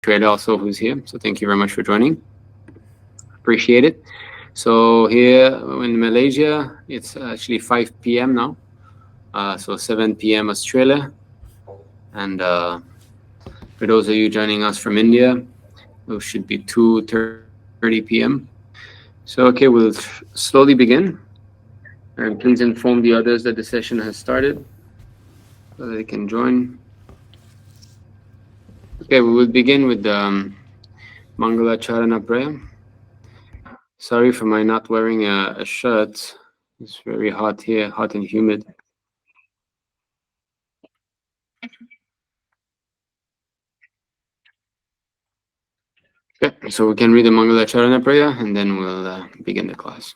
Australia also who's here. So thank you very much for joining. Appreciate it. So here in Malaysia, it's actually 5 p.m. now. So 7 p.m. Australia. And for those of you joining us from India, it should be 2:30 p.m. So okay, we'll slowly begin. And please inform the others that the session has started so that they can join. Okay, we will begin with the Mangala Charana prayer. Sorry for my not wearing a shirt. It's very hot here, hot and humid. Okay, so we can read the Mangala Charana prayer and then we'll begin the class.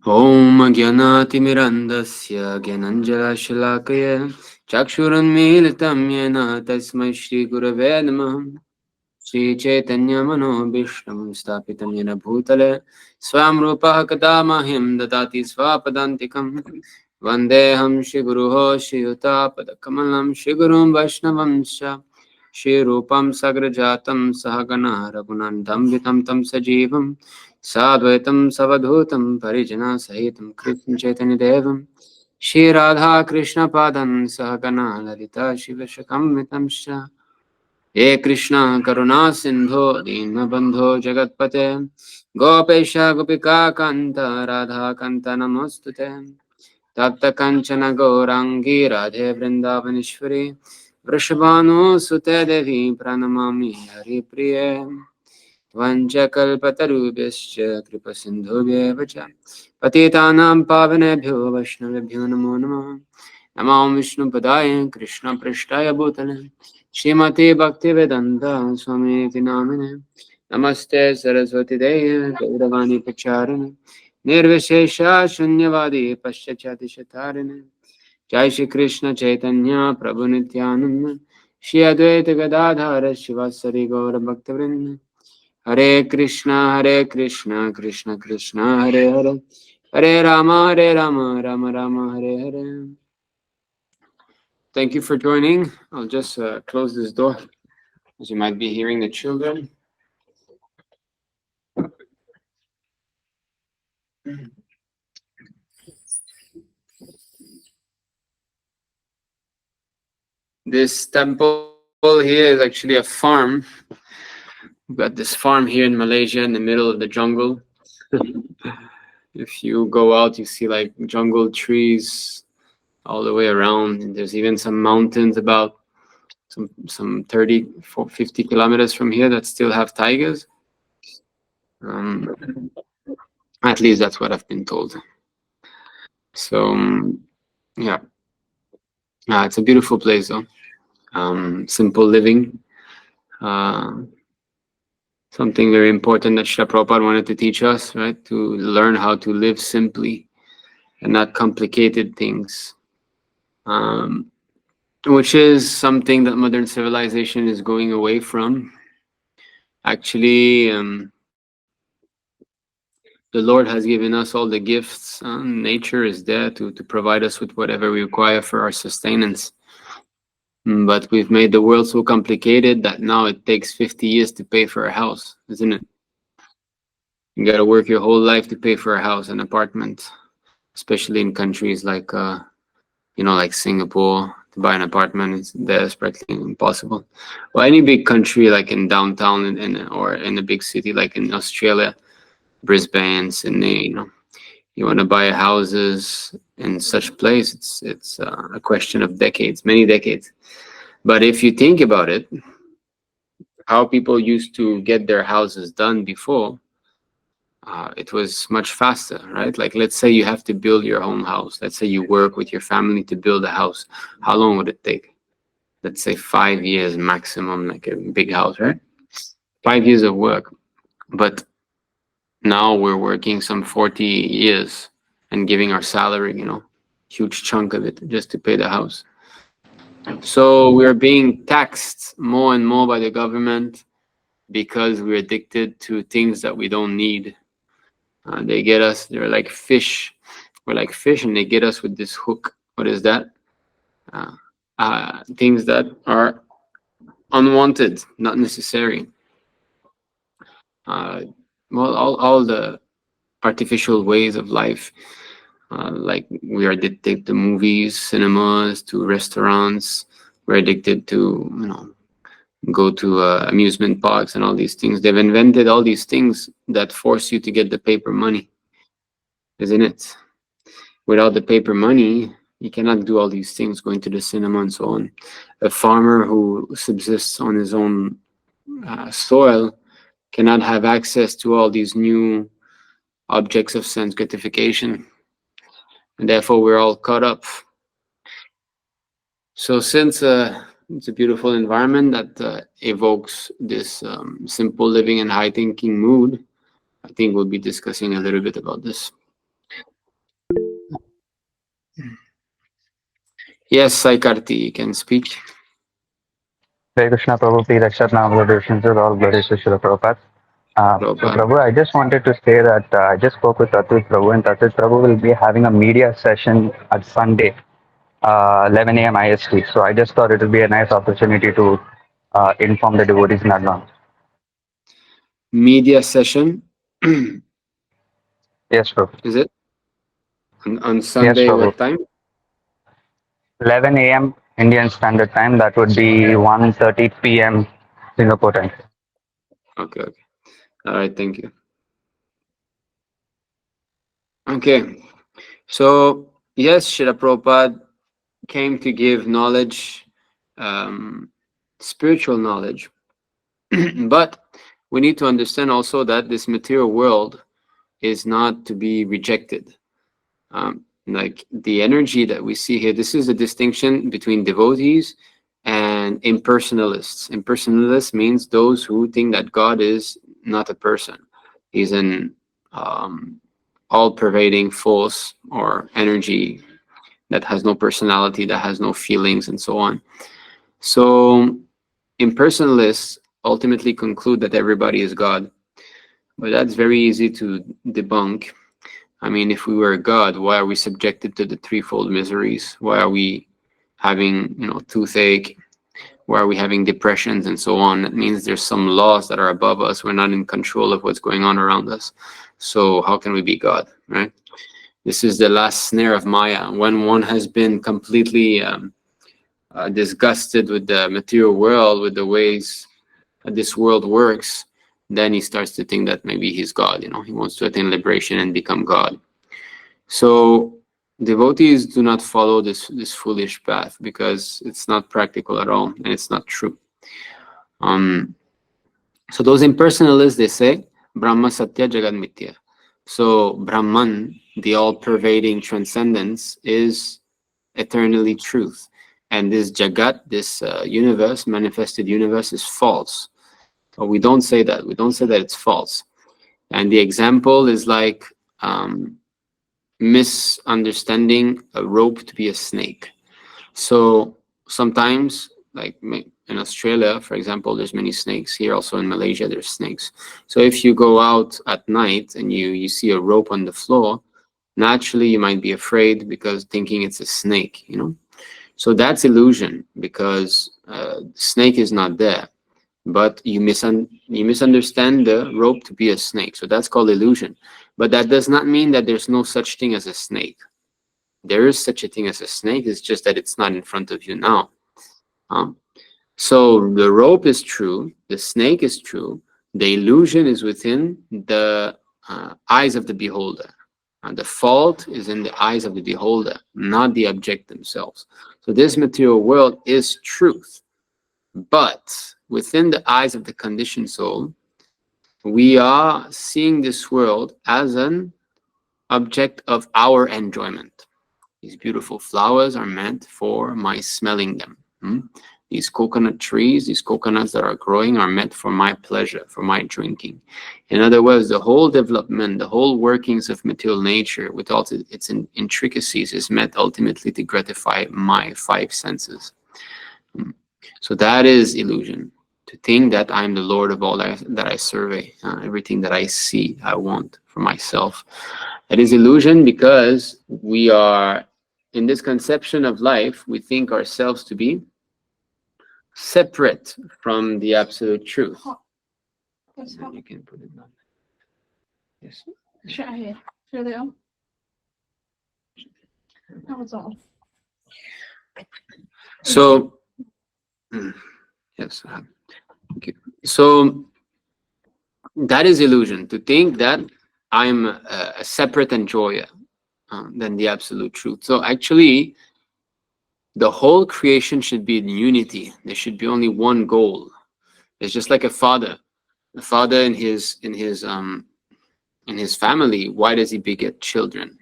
Om Gyanatimirandasya Gyananjala Shalakaya Chakshurunmilitam Yena Tasmai Shri Gurave Namaha Shri Chaitanya Mano Vishlam Stapitam Yena Bhutale Swam Rupa Kadamahim Dadati Swapadantikam Vandeham Shri Guruho Shri Utapada Kamalam Shri Gurum Vaishnavamsha Shri Rupam Sagrajatam Sahagana Raghunandam Vitam Tam Sajivam Sadvaitam Savadhutam Parijana Sahitam Krishna Chaitanya Devam Shri Radha Krishna Padan Sahagana Lalita Shivashakam Vitamsha He Krishna Karuna Sindho Dinabandho Jagatpate Gopesha Gopika Kanta Radha Kanta Namostute Tapta Kanchana Gaurangi Radhe Vrindavanishwari Vrishabhanu Sute Devi Pranamami Hari Priye Vanchakalpatarubhyascha Kripasindhubhyeva cha Patitanam Pavanebhyo Vaishnavebhyo Namo Namaha Namo Vishnu Padaya Krishna Prishtaya Bhutale Shrimati Bhaktivedanta Swami Namine Namaste Saraswati Deye Gauravani Pacharine Nirvishesha Shunyavadi Paschachati Shatarine Jai Shri Krishna Chaitanya Prabhu Nityananda Shri Advaita Gadadhara Shivasari Gaura Bhaktavrinda Hare Krishna, Krishna Krishna, Hare Hare, Hare Rama, Rama Rama, Hare Hare. Thank you for joining. I'll just close this door, as you might be hearing the children. This temple here is actually a farm. We've got this farm here in Malaysia in the middle of the jungle. If you go out, you see like jungle trees all the way around, and there's even some mountains about some 30, 50 kilometers from here that still have tigers. At least that's what I've been told. So yeah, it's a beautiful place though. Simple living. Something very important that Srila Prabhupada wanted to teach us, right? To learn how to live simply and not complicated things. Which is something that modern civilization is going away from. Actually, the Lord has given us all the gifts. Nature is there to provide us with whatever we require for our sustenance. But we've made the world so complicated that now it takes 50 years to pay for a house, isn't it? You gotta work your whole life to pay for a house, an apartment, especially in countries like, like Singapore. To buy an apartment is desperately impossible. Or any big country like in downtown or in a big city like in Australia, Brisbane, Sydney, you want to buy houses in such place, it's a question of decades, many decades. But if you think about it, how people used to get their houses done before, it was much faster, right? Like, let's say you have to build your own house. Let's say you work with your family to build a house. How long would it take? Let's say 5 years maximum, like a big house, right? 5 years of work. But now we're working some 40 years and giving our salary, huge chunk of it just to pay the house. So we're being taxed more and more by the government because we're addicted to things that we don't need. They get us, they're like fish We're like fish, and they get us with this hook. What is that? Uh, Things that are unwanted, not necessary. Uh, well, all the artificial ways of life, like we are addicted to movies, cinemas, to restaurants. We're addicted to, go to amusement parks and all these things. They've invented all these things that force you to get the paper money, isn't it? Without the paper money, you cannot do all these things, going to the cinema and so on. A farmer who subsists on his own soil cannot have access to all these new objects of sense gratification, and therefore we're all caught up. So since it's a beautiful environment that evokes this simple living and high thinking mood, I think we'll be discussing a little bit about this. Yes, Saikarti, you can speak. Hare Krishna Prabhu, please accept my observations with all glories to Srila Prabhupada. So Prabhupada. Prabhu, I just wanted to say that I just spoke with Tatvik Prabhu, and Tatvik Prabhu will be having a media session at Sunday, 11 a.m. IST. So I just thought it would be a nice opportunity to inform the devotees in advance. Media session. Is Yes, Prabhu. it on Yes, Sunday? Prabhu. What time? 11 a.m. Indian Standard Time. That would be 1:30 p.m. Singapore time. Okay, okay. All right, thank you. Okay, so yes, Srila Prabhupada came to give knowledge, um, spiritual knowledge, but we need to understand also that this material world is not to be rejected. Like the energy that we see here, this is a distinction between devotees and impersonalists. Impersonalists means those who think that God is not a person. He's an all-pervading force or energy that has no personality, that has no feelings, and so on. So impersonalists ultimately conclude that everybody is God, but that's very easy to debunk. I mean, if we were God, why are we subjected to the threefold miseries? Why are we having, toothache? Why are we having depressions and so on? That means there's some laws that are above us. We're not in control of what's going on around us. So how can we be God, right? This is the last snare of Maya. When one has been completely disgusted with the material world, with the ways this world works, then he starts to think that maybe he's God. He wants to attain liberation and become God. So devotees do not follow this foolish path because it's not practical at all and it's not true. So those impersonalists, they say Brahma Satya Jagat Mithya. So Brahman, the all-pervading transcendence, is eternally truth, and this Jagat, this universe, manifested universe, is false. But we don't say that. We don't say that it's false. And the example is like misunderstanding a rope to be a snake. So sometimes, like in Australia, for example, there's many snakes. Here also in Malaysia, there's snakes. So if you go out at night and you see a rope on the floor, naturally you might be afraid because thinking it's a snake, So that's illusion because snake is not there, but you misunderstand the rope to be a snake. So that's called illusion. But that does not mean that there's no such thing as a snake. There is such a thing as a snake. It's just that it's not in front of you now. So the rope is true. The snake is true. The illusion is within the eyes of the beholder. And the fault is in the eyes of the beholder, not the object themselves. So this material world is truth. But within the eyes of the conditioned soul, we are seeing this world as an object of our enjoyment. These beautiful flowers are meant for my smelling them. These coconut trees, these coconuts that are growing are meant for my pleasure, for my drinking. In other words, the whole development, the whole workings of material nature with all its intricacies is meant ultimately to gratify my five senses. So that is illusion. To think that I'm the Lord of all that I survey, everything that I see, I want for myself. It is illusion because we are, in this conception of life, we think ourselves to be separate from the absolute truth. You can put it down. Yes. So, yes. Okay. So that is illusion, to think that I'm a separate enjoyer than the absolute truth. So actually, the whole creation should be in unity. There should be only one goal. It's just like a father. A father in his family. Why does he beget children?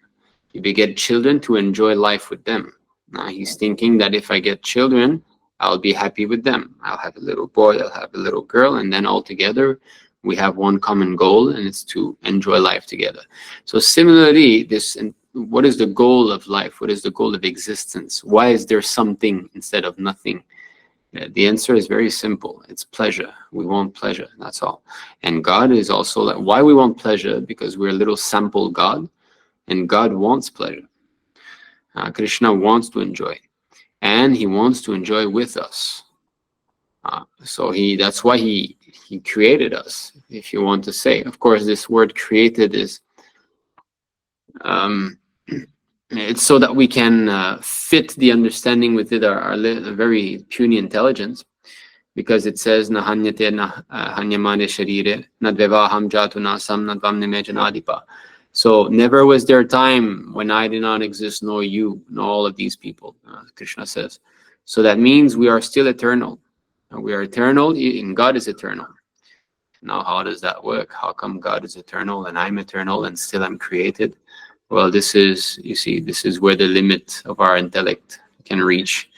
He beget children to enjoy life with them. Now he's thinking that if I get children, I'll be happy with them. I'll have a little boy, I'll have a little girl, and then all together we have one common goal, and it's to enjoy life together. So similarly, what is the goal of life? What is the goal of existence? Why is there something instead of nothing? The answer is very simple. It's pleasure. We want pleasure. That's all. And God is also like, why we want pleasure? Because we're a little sample God, and God wants pleasure. Krishna wants to enjoy, and he wants to enjoy with us. So that's why he created us, if you want to say. Of course, this word created is it's so that we can fit the understanding with it, our very puny intelligence, because it says Nahanyate hanyamane sharire nadvevaham jatu nasam nadvam nimejanadipa. So never was there a time when I did not exist, nor you, nor all of these people, Krishna says. So that means we are still eternal. We are eternal, and God is eternal. Now, how does that work? How come God is eternal and I'm eternal and still I'm created? Well, this is where the limit of our intellect can reach.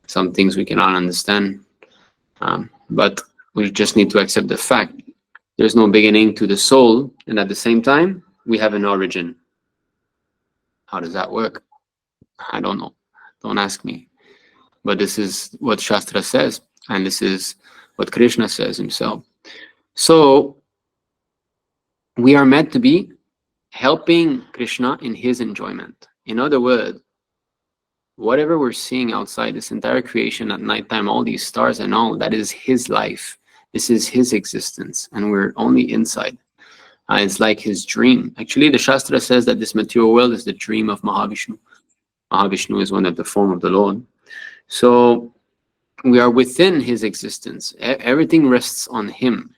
Some things we cannot understand. But we just need to accept the fact there's no beginning to the soul, and at the same time, we have an origin. How does that work? I don't know. Don't ask me. But this is what Shastra says, and this is what Krishna says himself. So we are meant to be helping Krishna in his enjoyment. In other words, whatever we're seeing outside, this entire creation at nighttime, all these stars and all, that is his life. This is his existence, and we're only inside. It's like his dream. Actually, the Shastra says that this material world is the dream of Mahavishnu. Mahavishnu is one of the form of the Lord. So we are within his existence. Everything rests on him.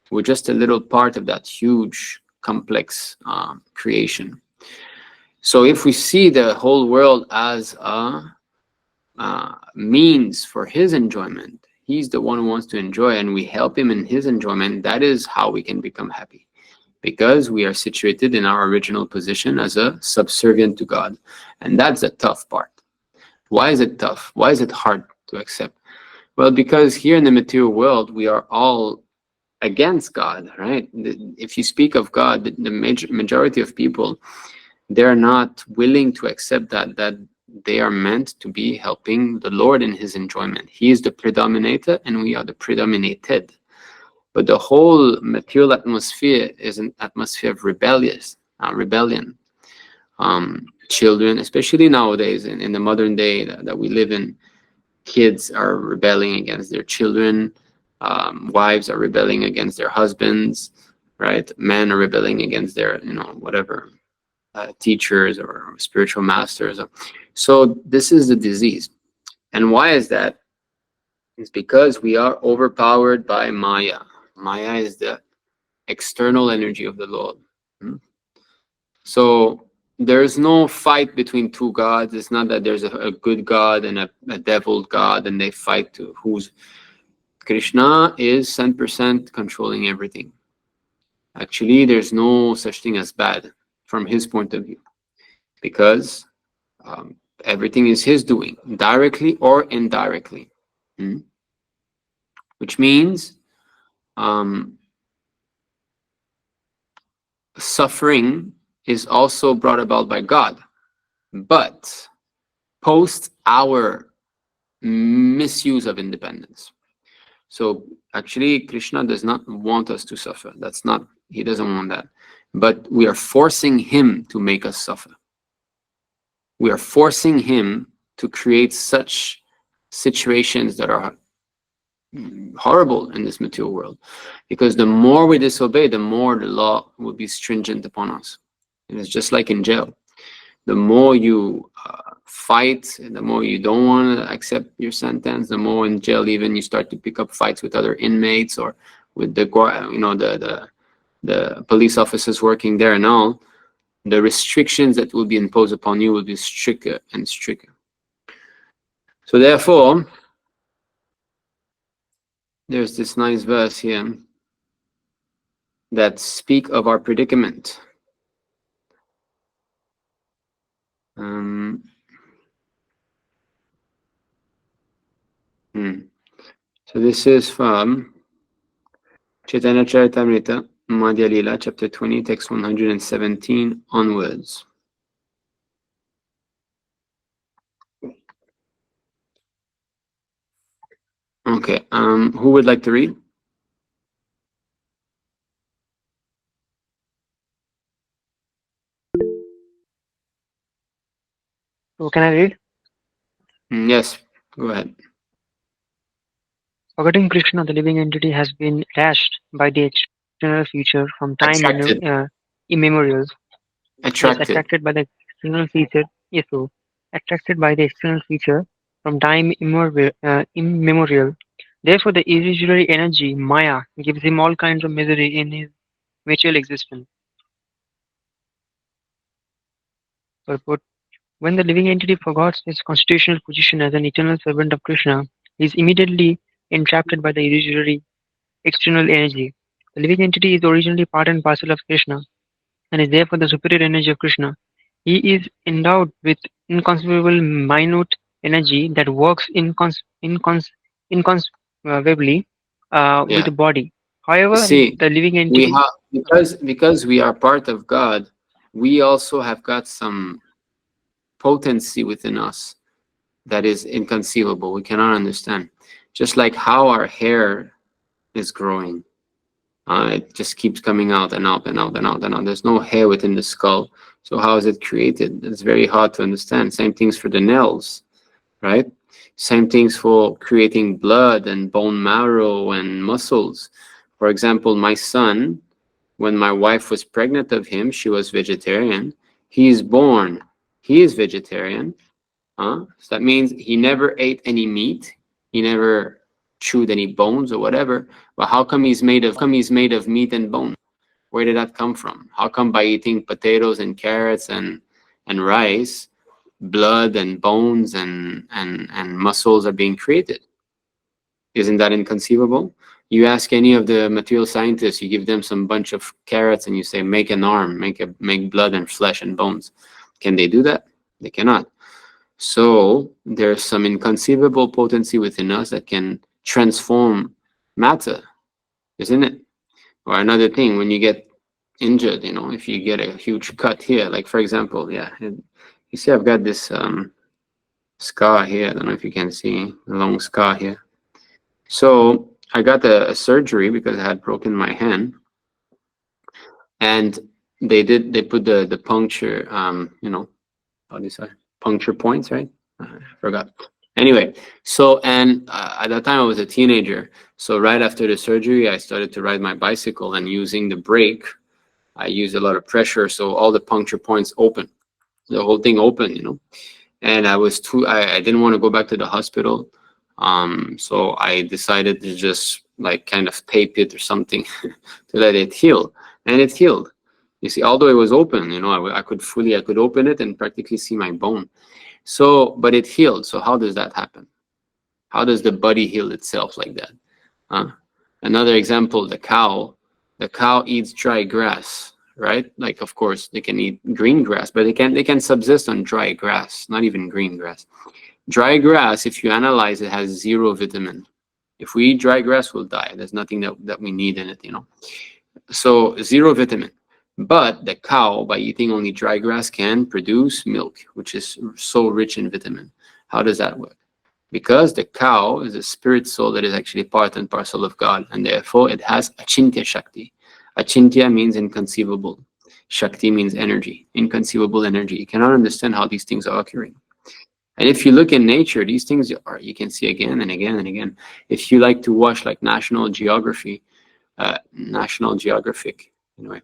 We're just a little part of that huge, complex creation. So if we see the whole world as a means for his enjoyment, he's the one who wants to enjoy, and we help him in his enjoyment, that is how we can become happy. Because we are situated in our original position as a subservient to God. And that's the tough part. Why is it tough? Why is it hard to accept? Well, because here in the material world, we are all against God, right? If you speak of God, the majority of people, they're not willing to accept that they are meant to be helping the Lord in his enjoyment. He is the predominator and we are the predominated. But the whole material atmosphere is an atmosphere of rebellion. Children, especially nowadays in the modern day that we live in, kids are rebelling against their children. Wives are rebelling against their husbands, right? Men are rebelling against their, whatever, teachers or spiritual masters. So this is the disease. And why is that? It's because we are overpowered by Maya. Maya is the external energy of the Lord. So there's no fight between two gods. It's not that there's a good God and a devil God and they fight to who's. Krishna is 100% controlling everything. Actually, there's no such thing as bad from his point of view, because everything is his doing, directly or indirectly. Which means suffering is also brought about by God, but post our misuse of independence. So actually, Krishna does not want us to suffer. He doesn't want that. but we are forcing him to make us suffer. We are forcing him to create such situations that are horrible in this material world, because the more we disobey, the more the law will be stringent upon us. And it's just like in jail. The more you fight, the more you don't want to accept your sentence, the more in jail even you start to pick up fights with other inmates or with the the police officers working there and all. The restrictions that will be imposed upon you will be stricter and stricter. So therefore, there's this nice verse here that speak of our predicament. So this is from Chaitanya Charitamrita, Madhya Lila, chapter 20, text 117 onwards. Okay, who would like to read? So can I read? Yes, go ahead. Forgetting Krishna, the living entity has been attached by the external future from time Attracted. immemorial. Yes, Attracted. attracted by the external feature. Yes, so attracted by the external feature from time immemorial. Therefore, the illusory energy, Maya, gives him all kinds of misery in his material existence. Purport. When the living entity forgets his constitutional position as an eternal servant of Krishna, he is immediately entrapped by the illusory external energy. The living entity is originally part and parcel of Krishna and is therefore the superior energy of Krishna. He is endowed with inconceivable minute energy that works inconceivably with Yeah. the body. However, See, the living we entity. have because we are part of God, we also have got some potency within us that is inconceivable. We cannot understand. Just like how our hair is growing. It just keeps coming out and out and out and out and out. There's no hair within the skull. So how is it created? It's very hard to understand. Same things for the nails, right? Same things for creating blood and bone marrow and muscles. For example, my son, when my wife was pregnant of him, she was vegetarian. He is born. He is vegetarian. So that means he never ate any meat. He never chewed any bones or whatever. But how come he's made of meat and bone? Where did that come from? How come by eating potatoes and carrots and rice, blood and bones and muscles are being created? Isn't that inconceivable? You ask any of the material scientists, you give them some bunch of carrots and you say make an arm, make blood and flesh and bones. Can they do that? They cannot. So there's some inconceivable potency within us that can transform matter, isn't it? Or another thing, when you get injured, if you get a huge cut here, like for example, you see I've got this scar here. I don't know if you can see a long scar here. So I got a surgery because I had broken my hand, and they put the puncture, how do you say, puncture points, right? I forgot. Anyway, so and at that time I was a teenager. So right after the surgery, I started to ride my bicycle, and using the brake, I used a lot of pressure, so all the puncture points open, the whole thing open. And I didn't want to go back to the hospital, so I decided to just like kind of tape it or something to let it heal, and it healed. You see, although it was open, I could open it and practically see my bone. So, but it healed. So how does that happen? How does the body heal itself like that? Another example, the cow. The cow eats dry grass, right? Like, of course, they can eat green grass, but they can subsist on dry grass, not even green grass. Dry grass, if you analyze it, has 0 vitamin. If we eat dry grass, we'll die. There's nothing that we need in it, So 0 vitamin. But the cow, by eating only dry grass, can produce milk, which is so rich in vitamin. How does that work? Because the cow is a spirit soul that is actually part and parcel of God, and therefore it has achintya shakti. Achintya means inconceivable. Shakti means energy, inconceivable energy. You cannot understand how these things are occurring. And if you look in nature, these things are, you can see again and again and again. If you like to watch like National Geographic, anyway,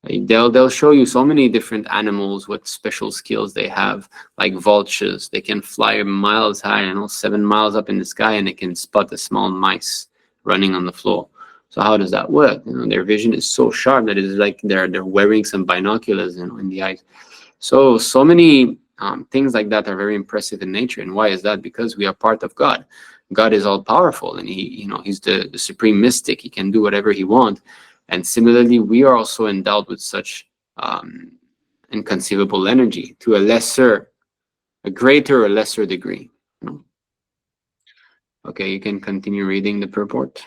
they'll show you so many different animals, what special skills they have, like vultures. They can fly miles high, 7 miles up in the sky, and they can spot the small mice running on the floor. So how does that work? Their vision is so sharp that it is like they're wearing some binoculars, in the eyes. So many things like that are very impressive in nature. And why is that? Because we are part of God. God is all powerful, and he's the supreme mystic. He can do whatever he wants. And similarly, we are also endowed with such inconceivable energy to a greater or lesser degree. Okay, you can continue reading the purport.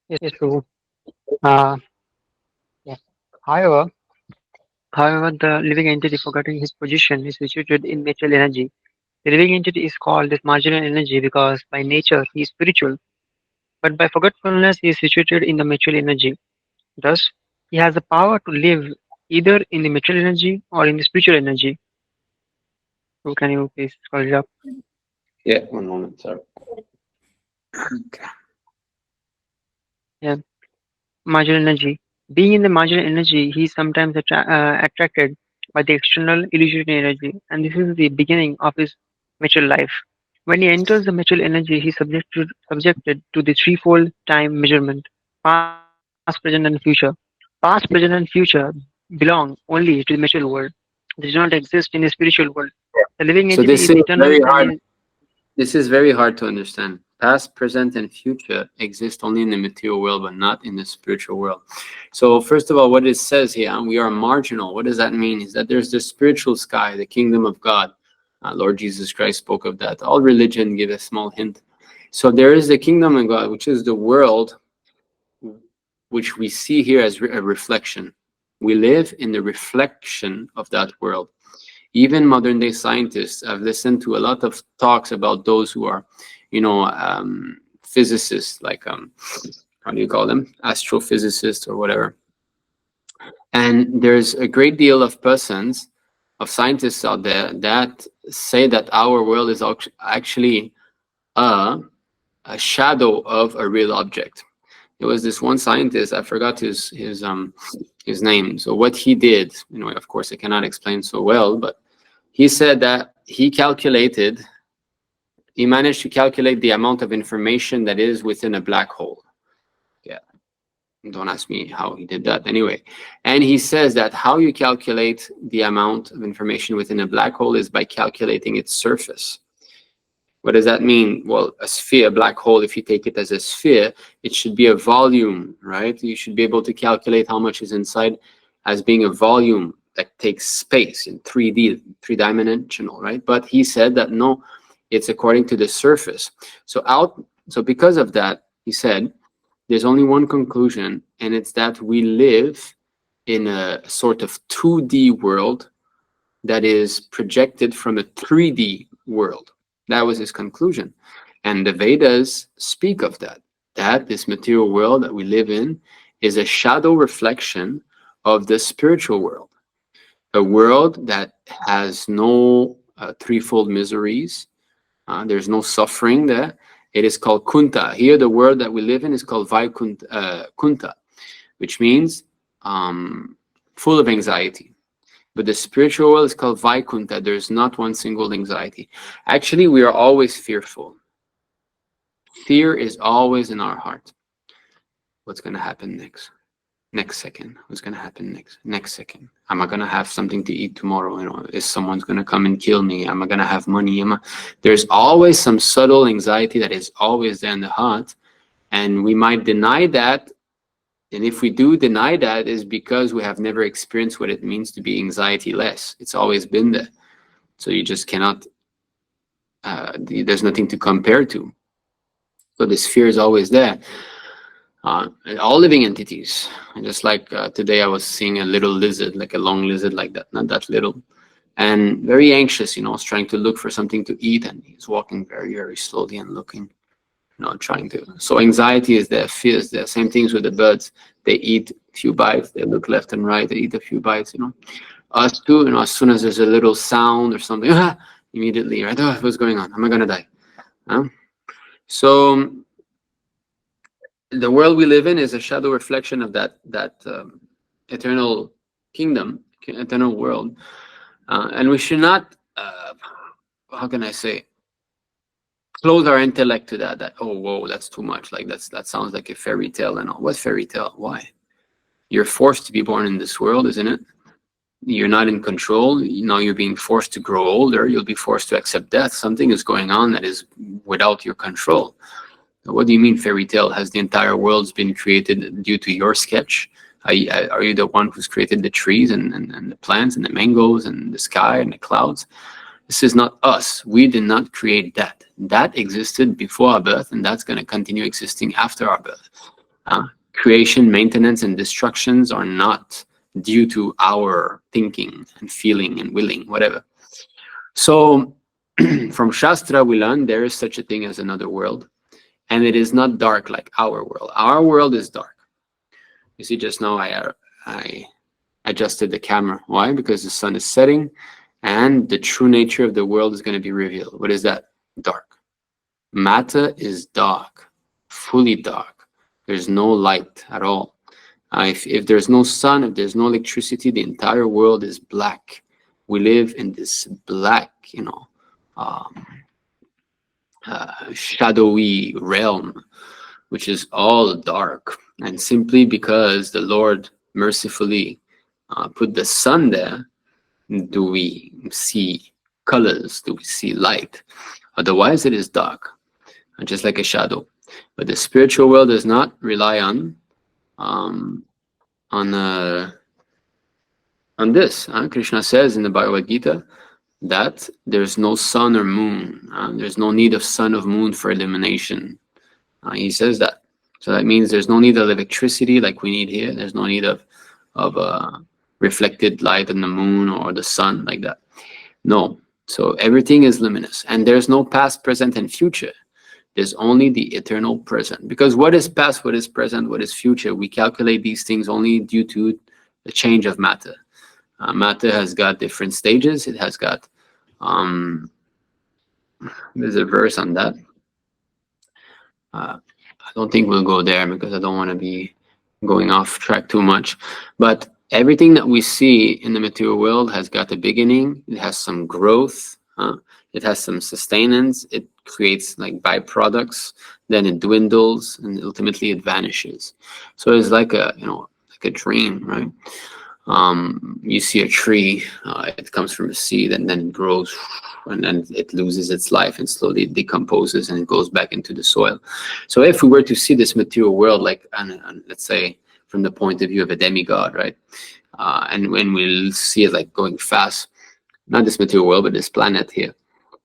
Yes, Prabhu. Uh, yeah. However, the living entity forgetting his position is situated in material energy. The living entity is called as marginal energy because by nature he is spiritual, but by forgetfulness he is situated in the material energy. Thus, he has the power to live either in the material energy or in the spiritual energy. So can you please call it up? Yeah, one moment, sorry. Okay. Yeah. Marginal energy. Being in the marginal energy, he is sometimes attracted by the external illusionary energy, and this is the beginning of his material life. When he enters the material energy, he is subjected to the threefold time measurement: past, present, and future. Past, present, and future belong only to the material world. They do not exist in the spiritual world. The living So entity is eternal and is this is very hard to understand. Past, present, and future exist only in the material world, but not in the spiritual world. So first of all, what it says here, we are marginal. What does that mean? Is that there's the spiritual sky, the kingdom of God. Lord Jesus Christ spoke of that. All religion give a small hint. So there is the kingdom of God, which is the world, which we see here as a reflection. We live in the reflection of that world. Even modern day scientists, I've listened to a lot of talks about those who are, physicists, like, how do you call them? Astrophysicists or whatever. And there's a great deal of scientists out there that say that our world is actually a shadow of a real object. There was this one scientist, I forgot his name. So what he did, of course I cannot explain so well, but he said that he managed to calculate the amount of information that is within a black hole. Yeah, don't ask me how he did that anyway. And he says that how you calculate the amount of information within a black hole is by calculating its surface. What does that mean? Well, a sphere, a black hole, if you take it as a sphere, it should be a volume, right? You should be able to calculate how much is inside as being a volume that takes space in 3D, three-dimensional, right? But he said that no, it's according to the surface. So because of that, he said, there's only one conclusion, and it's that we live in a sort of 2D world that is projected from a 3D world. That was his conclusion. And the Vedas speak of that this material world that we live in is a shadow reflection of the spiritual world, a world that has no threefold miseries. There's no suffering there. It is called Kunta. Here, the world that we live in is called Kunta, which means full of anxiety. But the spiritual world is called Vaikunta. There's not one single anxiety. Actually, we are always fearful. Fear is always in our heart. What's going to happen next? Next second. What's going to happen next? Next second. Am I going to have something to eat tomorrow? Is someone's going to come and kill me? Am I going to have money? There's always some subtle anxiety that is always there in the heart. And we might deny that. And if we do deny that, is because we have never experienced what it means to be anxiety-less. It's always been there. So you just cannot, there's nothing to compare to. So this fear is always there. All living entities. Just like today I was seeing a little lizard, like a long lizard like that, not that little. And very anxious, was trying to look for something to eat. And he's walking very, very slowly and looking. trying to. So anxiety is there, fear is there. Same things with the birds. They eat a few bites, they look left and right, they eat a few bites. Us too. As soon as there's a little sound or something, immediately, right? Oh, what's going on? Am I gonna die? So the world we live in is a shadow reflection of that eternal kingdom, eternal world, and we should not. How can I say? Close our intellect to that. That, oh, whoa, that's too much. Like that sounds like a fairy tale and all. What fairy tale? Why? You're forced to be born in this world, isn't it? You're not in control. Now you're being forced to grow older. You'll be forced to accept death. Something is going on that is without your control. What do you mean fairy tale? Has the entire world been created due to your sketch? Are you the one who's created the trees and the plants and the mangoes and the sky and the clouds? This is not us. We did not create that. That existed before our birth, and that's going to continue existing after our birth. Creation, maintenance, and destructions are not due to our thinking and feeling and willing, whatever. So from Shastra, we learn there is such a thing as another world, and it is not dark like our world. Our world is dark. You see, just now I adjusted the camera. Why? Because the sun is setting, and the true nature of the world is going to be revealed. What is that? Dark. Matter is dark, fully dark. There's no light at all. If there's no sun, if there's no electricity, the entire world is black. We live in this black, shadowy realm, which is all dark. And simply because the Lord mercifully put the sun there, do we see colors? Do we see light? Otherwise, it is dark, just like a shadow. But the spiritual world does not rely on this. Krishna says in the Bhagavad Gita that there's no sun or moon. There's no need of sun or moon for illumination. He says that. So that means there's no need of electricity like we need here. There's no need of reflected light on the moon or the sun like that. No. So everything is luminous, and there's no past, present, and future. There's only the eternal present. Because what is past, what is present, what is future? We calculate these things only due to the change of matter. Matter has got different stages. It has got, there's a verse on that. I don't think we'll go there because I don't want to be going off track too much. But everything that we see in the material world has got a beginning. It has some growth. It has some sustenance. It creates like byproducts. Then it dwindles, and ultimately it vanishes. So it's like a dream, right? You see a tree. It comes from a seed, and then it grows, and then it loses its life and slowly decomposes, and it goes back into the soil. So if we were to see this material world, like, and let's say from the point of view of a demigod, right? And when we'll see it like going fast, not this material world, but this planet here,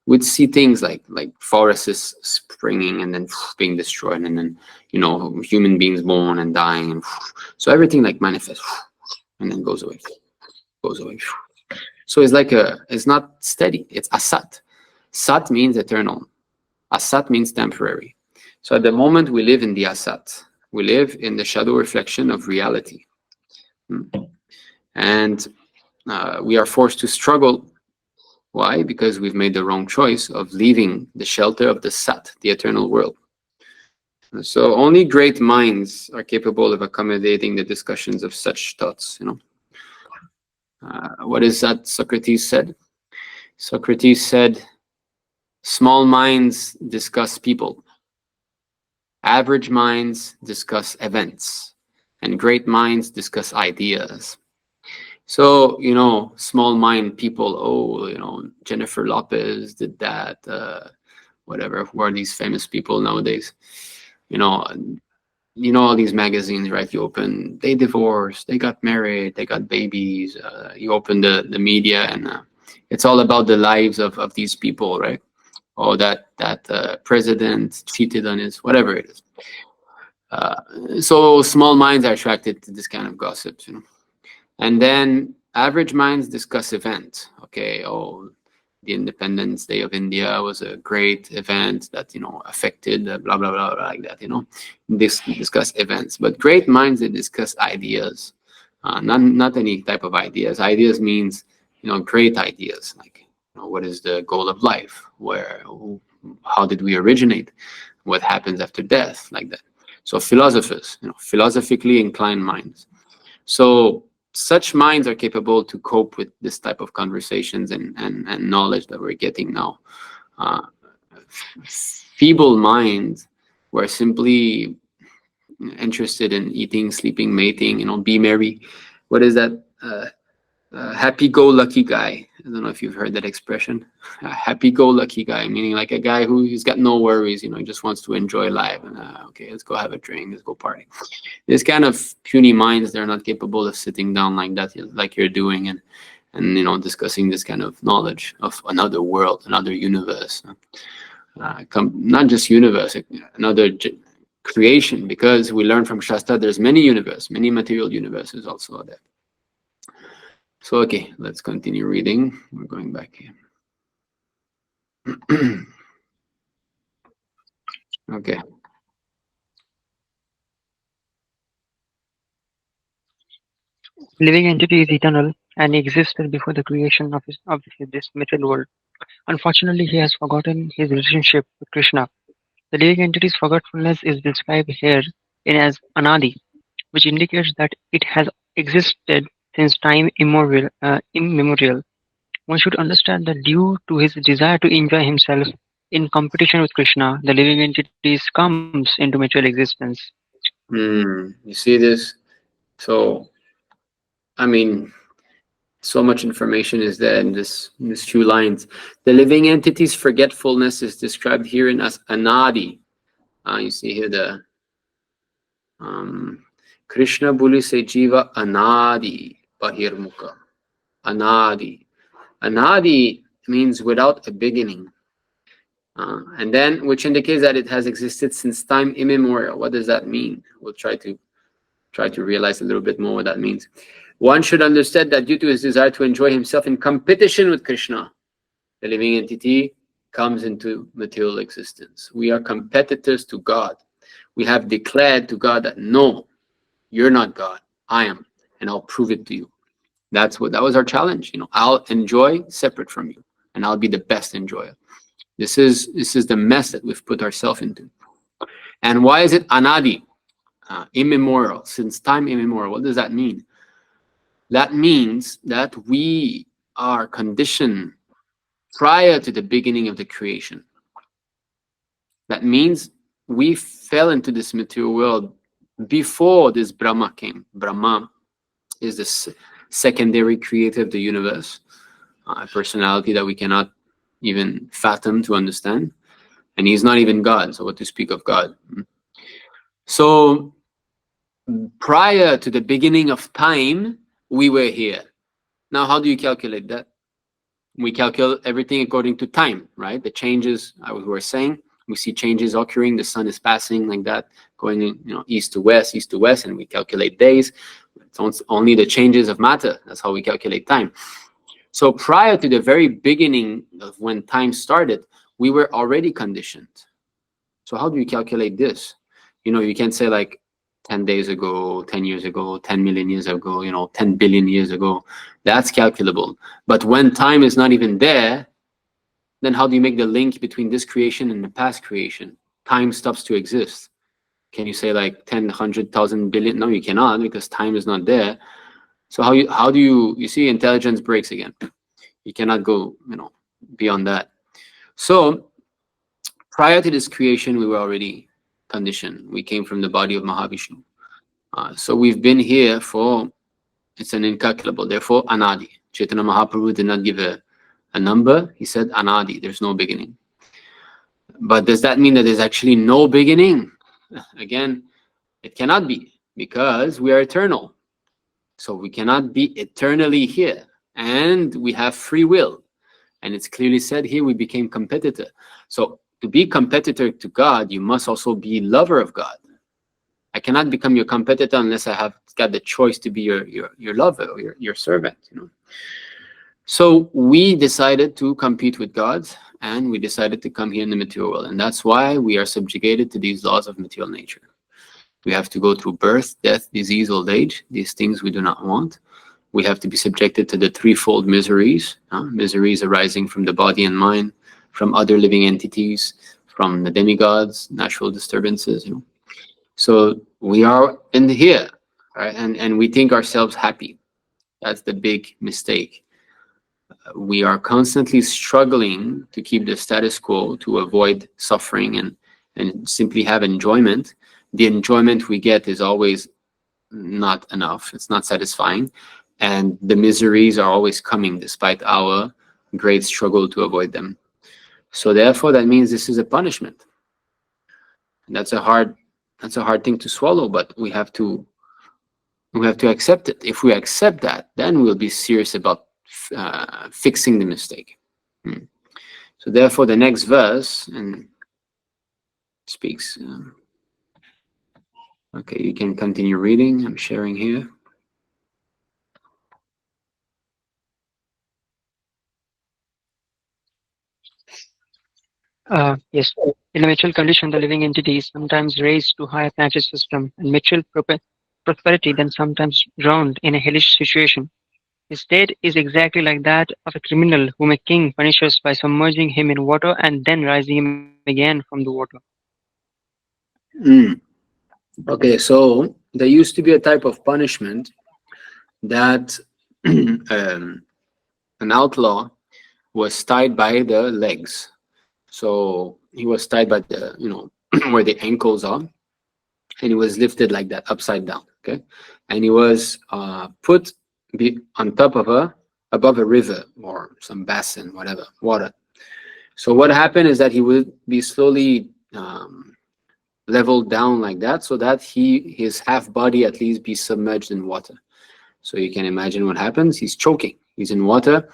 we'd see things like forests springing and then being destroyed, and then human beings born and dying, and so everything like manifests and then goes away. So it's like it's not steady. It's asat. Sat means eternal. Asat means temporary. So at the moment we live in the asat. We live in the shadow reflection of reality. And we are forced to struggle. Why? Because we've made the wrong choice of leaving the shelter of the Sat, the eternal world. So only great minds are capable of accommodating the discussions of such thoughts. What is that Socrates said? Socrates said, small minds discuss people. Average minds discuss events. And great minds discuss ideas. So, small mind people, Jennifer Lopez did that, whatever, who are these famous people nowadays? All these magazines, right? You open, they divorced, they got married, they got babies. You open the media, and it's all about the lives of these people, right? Or that president cheated on his, whatever it is. So small minds are attracted to this kind of gossip, And then average minds discuss events. Okay, the Independence Day of India was a great event that, you know, affected blah blah blah like that. You know, discuss events, but great minds, they discuss ideas, not any type of ideas. Ideas means, you know, great ideas, like, you know, what is the goal of life? How did we originate? What happens after death? Like that. So philosophers, you know, philosophically inclined minds. So such minds are capable to cope with this type of conversations and knowledge that we're getting now. Uh, Feeble minds were simply interested in eating, sleeping, mating, you know, be merry. What is that? Happy-go-lucky guy. I don't know if you've heard that expression. Happy-go-lucky guy, meaning like a guy who's got no worries, you know, he just wants to enjoy life. And okay, let's go have a drink, let's go party. This kind of puny minds, they're not capable of sitting down like that, like you're doing, and you know, discussing this kind of knowledge of another world, another universe. Not just universe, another creation, because we learn from Shastra there's many universes, many material universes also there. So okay, let's continue reading. We're going back here. Okay. Living entity is eternal and existed before the creation of this material world. Unfortunately, he has forgotten his relationship with Krishna. The living entity's forgetfulness is described here in as anadi, which indicates that it has existed since time immemorial. One should understand that due to his desire to enjoy himself in competition with Krishna, the living entities comes into material existence. You see this? So, I mean, so much information is there in these few lines. The living entity's forgetfulness is described herein as anadi. You see here the Krishna Buli se jiva anadi bahirmukha. Anadi. Anadi means without a beginning. And then, which indicates that it has existed since time immemorial. What does that mean? We'll try to realize a little bit more what that means. One should understand that due to his desire to enjoy himself in competition with Krishna, the living entity comes into material existence. We are competitors to God. We have declared to God that no, you're not God, I am, and I'll prove it to you. That was our challenge. You know, I'll enjoy separate from you, and I'll be the best enjoyer. This is the mess that we've put ourselves into. And why is it anadi, immemorial, since time immemorial? What does that mean? That means that we are conditioned prior to the beginning of the creation. That means we fell into this material world before this Brahma came. Brahma is the secondary creator of the universe, a personality that we cannot even fathom to understand, and he's not even God, so what to speak of God? So prior to the beginning of time, we were here. Now how do you calculate that? We calculate everything according to time, right? The changes I was saying, we see changes occurring, the sun is passing like that, going in, you know, east to west, and we calculate days. It's only the changes of matter. That's how we calculate time. So prior to the very beginning of when time started, we were already conditioned. So how do you calculate this? You know, you can't say like 10 days ago, 10 years ago, 10 million years ago, you know, 10 billion years ago. That's calculable. But when time is not even there, then how do you make the link between this creation and the past creation? Time stops to exist. Can you say like 10, 100,000 billion? No, you cannot, because time is not there. So how do you see intelligence breaks again? You cannot go, you know, beyond that. So prior to this creation, we were already conditioned. We came from the body of Mahavishnu. So we've been here for, it's an incalculable, therefore anadi. Chaitanya Mahaprabhu did not give a number. He said anadi, there's no beginning. But does that mean that there's actually no beginning? Again, it cannot be, because we are eternal. So we cannot be eternally here. And we have free will. And it's clearly said here we became competitor. So to be competitor to God, you must also be lover of God. I cannot become your competitor unless I have got the choice to be your lover or your servant, you know. So we decided to compete with God, and we decided to come here in the material world. And that's why we are subjugated to these laws of material nature. We have to go through birth, death, disease, old age, these things we do not want. We have to be subjected to the threefold miseries, miseries arising from the body and mind, from other living entities, from the demigods, natural disturbances. So we are in here, right? And we think ourselves happy. That's the big mistake. We are constantly struggling to keep the status quo, to avoid suffering and simply have enjoyment. The enjoyment we get is always not enough. It's not satisfying. And the miseries are always coming despite our great struggle to avoid them. So therefore, that means this is a punishment. And that's a hard thing to swallow, but we have to accept it. If we accept that, then we'll be serious about fixing the mistake. So therefore, the next verse and speaks. Okay, you can continue reading. I'm sharing here. Yes. In a mutual condition, the living entity is sometimes raised to higher planetary system and mutual prosperity, then sometimes drowned in a hellish situation. His state is exactly like that of a criminal whom a king punishes by submerging him in water and then raising him again from the water. Okay, so there used to be a type of punishment that an outlaw was tied by the legs. So he was tied by the, where the ankles are, and he was lifted like that, upside down. Okay, and he was put on top of above a river or some basin, whatever, water. So what happened is that he would be slowly leveled down like that, so that his half body at least be submerged in water. So you can imagine what happens. He's choking. He's in water,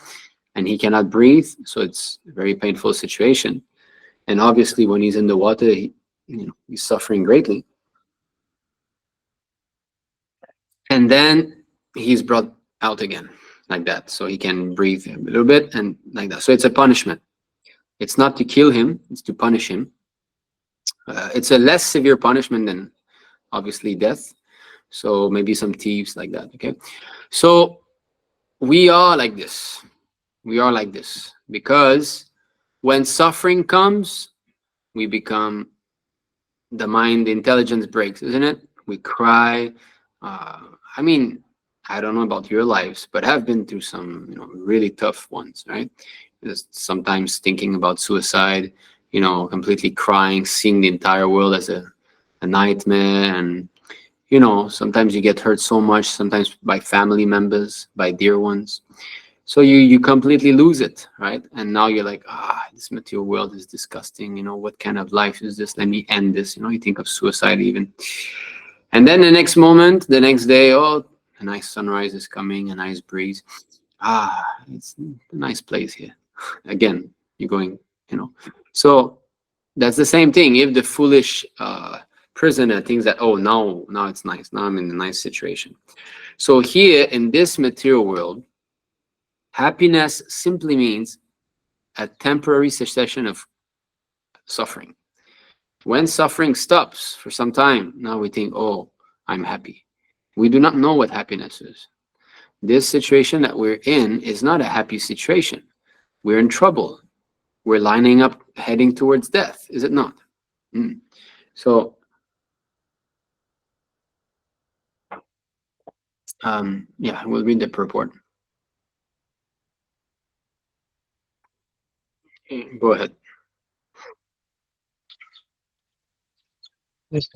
and he cannot breathe. So it's a very painful situation. And obviously, when he's in the water, he's suffering greatly. And then he's brought out again like that, so he can breathe a little bit and like that. So it's a punishment. It's not to kill him; it's to punish him. It's a less severe punishment than obviously death. So maybe some thieves like that. Okay, so we are like this. We are like this because when suffering comes, we become, the mind, the intelligence breaks, isn't it? We cry. I mean, I don't know about your lives, but I've been through some, really tough ones, right? Just sometimes thinking about suicide, completely crying, seeing the entire world as a nightmare. And, sometimes you get hurt so much, sometimes by family members, by dear ones. So you completely lose it, right? And now you're like, this material world is disgusting. What kind of life is this? Let me end this. You think of suicide even. And then the next moment, the next day, a nice sunrise is coming, a nice breeze. It's a nice place here. Again, you're going, So that's the same thing. If the foolish prisoner thinks that, now it's nice. Now I'm in a nice situation. So here in this material world, happiness simply means a temporary cessation of suffering. When suffering stops for some time, now we think, I'm happy. We do not know what happiness is. This situation that we're in is not a happy situation. We're in trouble. We're lining up, heading towards death, is it not? So, we'll read the purport. Go ahead. Yes.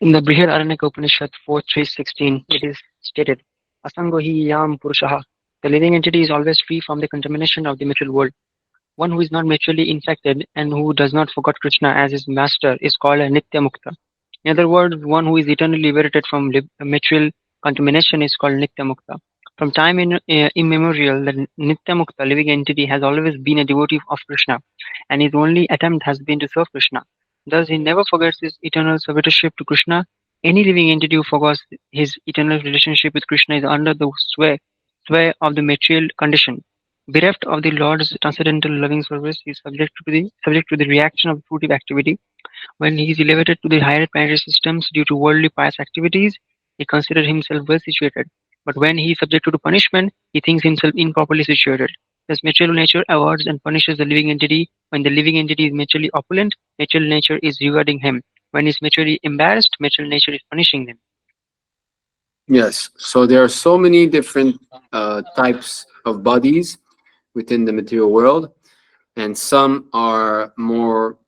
In the Brihad Aranyaka Upanishad 4.3.16, it is stated, Asango hi yam purushaha. The living entity is always free from the contamination of the material world. One who is not mutually infected and who does not forget Krishna as his master is called a Nitya Mukta. In other words, one who is eternally liberated from mutual contamination is called Nitya Mukta. From time immemorial, the Nitya Mukta living entity has always been a devotee of Krishna, and his only attempt has been to serve Krishna. Thus, he never forgets his eternal servitorship to Krishna. Any living entity who forgets his eternal relationship with Krishna is under the sway sway of the material condition. Bereft of the Lord's transcendental loving service, he is subject to the reaction of fruitive activity. When he is elevated to the higher planetary systems due to worldly pious activities, he considers himself well situated. But when he is subjected to punishment, he thinks himself improperly situated. Thus, material nature awards and punishes the living entity. When the living entity is materially opulent, material nature is rewarding him. When he is materially embarrassed, material nature is punishing them. Yes. So there are so many different types of bodies within the material world, and some are more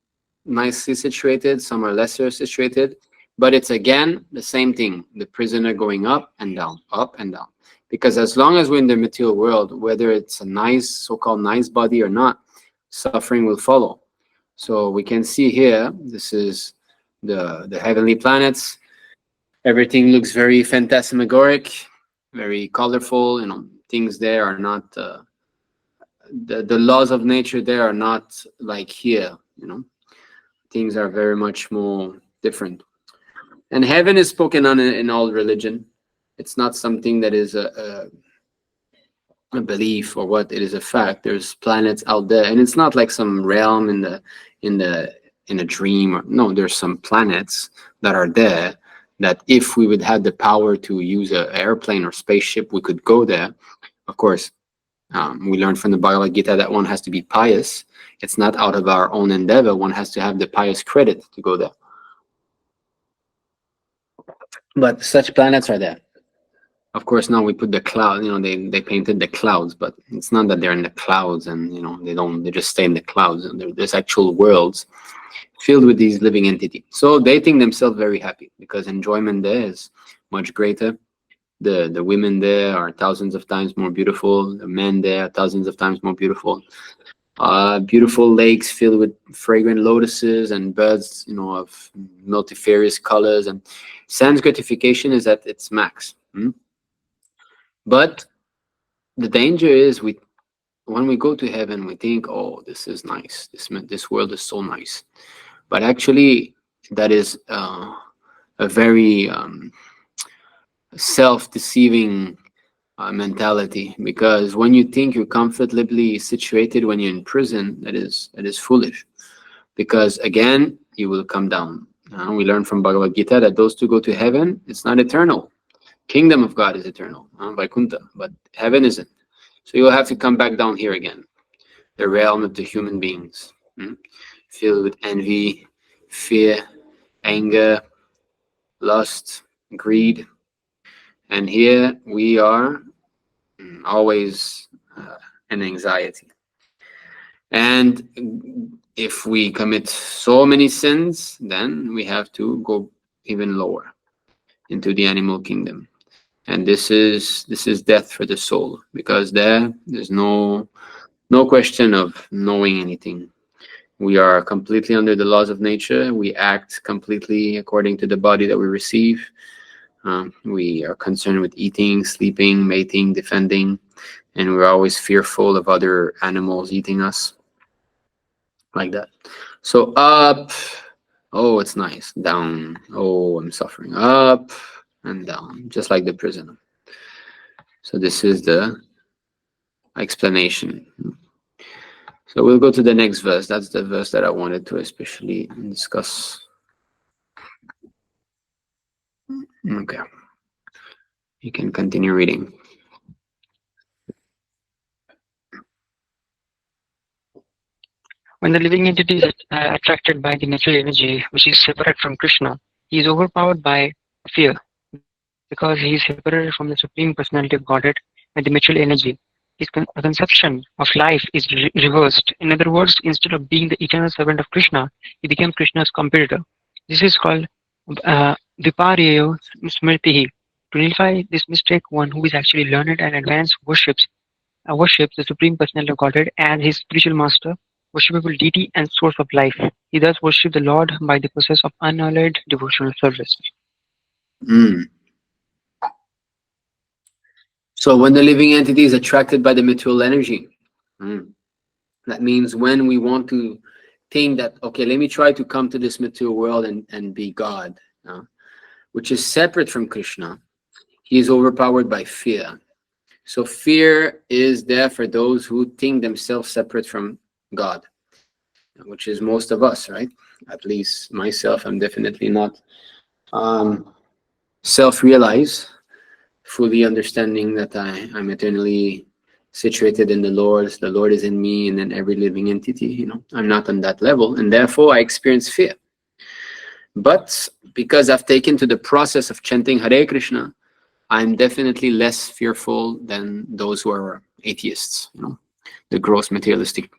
nicely situated, some are lesser situated, but it's again the same thing, the prisoner going up and down, up and down. Because as long as we're in the material world, whether it's a nice, so-called nice body or not, suffering will follow. So we can see here, this is the heavenly planets. Everything looks very phantasmagoric, very colorful. Things there are not the laws of nature there are not like here. Things are very much more different. And heaven is spoken on in all religion. It's not something that is a belief or what, it is a fact. There's planets out there, and it's not like some realm in a dream. No, there's some planets that are there, that if we would have the power to use an airplane or spaceship, we could go there. Of course, we learned from the Bhagavad Gita that one has to be pious. It's not out of our own endeavor. One has to have the pious credit to go there. But such planets are there. Of course, now we put the cloud. They painted the clouds, but it's not that they're in the clouds and they just stay in the clouds. And there's actual worlds filled with these living entities. So they think themselves very happy because enjoyment there is much greater. The women there are thousands of times more beautiful. The men there are thousands of times more beautiful. Beautiful lakes filled with fragrant lotuses and birds, of multifarious colors. And sense gratification is at its max. But the danger is when we go to heaven, we think, oh, this is nice. This world is so nice. But actually, that is a very self-deceiving mentality, because when you think you're comfortably situated when you're in prison, that is foolish, because again you will come down. We learn from Bhagavad Gita that those who go to heaven, it's not eternal. Kingdom of God is eternal, Vaikuntha, but heaven isn't. So you'll have to come back down here again, the realm of the human beings, filled with envy, fear, anger, lust, greed. And here we are always in anxiety. And if we commit so many sins, then we have to go even lower into the animal kingdom. And this is death for the soul, because there's no question of knowing anything. We are completely under the laws of nature. We act completely according to the body that we receive. We are concerned with eating, sleeping, mating, defending, and we're always fearful of other animals eating us, like that. So up, oh, it's nice. Down, oh, I'm suffering. Up and down, just like the prisoner. So this is the explanation. So we'll go to the next verse. That's the verse that I wanted to especially discuss. Okay. You can continue reading. When the living entity is attracted by the natural energy, which is separate from Krishna, he is overpowered by fear, because he is separated from the Supreme Personality of Godhead and the material energy. His conception of life is reversed. In other words, instead of being the eternal servant of Krishna, he became Krishna's competitor. This is called Viparyayo Smritihi. To nullify this mistake, one who is actually learned and advanced worships the Supreme Personality of Godhead as his spiritual master, worshipable deity and source of life. He thus worships the Lord by the process of unalloyed devotional service. So when the living entity is attracted by the material energy, that means when we want to think that, okay, let me try to come to this material world and be God, which is separate from Krishna, he is overpowered by fear. So fear is there for those who think themselves separate from God, which is most of us, right? At least myself, I'm definitely not self-realized, fully understanding that I'm eternally situated in the Lord. The Lord is in me and in every living entity. I'm not on that level, and therefore I experience fear. But because I've taken to the process of chanting Hare Krishna, I'm definitely less fearful than those who are atheists, the gross materialistic.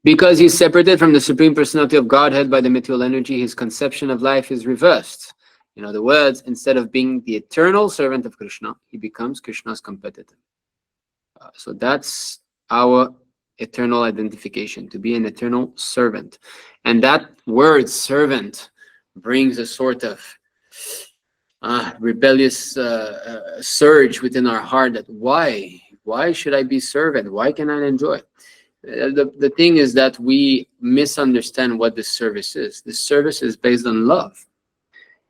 Because he's separated from the Supreme Personality of Godhead by the material energy, his conception of life is reversed. In other words, instead of being the eternal servant of Krishna, he becomes Krishna's competitor. So that's our eternal identification, to be an eternal servant. And that word servant brings a sort of rebellious surge within our heart that why should I be servant? Why can I enjoy? The thing is that we misunderstand what this service is. This service is based on love.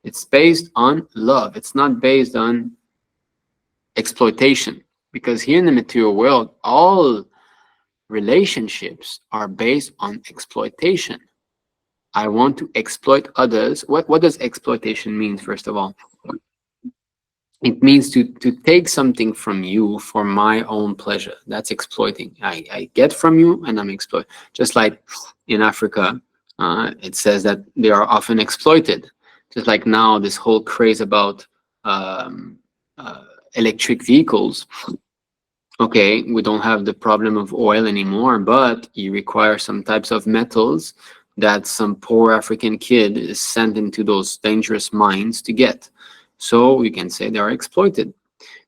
It's based on love. It's not based on exploitation. Because here in the material world, all relationships are based on exploitation. I want to exploit others. What does exploitation mean, first of all? It means to take something from you for my own pleasure. That's exploiting. I get from you and I'm exploiting. Just like in Africa, it says that they are often exploited. Just like now, this whole craze about um, electric vehicles. Okay, we don't have the problem of oil anymore, but you require some types of metals that some poor African kid is sent into those dangerous mines to get. So we can say they are exploited.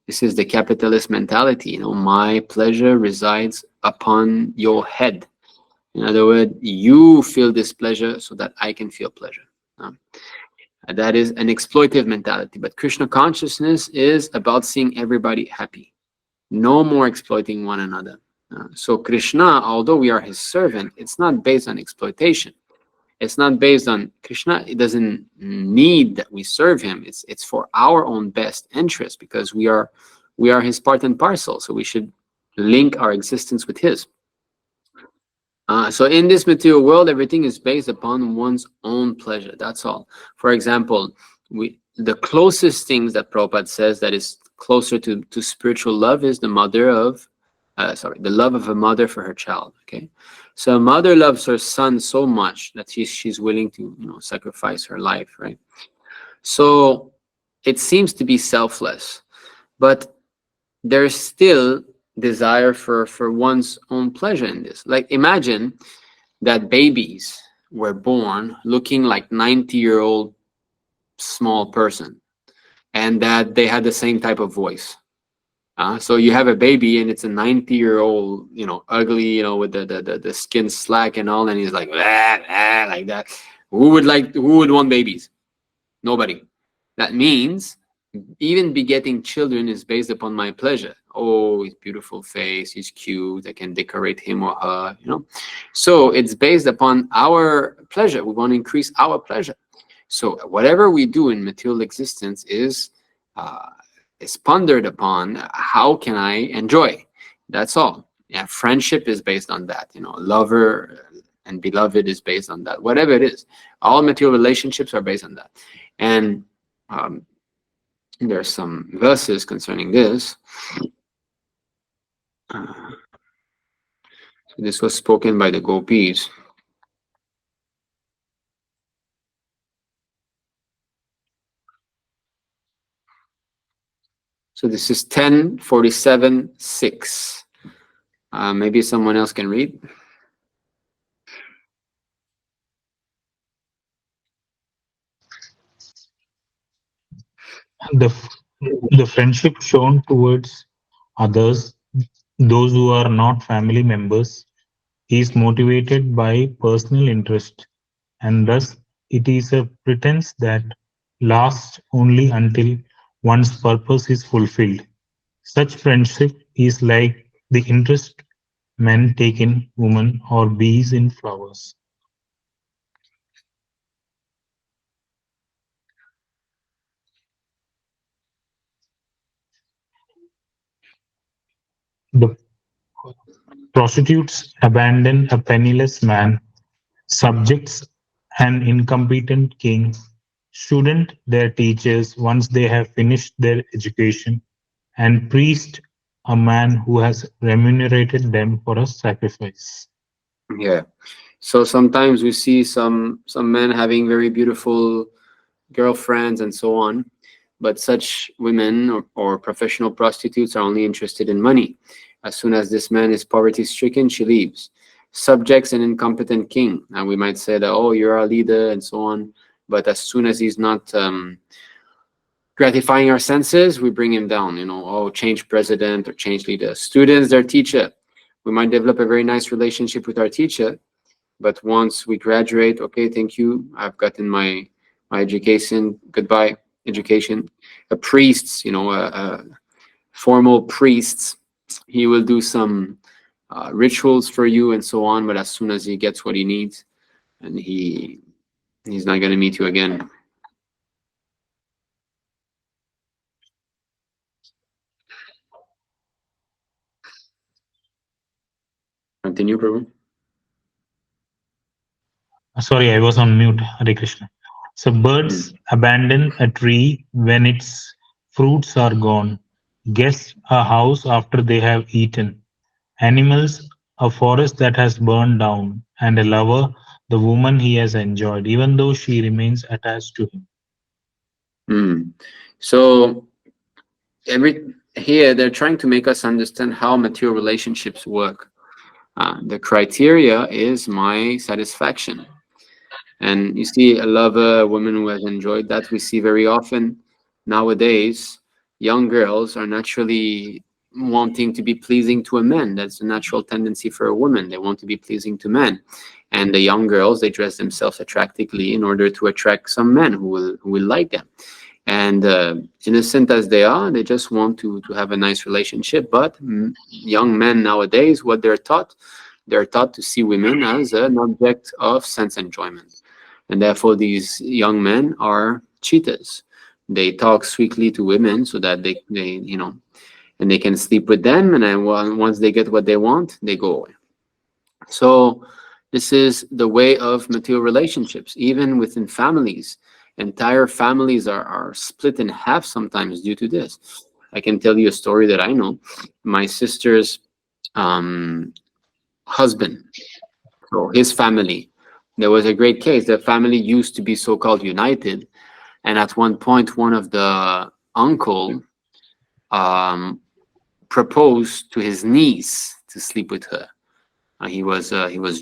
This is the capitalist mentality. My pleasure resides upon your head. In other words, you feel this pleasure so that I can feel pleasure. That is an exploitive mentality. But Krishna consciousness is about seeing everybody happy. No more exploiting one another. So Krishna, although we are his servant, it's not based on exploitation. It's not based on Krishna. It doesn't need that we serve him. It's for our own best interest because we are his part and parcel. So we should link our existence with his. So in this material world, everything is based upon one's own pleasure. That's all. For example, the closest things that Prabhupada says that is closer to spiritual love is the love of a mother for her child. Okay, so a mother loves her son so much that she's willing to sacrifice her life, right? So it seems to be selfless, but there's still desire for one's own pleasure in this. Like imagine that babies were born looking like 90-year-old small person and that they had the same type of voice. So you have a baby and it's a 90-year-old, ugly, with the skin slack and all, and he's like, like that. Who would want babies? Nobody. That means even begetting children is based upon my pleasure. Oh, his beautiful face, he's cute, I can decorate him or her, So it's based upon our pleasure. We want to increase our pleasure. So whatever we do in material existence is pondered upon how can I enjoy. That's all. Yeah, friendship is based on that. Lover and beloved is based on that. Whatever it is, all material relationships are based on that. And there are some verses concerning this. So this was spoken by the gopis. So this is 10:47:6. Maybe someone else can read. The, the friendship shown towards others, those who are not family members, is motivated by personal interest, and thus it is a pretense that lasts only until one's purpose is fulfilled. Such friendship is like the interest men take in women or bees in flowers. The prostitutes abandon a penniless man, subjects an incompetent king, student their teachers once they have finished their education, and priest a man who has remunerated them for a sacrifice. Yeah. So sometimes we see some men having very beautiful girlfriends and so on, but such women or professional prostitutes are only interested in money. As soon as this man is poverty stricken, she leaves. Subjects an incompetent king, and we might say that, oh, you're our leader and so on. But as soon as he's not gratifying our senses, we bring him down. Oh, change president or change leader. Students, their teacher. We might develop a very nice relationship with our teacher, but once we graduate, okay, thank you, I've gotten my education, goodbye education. A priest, a formal priest, he will do some rituals for you and so on, but as soon as he gets what he needs, and he's not going to meet you again. Continue, Prabhu. Sorry, I was on mute. Hare Krishna. So birds abandon a tree when its fruits are gone. Guests a house after they have eaten. Animals a forest that has burned down. And a lover the woman he has enjoyed, even though she remains attached to him. So here they're trying to make us understand how material relationships work. The criteria is my satisfaction. And you see a lover, a woman who has enjoyed that, we see very often nowadays. Young girls are naturally wanting to be pleasing to a man. That's a natural tendency for a woman. They want to be pleasing to men. And the young girls, they dress themselves attractively in order to attract some men who will like them. And innocent as they are, they just want to have a nice relationship. But young men nowadays, what they're taught to see women as an object of sense enjoyment. And therefore, these young men are cheaters. They talk sweetly to women so that they and they can sleep with them. And then once they get what they want, they go away. So this is the way of material relationships, even within families. Entire families are split in half sometimes due to this. I can tell you a story that I know. My sister's husband, so his family, there was a great case. The family used to be so-called united, and at one point, one of the uncle proposed to his niece to sleep with her. He was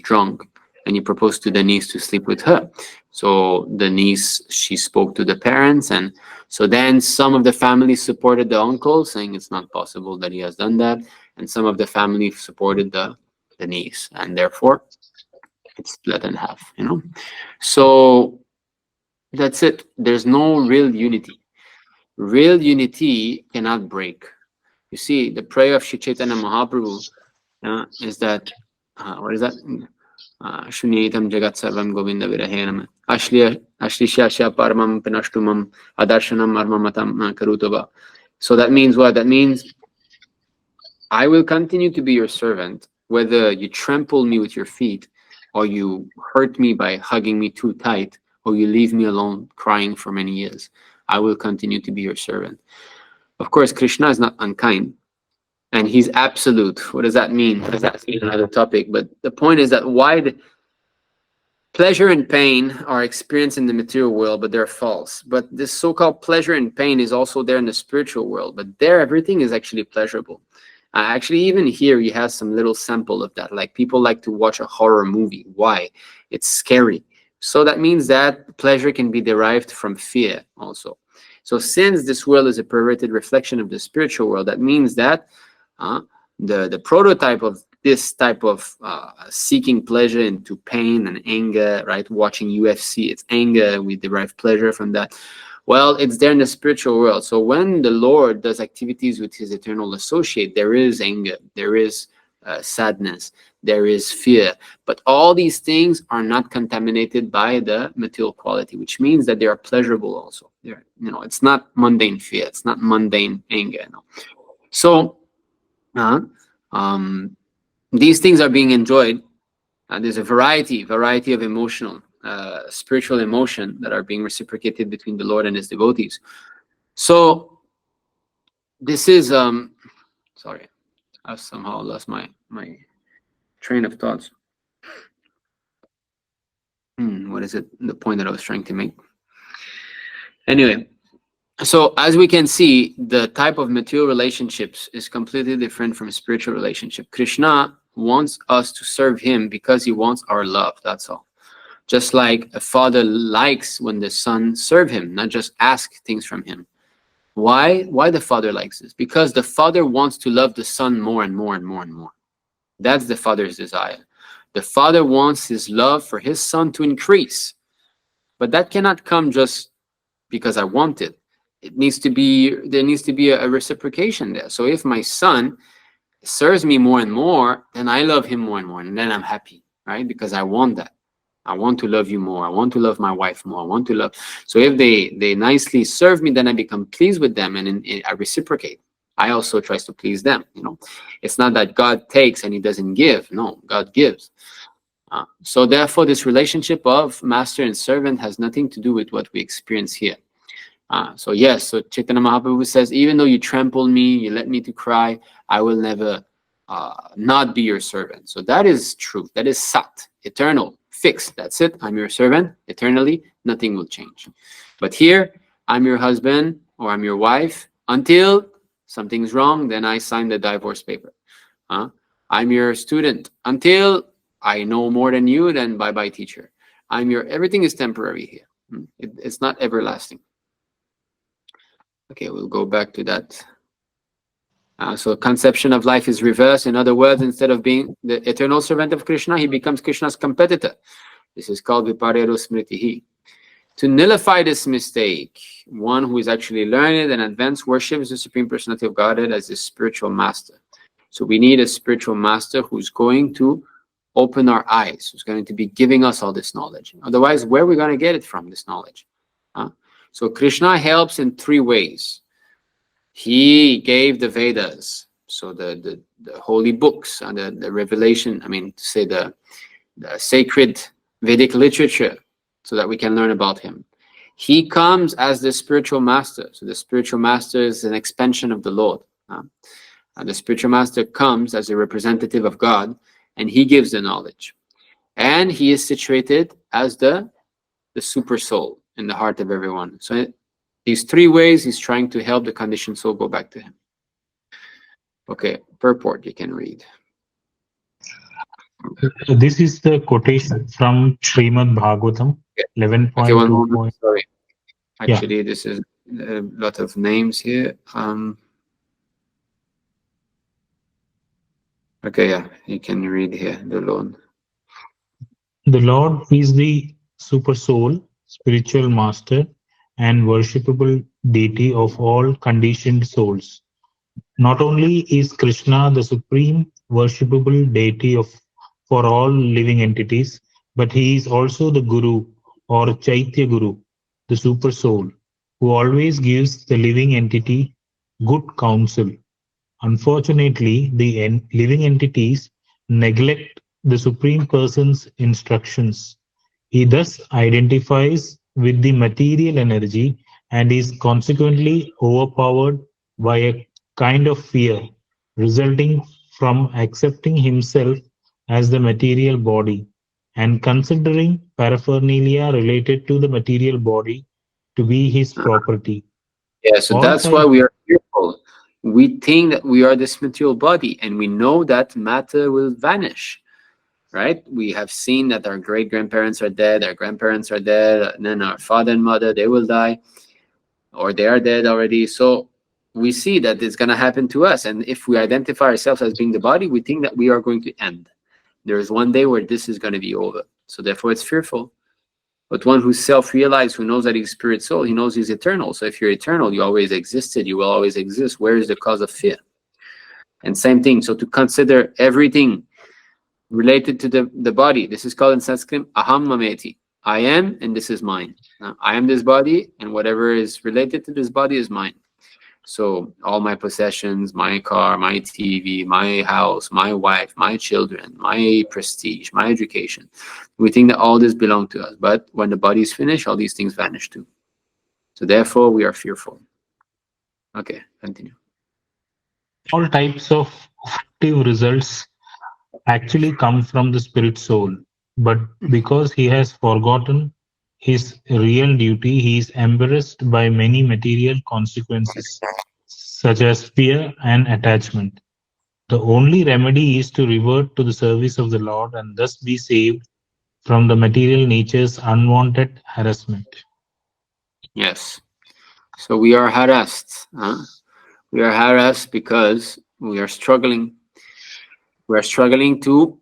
drunk, and he proposed to the niece to sleep with her. So the niece, she spoke to the parents, and so then some of the family supported the uncle, saying it's not possible that he has done that, and some of the family supported the niece, and therefore it's split in half. So that's it. There's no real unity. Real unity cannot break. You see, the prayer of Shri Chaitanya Mahaprabhu is that, what is that? Shunyatam Jagat Sarvam Govinda Virahenam Ashlishasya Paramam Pinashtumam Adarshanam Armamatam Karutova. So that means what? That means I will continue to be your servant, whether you trample me with your feet, or you hurt me by hugging me too tight, or you leave me alone crying for many years. I will continue to be your servant. Of course, Krishna is not unkind, and he's absolute. What does that mean? What does that mean? Another topic. But the point is that why pleasure and pain are experienced in the material world, but they're false. But this so-called pleasure and pain is also there in the spiritual world. But there, everything is actually pleasurable. Actually, even here, you have some little sample of that. Like people like to watch a horror movie. Why? It's scary. So that means that pleasure can be derived from fear also. So since this world is a perverted reflection of the spiritual world, that means that the prototype of this type of seeking pleasure into pain and anger, right? Watching UFC, it's anger. We derive pleasure from that. Well, it's there in the spiritual world. So when the Lord does activities with his eternal associate, there is anger, there is sadness, there is fear. But all these things are not contaminated by the material quality, which means that they are pleasurable also. It's not mundane fear, it's not mundane anger. So These things are being enjoyed. There's a variety of emotional, spiritual emotion that are being reciprocated between the Lord and his devotees. So this is sorry, I've somehow lost my train of thoughts. What is it? The point that I was trying to make. Anyway, so as we can see, the type of material relationships is completely different from spiritual relationship. Krishna wants us to serve him because he wants our love. That's all. Just like a father likes when the son serve him, not just ask things from him. Why the father likes this? Because the father wants to love the son more and more and more and more. That's the father's desire. The father wants his love for his son to increase. But that cannot come just because I want it. There needs to be a reciprocation there. So if my son serves me more and more, then I love him more and more, and then I'm happy, right? Because I want that. I want to love you more. I want to love my wife more. I want to love. So if they nicely serve me, then I become pleased with them, and I reciprocate. I also tries to please them. It's not that God takes and he doesn't give. No, God gives. So therefore, this relationship of master and servant has nothing to do with what we experience here. So yes, so Chaitanya Mahaprabhu says, even though you trample me, you let me to cry, I will never not be your servant. So that is truth. That is sat, eternal, fixed. That's it. I'm your servant eternally. Nothing will change. But here, I'm your husband or I'm your wife until something's wrong. Then I sign the divorce paper. I'm your student until I know more than you. Then bye-bye, teacher. Everything is temporary here. It's not everlasting. Okay, we'll go back to that. So conception of life is reversed. In other words, instead of being the eternal servant of Krishna, he becomes Krishna's competitor. This is called Viparero Smritihi. To nullify this mistake, one who is actually learned and advanced worships the Supreme Personality of Godhead as his spiritual master. So we need a spiritual master who's going to open our eyes, who's going to be giving us all this knowledge. Otherwise, where are we going to get it from, this knowledge? So Krishna helps in three ways. He gave the Vedas, so the holy books and the revelation, the sacred Vedic literature, so that we can learn about him. He comes as the spiritual master. So the spiritual master is an expansion of the Lord. And the spiritual master comes as a representative of God, and he gives the knowledge. And he is situated as the super soul in the heart of everyone. So these three ways he's trying to help the conditioned soul go back to him. Okay, purport you can read. This is the quotation from Srimad Bhagavatam 11.2. Okay, one moment. Sorry. Actually, This is a lot of names here. Okay, yeah, you can read here, the Lord. The Lord is the super soul, spiritual master, and worshipable deity of all conditioned souls. Not only is Krishna the supreme worshipable deity for all living entities, but he is also the Guru or Chaitya Guru, the super soul, who always gives the living entity good counsel. Unfortunately, the living entities neglect the Supreme Person's instructions. He thus identifies with the material energy and is consequently overpowered by a kind of fear resulting from accepting himself as the material body and considering paraphernalia related to the material body to be his property. Yeah, so that's why we are fearful. We think that we are this material body, and we know that matter will vanish, right? We have seen that our great-grandparents are dead, our grandparents are dead, and then our father and mother, they will die, or they are dead already. So we see that it's going to happen to us. And if we identify ourselves as being the body, we think that we are going to end. There is one day where this is going to be over. So therefore, it's fearful. But one who's self-realized, who knows that he's spirit soul, he knows he's eternal. So if you're eternal, you always existed, you will always exist. Where is the cause of fear? And same thing. So to consider everything related to the body, this is called in Sanskrit aham mameti. I am, and this is mine. I am this body, and whatever is related to this body is mine. So all my possessions, my car, my TV, my house, my wife, my children, my prestige, my education, we think that all this belongs to us. But when the body is finished, all these things vanish too. So therefore, we are fearful. Okay, continue. All types of afflictive results actually come from the spirit soul, but because he has forgotten his real duty, he is embarrassed by many material consequences, such as fear and attachment. The only remedy is to revert to the service of the Lord and thus be saved from the material nature's unwanted harassment. Yes. So we are harassed. Huh? We are harassed because we are struggling. We are struggling to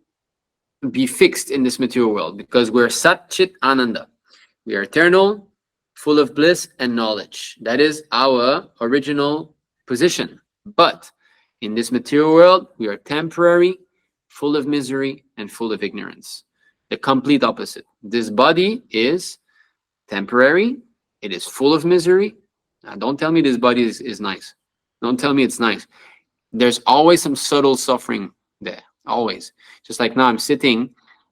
be fixed in this material world because we're Sat Chit Ananda. We are eternal, full of bliss and knowledge. That is our original position. But in this material world, we are temporary, full of misery, and full of ignorance. The complete opposite. This body is temporary, it is full of misery. Now, don't tell me this body is nice. Don't tell me it's nice. There's always some subtle suffering there. Always. Just like now I'm sitting,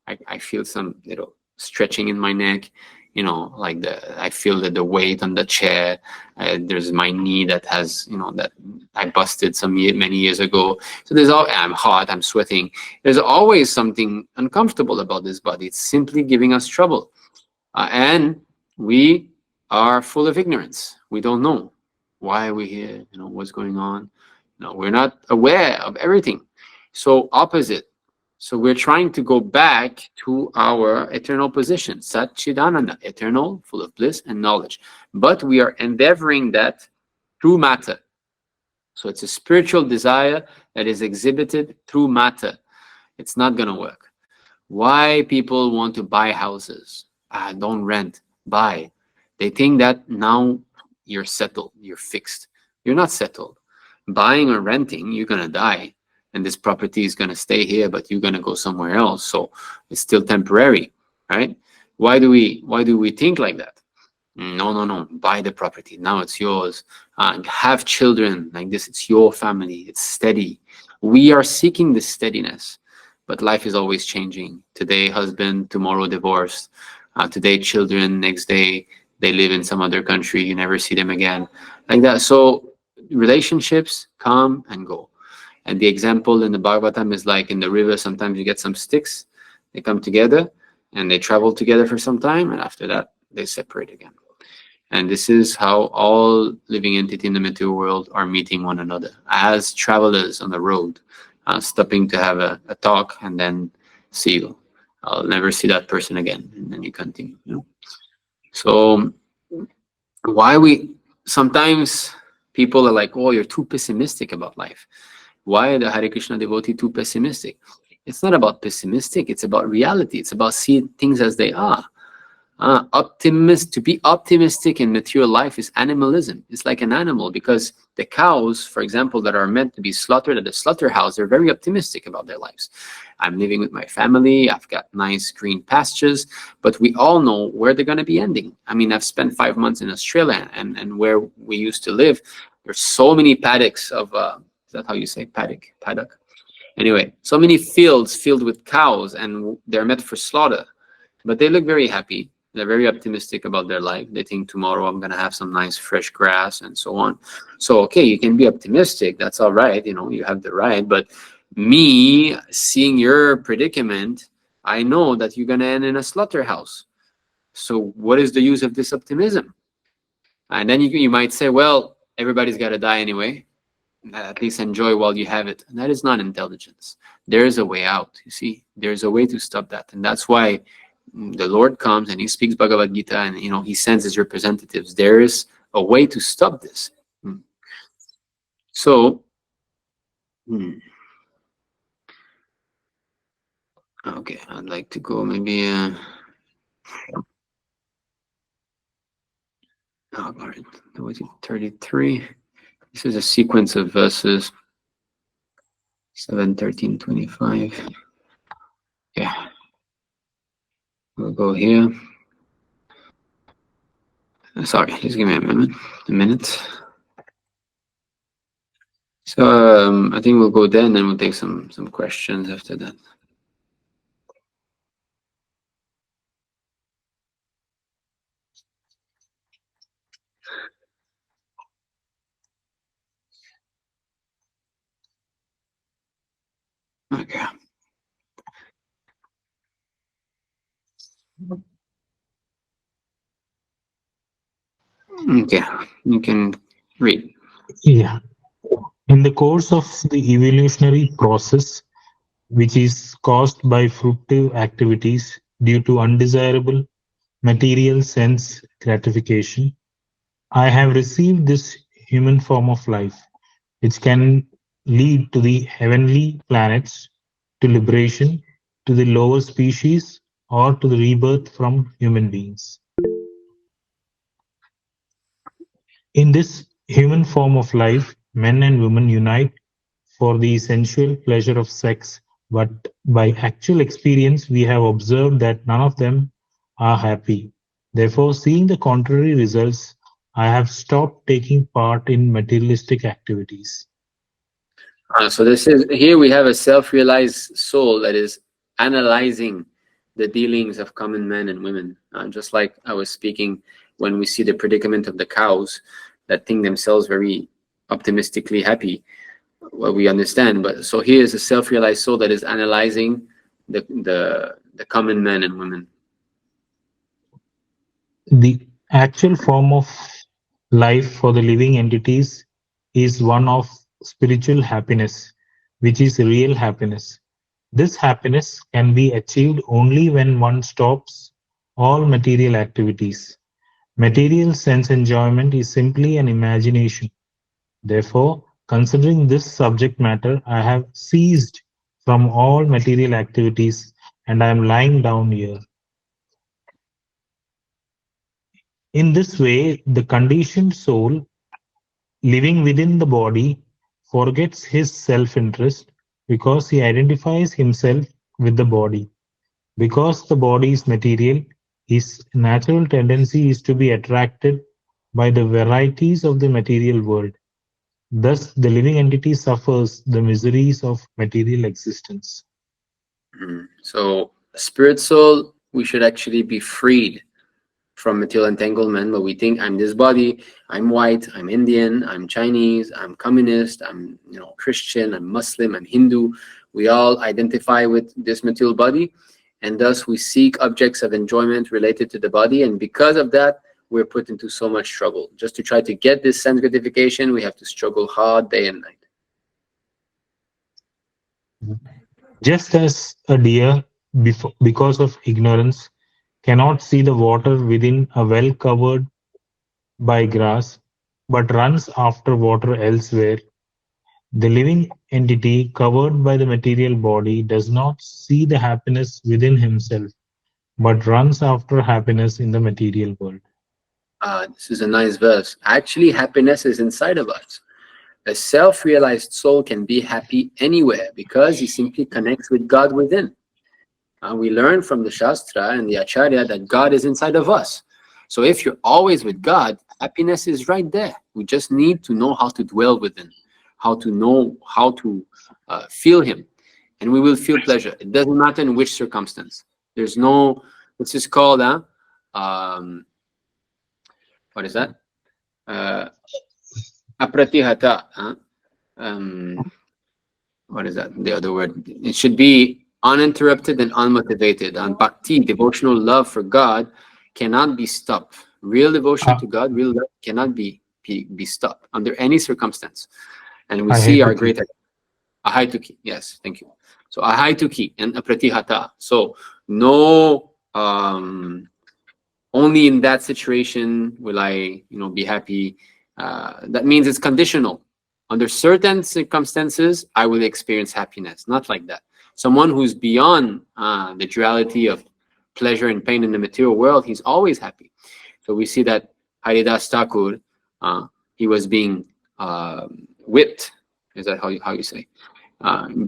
I feel some little stretching in my neck, like I feel that the weight on the chair. There's my knee that has, that I busted many years ago. So I'm hot, I'm sweating. There's always something uncomfortable about this body. It's simply giving us trouble. And we are full of ignorance. We don't know why we're here, what's going on. No, we're not aware of everything. So opposite. So we're trying to go back to our eternal position, Sat Chidananda, eternal, full of bliss and knowledge. But we are endeavoring that through matter. So it's a spiritual desire that is exhibited through matter. It's not going to work. Why people want to buy houses? Don't rent, buy. They think that now you're settled, you're fixed. You're not settled. Buying or renting, you're going to die. And this property is going to stay here, but you're going to go somewhere else. So it's still temporary, right? Why do we think like that? No. Buy the property. Now it's yours. Have children like this. It's your family. It's steady. We are seeking this steadiness, but life is always changing. Today, husband, tomorrow, divorced. Today, children. Next day, they live in some other country. You never see them again, like that. So relationships come and go. And the example in the Bhagavatam is like in the river, sometimes you get some sticks, they come together and they travel together for some time, and after that, they separate again. And this is how all living entities in the material world are meeting one another as travelers on the road, stopping to have a talk and then see you. I'll never see that person again, and then you continue. So sometimes people are like, oh, you're too pessimistic about life. Why are the Hare Krishna devotee too pessimistic? It's not about pessimistic, it's about reality. It's about seeing things as they are. To be optimistic in material life is animalism. It's like an animal, because the cows, for example, that are meant to be slaughtered at the slaughterhouse, they're very optimistic about their lives. I'm living with my family, I've got nice green pastures, but we all know where they're going to be ending. I mean, I've spent 5 months in Australia, and where we used to live, there's so many paddocks of, is that how you say paddock? Anyway, so many fields filled with cows, and they're meant for slaughter, but they look very happy. They're very optimistic about their life. They think tomorrow I'm going to have some nice fresh grass and so on. So, okay, you can be optimistic. That's all right. You have the right. But me seeing your predicament, I know that you're going to end in a slaughterhouse. So what is the use of this optimism? And then you might say, well, everybody's got to die anyway. At least enjoy while you have it. And that is not intelligence. There is a way out. You see, there's a way to stop that. And that's why the Lord comes and he speaks Bhagavad Gita, and he sends his representatives. There is a way to stop this. So, okay, I'd like to go maybe. All right, 33. This is a sequence of verses 7, 13, 25. Yeah. We'll go here. Sorry, just give me a minute. So I think we'll go there and then we'll take some questions after that. Okay. Okay, you can read. Yeah. In the course of the evolutionary process, which is caused by fruitive activities due to undesirable material sense gratification, I have received this human form of life, which can lead to the heavenly planets, to liberation, to the lower species, or to the rebirth from human beings. In this human form of life, men and women unite for the sensual pleasure of sex, but by actual experience, we have observed that none of them are happy. Therefore, seeing the contrary results, I have stopped taking part in materialistic activities. So this is here we have a self-realized soul that is analyzing the dealings of common men and women. Just like I was speaking when we see the predicament of the cows that think themselves very optimistically happy. Well, we understand, but so here is a self-realized soul that is analyzing the common men and women. The actual form of life for the living entities is one of spiritual happiness, which is real happiness. This happiness can be achieved only when one stops all material activities. Material sense enjoyment is simply an imagination. Therefore, considering this subject matter, I have ceased from all material activities and I am lying down here. In this way, the conditioned soul living within the body forgets his self interest because he identifies himself with the body. Because the body is material, his natural tendency is to be attracted by the varieties of the material world. Thus, the living entity suffers the miseries of material existence. So spirit soul, we should actually be freed from material entanglement, but we think I'm this body, I'm white, I'm Indian, I'm Chinese, I'm communist, I'm Christian, I'm Muslim, I'm Hindu. We all identify with this material body, and thus we seek objects of enjoyment related to the body, and because of that, we're put into so much trouble. Just to try to get this sense gratification, we have to struggle hard day and night. Just as a deer, because of ignorance, cannot see the water within a well covered by grass, but runs after water elsewhere, the living entity covered by the material body does not see the happiness within himself, but runs after happiness in the material world. This is a nice verse. Actually, happiness is inside of us. A self-realized soul can be happy anywhere because he simply connects with God within. We learn from the Shastra and the Acharya that God is inside of us. So if you're always with God, happiness is right there. We just need to know how to dwell within, how to know how to feel Him, and we will feel pleasure. It doesn't matter in which circumstance. There's no, this is called, what is that? Apratihata. What is that? The other word. It should be uninterrupted and unmotivated. And bhakti, devotional love for God, cannot be stopped. Real devotion to God, real love cannot be stopped under any circumstance. And we see our great ahaituki. Yes, thank you. So ahaituki and apratihata. So no, only in that situation will I, be happy. That means it's conditional. Under certain circumstances, I will experience happiness. Not like that. Someone who's beyond the duality of pleasure and pain in the material world, he's always happy. So we see that Haridas Thakur, he was being whipped. Is that how you say?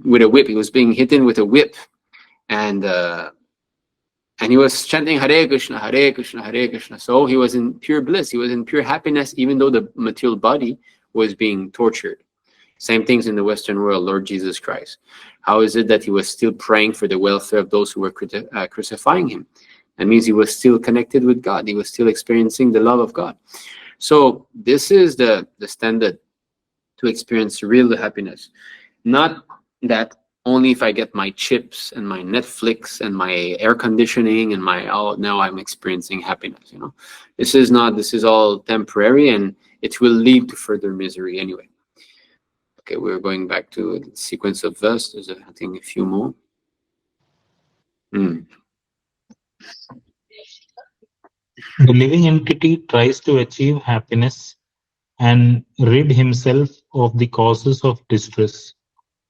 With a whip. He was being hit with a whip. And he was chanting Hare Krishna, Hare Krishna, Hare Krishna. So he was in pure bliss. He was in pure happiness, even though the material body was being tortured. Same things in the Western world, Lord Jesus Christ. How is it that he was still praying for the welfare of those who were crucifying him? That means he was still connected with God. He was still experiencing the love of God. So this is the standard to experience real happiness. Not that only if I get my chips and my Netflix and my air conditioning and my, oh, now I'm experiencing happiness. This is not, this is all temporary, and it will lead to further misery anyway. Okay, we're going back to the sequence of verse. There's, I think, a few more. The living entity tries to achieve happiness and rid himself of the causes of distress.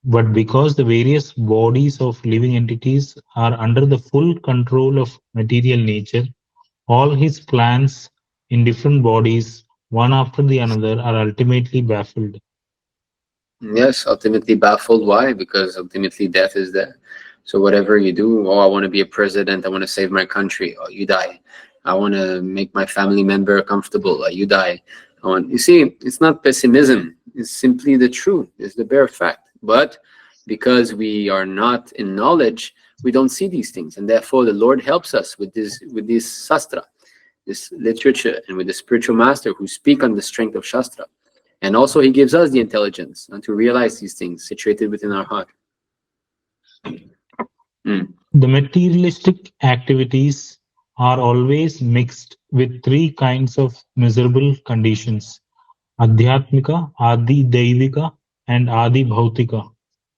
But because the various bodies of living entities are under the full control of material nature, all his plans in different bodies, one after the another, are ultimately baffled. Yes, ultimately baffled. Why? Because ultimately death is there. So whatever you do, oh, I want to be a president, I want to save my country, oh, you die. I want to make my family member comfortable, oh, you die. You see, it's not pessimism. It's simply the truth. It's the bare fact. But because we are not in knowledge, we don't see these things, and therefore the Lord helps us with this sastra, this literature, and with the spiritual master who speak on the strength of Shastra. And also he gives us the intelligence to realize these things situated within our heart. The materialistic activities are always mixed with three kinds of miserable conditions: Adhyatmika, Adi Daivika, and Adi Bhautika.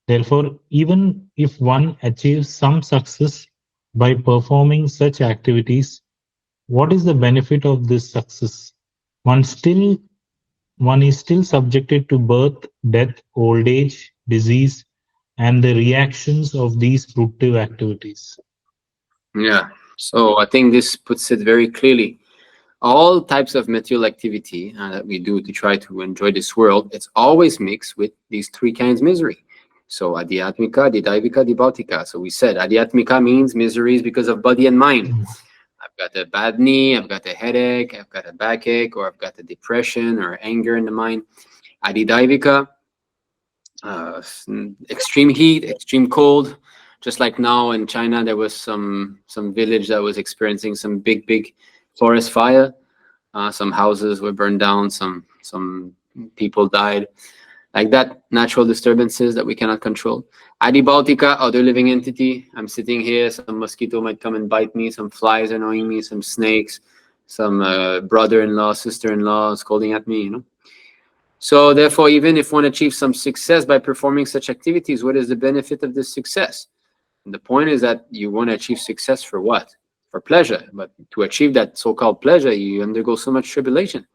Therefore, even if one achieves some success by performing such activities, what is the benefit of this success? One is still subjected to birth, death, old age, disease, and the reactions of these fruitive activities. Yeah. So I think this puts it very clearly. All types of material activity that we do to try to enjoy this world, it's always mixed with these three kinds of misery. So adhyatmika, didaivika, dibautika. So we said adhyatmika means miseries because of body and mind. I've got a bad knee, I've got a headache, I've got a backache, or I've got a depression or anger in the mind. Adidaivika, extreme heat, extreme cold. Just like now in China, there was some village that was experiencing some big forest fire. Some houses were burned down, some people died. Like that, natural disturbances that we cannot control. Adi Baltica, other living entity. I'm sitting here, some mosquito might come and bite me, some flies annoying me, some snakes, some brother-in-law, sister-in-law scolding at me, So therefore, even if one achieves some success by performing such activities, what is the benefit of this success? And the point is that you want to achieve success for what? For pleasure. But to achieve that so-called pleasure, you undergo so much tribulation.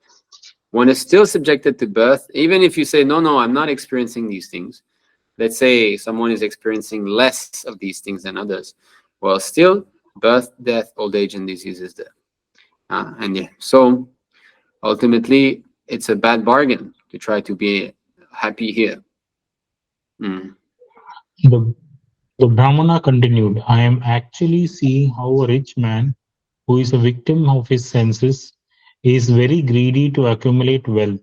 One is still subjected to birth, even if you say, no, I'm not experiencing these things. Let's say someone is experiencing less of these things than others. Well, still, birth, death, old age, and disease is there. So ultimately, it's a bad bargain to try to be happy here. The Brahmana continued, I am actually seeing how a rich man who is a victim of his senses is very greedy to accumulate wealth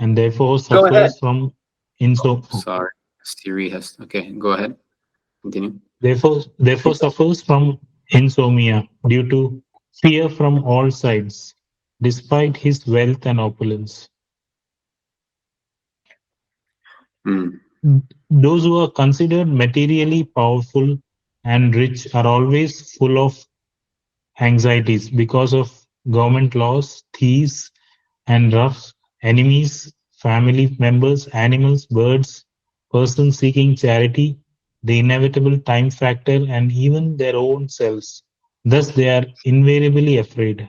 and therefore Go ahead. suffers from insomnia. Sorry, Siri has. Okay, go ahead. Continue. Therefore suffers from insomnia due to fear from all sides, despite his wealth and opulence. Those who are considered materially powerful and rich are always full of anxieties because of government laws, thieves and roughs, enemies, family members, animals, birds, persons seeking charity, the inevitable time factor, and even their own selves. Thus, they are invariably afraid.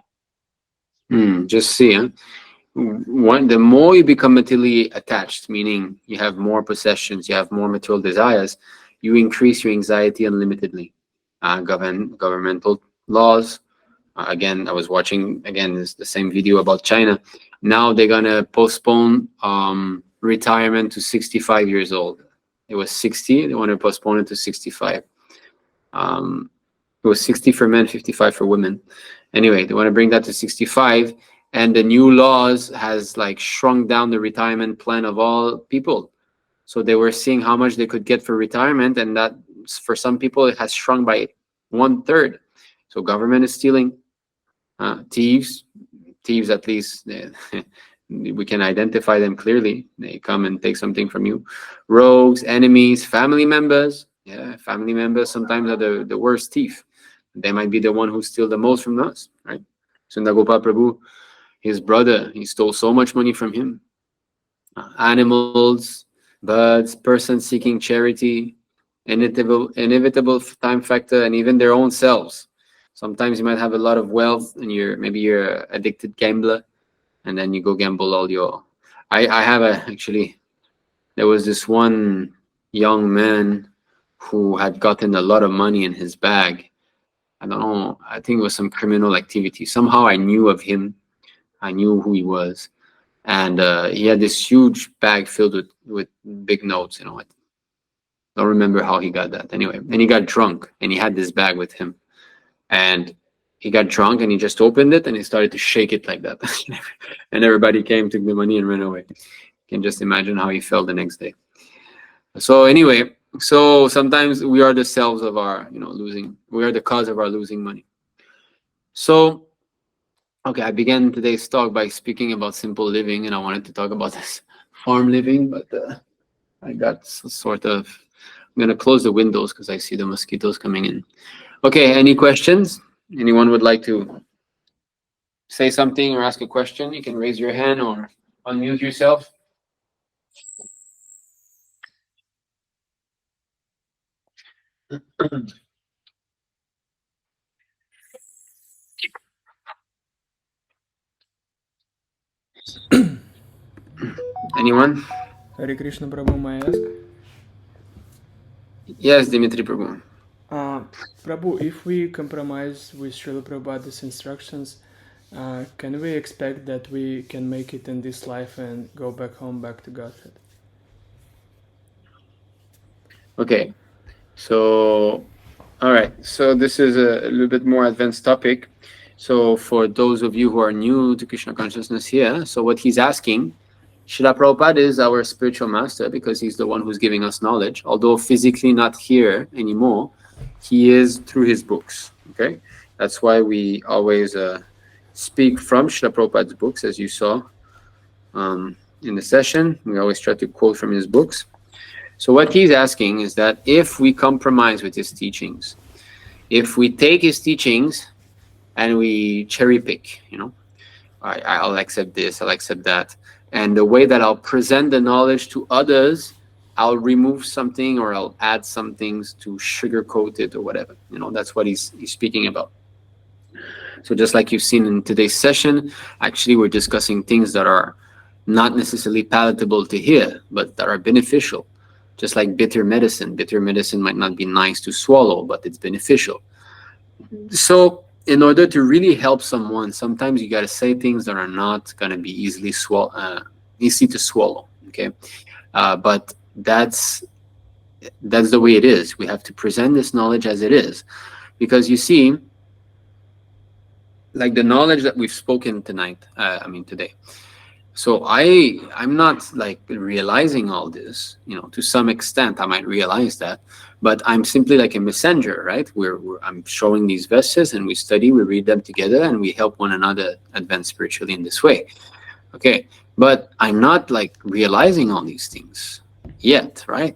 Just see, the more you become materially attached, meaning you have more possessions, you have more material desires, you increase your anxiety unlimitedly. Governmental laws. Again, I was watching the same video about China. Now they're gonna postpone retirement to 65 years old. It was 60. They want to postpone it to 65. It was 60 for men, 55 for women. Anyway, they want to bring that to 65. And the new laws has like shrunk down the retirement plan of all people. So they were seeing how much they could get for retirement, and that for some people it has shrunk by 1/3. So government is stealing. Thieves at least we can identify them clearly. They come and take something from you. Rogues, enemies, family members. Yeah, family members sometimes are the worst thief. They might be the one who steal the most from us, right? Sundar Gopal Prabhu, his brother, he stole so much money from him. Animals, birds, persons seeking charity, inevitable time factor, and even their own selves. Sometimes you might have a lot of wealth, and you're an addicted gambler, and then you go gamble all your. I have actually. There was this one young man who had gotten a lot of money in his bag. I don't know. I think it was some criminal activity. Somehow I knew of him. I knew who he was, and he had this huge bag filled with big notes. I don't remember how he got that. Anyway, and he got drunk, and he had this bag with him, and he got drunk, and he just opened it, and he started to shake it like that, and everybody came, took the money, and ran away. You can just imagine how he felt the next day. So anyway, so sometimes we are the selves of our, losing. We are the cause of our losing money. So, okay, I began today's talk by speaking about simple living, and I wanted to talk about this farm living, but I got sort of. I'm gonna close the windows because I see the mosquitoes coming in. Okay, any questions? Anyone would like to say something or ask a question? You can raise your hand or unmute yourself. Anyone? Hare Krishna Prabhu, may I ask? Yes, Dimitri Prabhu. Prabhu, if we compromise with Srila Prabhupada's instructions, can we expect that we can make it in this life and go back home, back to Godhead? Okay, so all right, so this is a little bit more advanced topic. So for those of you who are new to Krishna consciousness here, so what he's asking, Srila Prabhupada is our spiritual master because he's the one who's giving us knowledge. Although physically not here anymore, he is through his books. Okay, that's why we always speak from Srila Prabhupada's books, as you saw in the session. We always try to quote from his books. So what he's asking is that if we compromise with his teachings, if we take his teachings and we cherry pick, I'll accept this, I'll accept that, and the way that I'll present the knowledge to others, I'll remove something or I'll add some things to sugarcoat it or whatever. That's what he's speaking about. So just like you've seen in today's session, actually we're discussing things that are not necessarily palatable to hear, but that are beneficial. Just like bitter medicine. Bitter medicine might not be nice to swallow, but it's beneficial. So in order to really help someone, sometimes you got to say things that are not going to be easy to swallow. Okay, but that's the way it is. We have to present this knowledge as it is, because you see, like the knowledge that we've spoken tonight. Today. So I'm not like realizing all this, to some extent I might realize that, but I'm simply like a messenger, right? I'm showing these verses and we study, we read them together, and we help one another advance spiritually in this way. Okay, but I'm not like realizing all these things yet, right?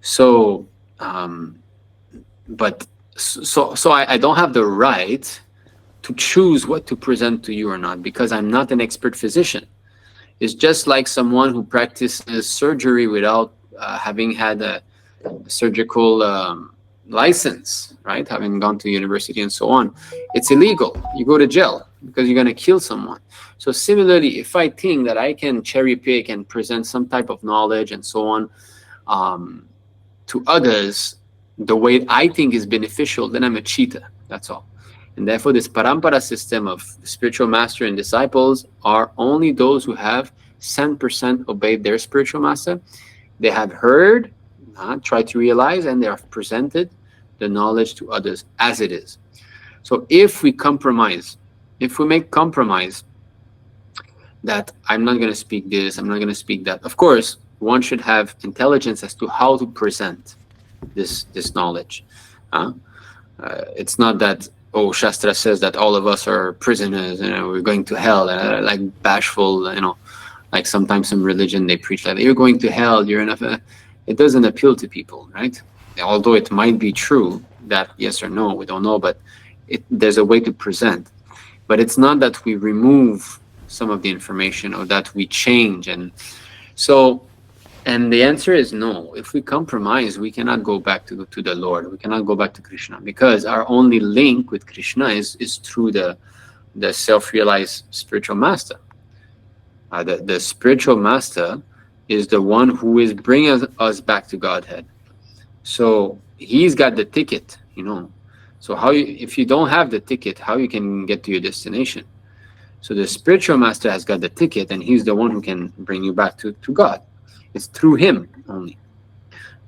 So, but so I don't have the right to choose what to present to you or not, because I'm not an expert physician. It's just like someone who practices surgery without having had a surgical license, right? Having gone to university and so on. It's illegal. You go to jail because you're going to kill someone. So similarly, if I think that I can cherry pick and present some type of knowledge and so on to others the way I think is beneficial, then I'm a cheater. That's all. And therefore, this parampara system of spiritual master and disciples are only those who have 100% obeyed their spiritual master. They have heard, tried to realize, and they have presented the knowledge to others as it is. So if we compromise, if we make compromise that I'm not going to speak this, I'm not going to speak that, of course, one should have intelligence as to how to present this knowledge. It's not that, oh, Shastra says that all of us are prisoners and we're going to hell, like bashful, like sometimes some religion they preach like, you're going to hell, you're enough. It doesn't appeal to people, right? Although it might be true that yes or no, we don't know, but there's a way to present. But it's not that we remove some of the information or that we change. And the answer is no. If we compromise, we cannot go back to the Lord. We cannot go back to Krishna, because our only link with Krishna is through the self-realized spiritual master. The spiritual master is the one who is bringing us back to Godhead. So he's got the ticket, So if you don't have the ticket, how you can get to your destination? So the spiritual master has got the ticket, and he's the one who can bring you back to God. It's through him only.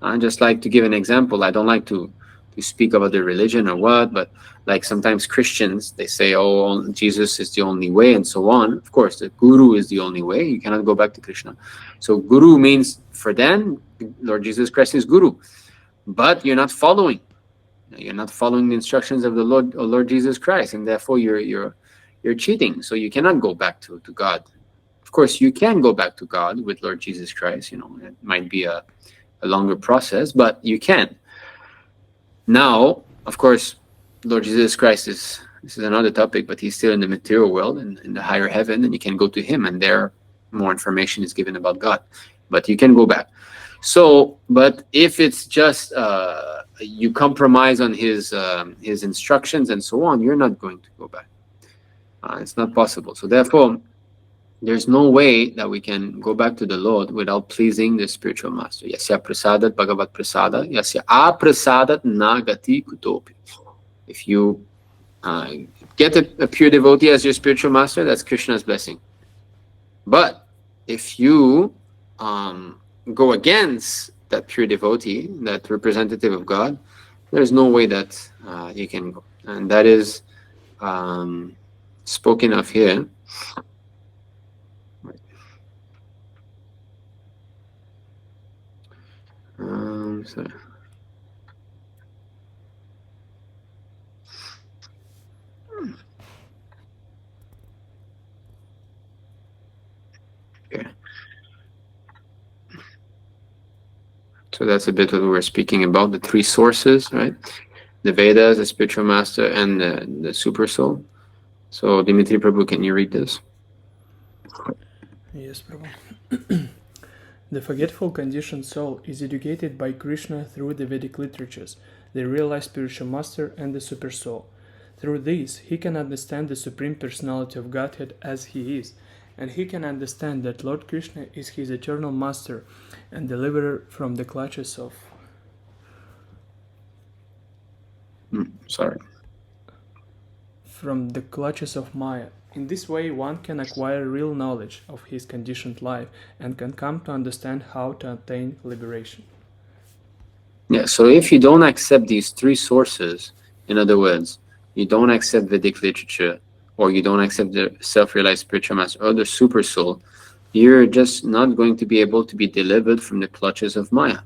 I just like to give an example. I don't like to speak about the religion or what, but like sometimes Christians, they say, oh, Jesus is the only way and so on. Of course, the Guru is the only way. You cannot go back to Krishna. So Guru means, for them, Lord Jesus Christ is Guru. But you're not following. You're not following the instructions of the Lord Jesus Christ, and therefore you're cheating. So you cannot go back to God. Of course, you can go back to God with Lord Jesus Christ. It might be a longer process, but you can. Now, of course, Lord Jesus Christ this is another topic, but he's still in the material world and in the higher heaven, and you can go to him, and there more information is given about God. But you can go back. So, but if it's just you compromise on his instructions and so on, you're not going to go back. It's not possible. So therefore, there's no way that we can go back to the Lord without pleasing the spiritual master. Yasya prasadat bhagavat prasada, yasya aprasadat nagati kutopi. If you get a pure devotee as your spiritual master, that's Krishna's blessing. But if you go against that pure devotee, that representative of God, there's no way that you can go. And that is spoken of here. Sorry. Okay. So that's a bit what we were speaking about, the three sources, right? The Vedas, the spiritual master, and the super soul. So Dimitri Prabhu, can you read this? Yes, Prabhu. The forgetful conditioned soul is educated by Krishna through the Vedic literatures, the realized spiritual master, and the super soul. Through these, he can understand the Supreme Personality of Godhead as he is, and he can understand that Lord Krishna is his eternal master and deliverer from the clutches of Maya. In this way, one can acquire real knowledge of his conditioned life and can come to understand how to attain liberation. Yeah, so if you don't accept these three sources, in other words, you don't accept Vedic literature, or you don't accept the self-realized spiritual master or the super soul, you're just not going to be able to be delivered from the clutches of Maya,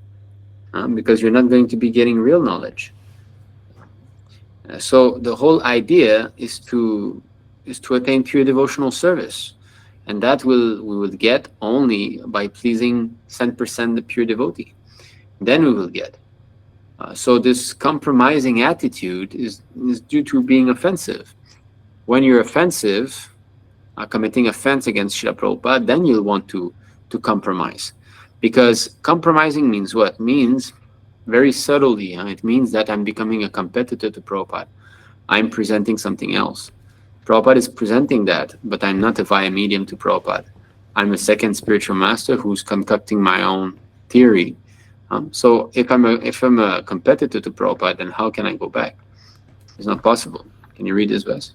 because you're not going to be getting real knowledge. So the whole idea is to attain pure devotional service, and that we will get only by pleasing 10% the pure devotee. Then we will get. So this compromising attitude is due to being offensive. When you're offensive, committing offense against Srila Prabhupada, then you'll want to compromise. Because compromising means what? Means very subtly, it means that I'm becoming a competitor to Prabhupada. I'm presenting something else. Prabhupada is presenting that, but I'm not a via medium to Prabhupada. I'm a second spiritual master who's concocting my own theory. So if I'm a competitor to Prabhupada, then how can I go back? It's not possible. Can you read this verse?